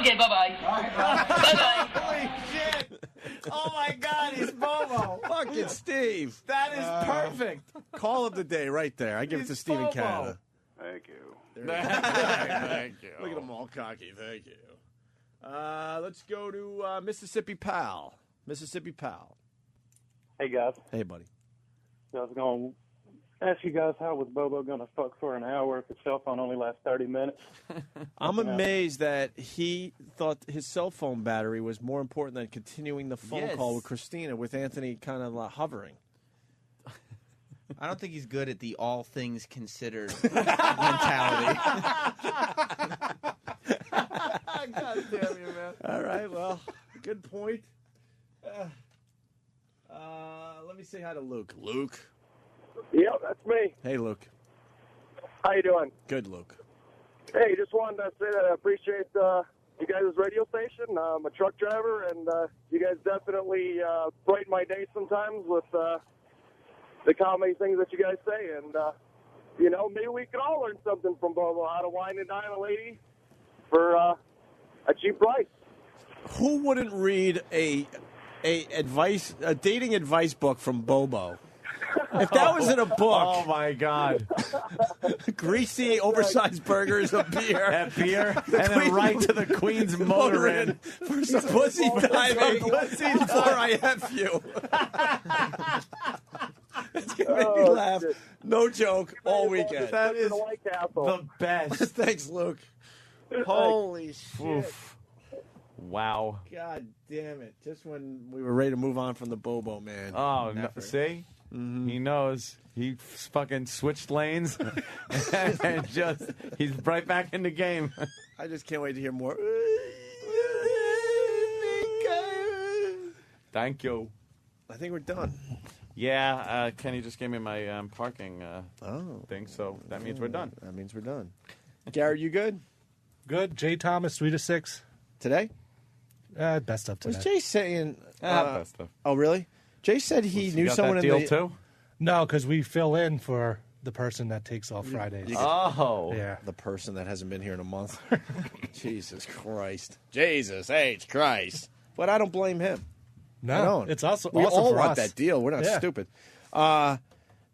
Okay, bye-bye. Bye-bye. Holy shit! Oh my God, he's Bobo. Fucking Steve. That is perfect. Call of the day right there. I give it to He's Steve in Bobo. Canada. Thank you. Thank you. Look at them all cocky. Thank you. Let's go to Mississippi Pal. Mississippi Pal. Hey guys, Hey, buddy. I was going to ask you guys how was Bobo going to fuck for an hour if his cell phone only lasts 30 minutes? I'm amazed that he thought his cell phone battery was more important than continuing the phone Yes. call with Christina with Anthony kind of hovering. I don't think he's good at the all things considered mentality. God damn you, man. All right, well, good point. Let me say hi to Luke. Luke. Yep, that's me. Hey, Luke. How you doing? Good, Luke. Hey, just wanted to say that I appreciate you guys' radio station. I'm a truck driver, and you guys definitely brighten my day sometimes with the comedy things that you guys say. And, maybe we could all learn something from Bobo, how to wine and dine a lady for a cheap price. Who wouldn't read a dating advice book from Bobo? If that was in a book. Oh my God. Greasy, oversized burgers, a beer. That beer, and then right to the Queen's motor inn. For some pussy diving before I F you. It's going to make me laugh. No joke, all weekend. That is the best. Thanks, Luke. Holy shit. Oof. Wow. God damn it. Just when we were ready to move on from the Bobo, man. Oh, no, see? Mm-hmm. He knows. He fucking switched lanes and he's right back in the game. I just can't wait to hear more. Thank you. I think we're done. Yeah, Kenny just gave me my parking thing, so that means we're done. That means we're done. Garrett, you good? Good. Jay Thomas, 3 to 6 today. Best of today. Was Jay saying? Best of. Oh, really? Jay said he knew someone in the too. No, because we fill in for the person that takes off Fridays. Yeah. The person that hasn't been here in a month. Jesus Christ. Jesus H. Christ. But I don't blame him. No, I don't. it's also we all for want us. that deal. We're not Yeah. stupid.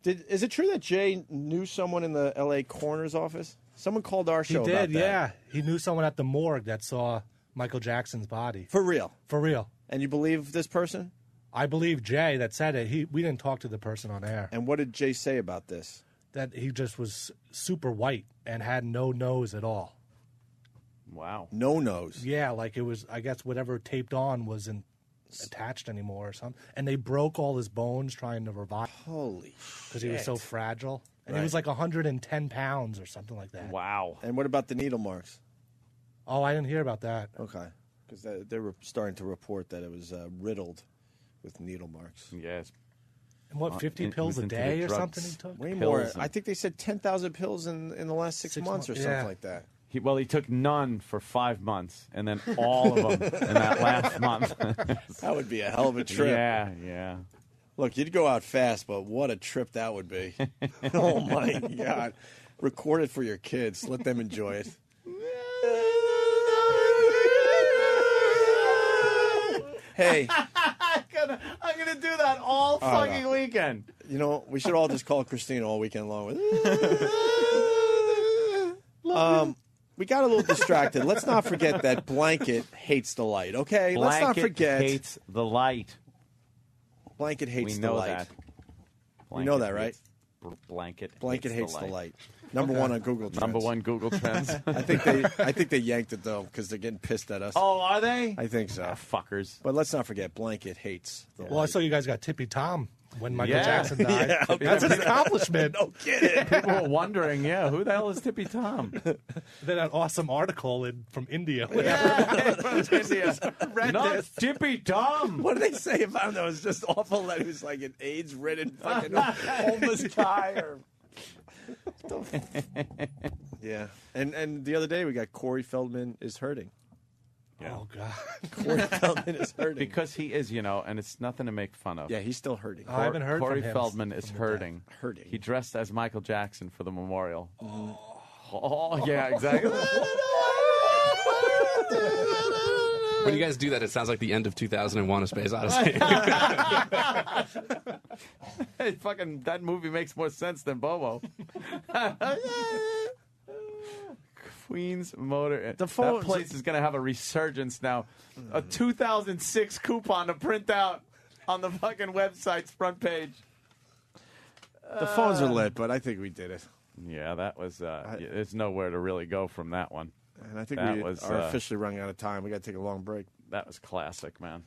Is it true that Jay knew someone in the L.A. coroner's office? Someone called our He show did, about that. yeah. He knew someone at the morgue that saw Michael Jackson's body. For real? For real. And you believe this person? I believe Jay that said it. We didn't talk to the person on air. And what did Jay say about this? That he just was super white and had no nose at all. Wow. No nose? Yeah, like it was, I guess whatever taped on wasn't attached anymore or something. And they broke all his bones trying to revive. Holy Because he was so shit. fragile. And Right. he was like 110 pounds or something like that. Wow. And what about the needle marks? Oh, I didn't hear about that. Okay. Because they were starting to report that it was riddled with needle marks. Yes. And what, 50 pills a day or something he took? Way more. I think they said 10,000 pills in the last 6 months or something like that. He took none for 5 months, and then all of them in that last month. That would be a hell of a trip. Yeah. Look, you'd go out fast, but what a trip that would be. Oh, my God. Record it for your kids. Let them enjoy it. Hey. I'm gonna do that all fucking weekend. You know, we should all just call Christina all weekend long with we got a little distracted. Let's not forget that Blanket hates the light, okay? Let's not forget. Hates the light. Blanket hates We the know light. that. You know that, right? Blanket hates the light. Number one on Google Trends. Number one Google Trends. I think they yanked it though because they're getting pissed at us. Oh, are they? I think so. Fuckers. But let's not forget, Blanket hates the Well, I light. saw you guys got Tippy Tom when Michael Yeah. Jackson died. Yeah. That's an accomplishment. No kidding. People were wondering, who the hell is Tippy Tom? Then an awesome article from India. Not Tippy Tom. What did they say about him that was just awful? That he was like an AIDS-ridden fucking homeless guy. Or... Yeah. And the other day we got Corey Feldman is hurting. Oh, God. Corey Feldman is hurting. Because he is, and it's nothing to make fun of. Yeah, he's still hurting. I haven't heard Corey from him. Feldman is hurting. Hurting. He dressed as Michael Jackson for the memorial. Oh yeah, exactly. When you guys do that, it sounds like the end of 2001: A Space Odyssey. Hey, fucking, that movie makes more sense than Bobo. Queens Motor. That place is going to have a resurgence now. A 2006 coupon to print out on the fucking website's front page. The phones are lit, but I think we did it. Yeah, that was. There's nowhere to really go from that one. And I think that we was, are officially running out of time. We got to take a long break. That was classic, man.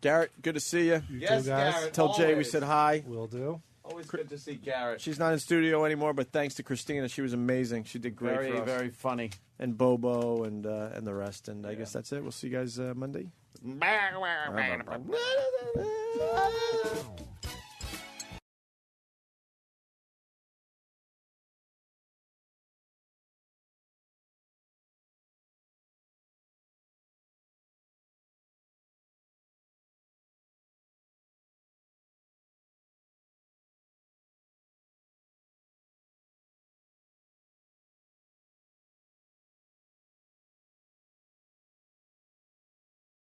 Garrett, good to see you. Yes, too, guys. Garrett, Tell Jay we always. said hi. Will do. Always good to see Garrett. She's not in studio anymore, but thanks to Christina, she was amazing. She did great Very, for us. very funny. And Bobo and the rest. And I guess that's it. We'll see you guys Monday.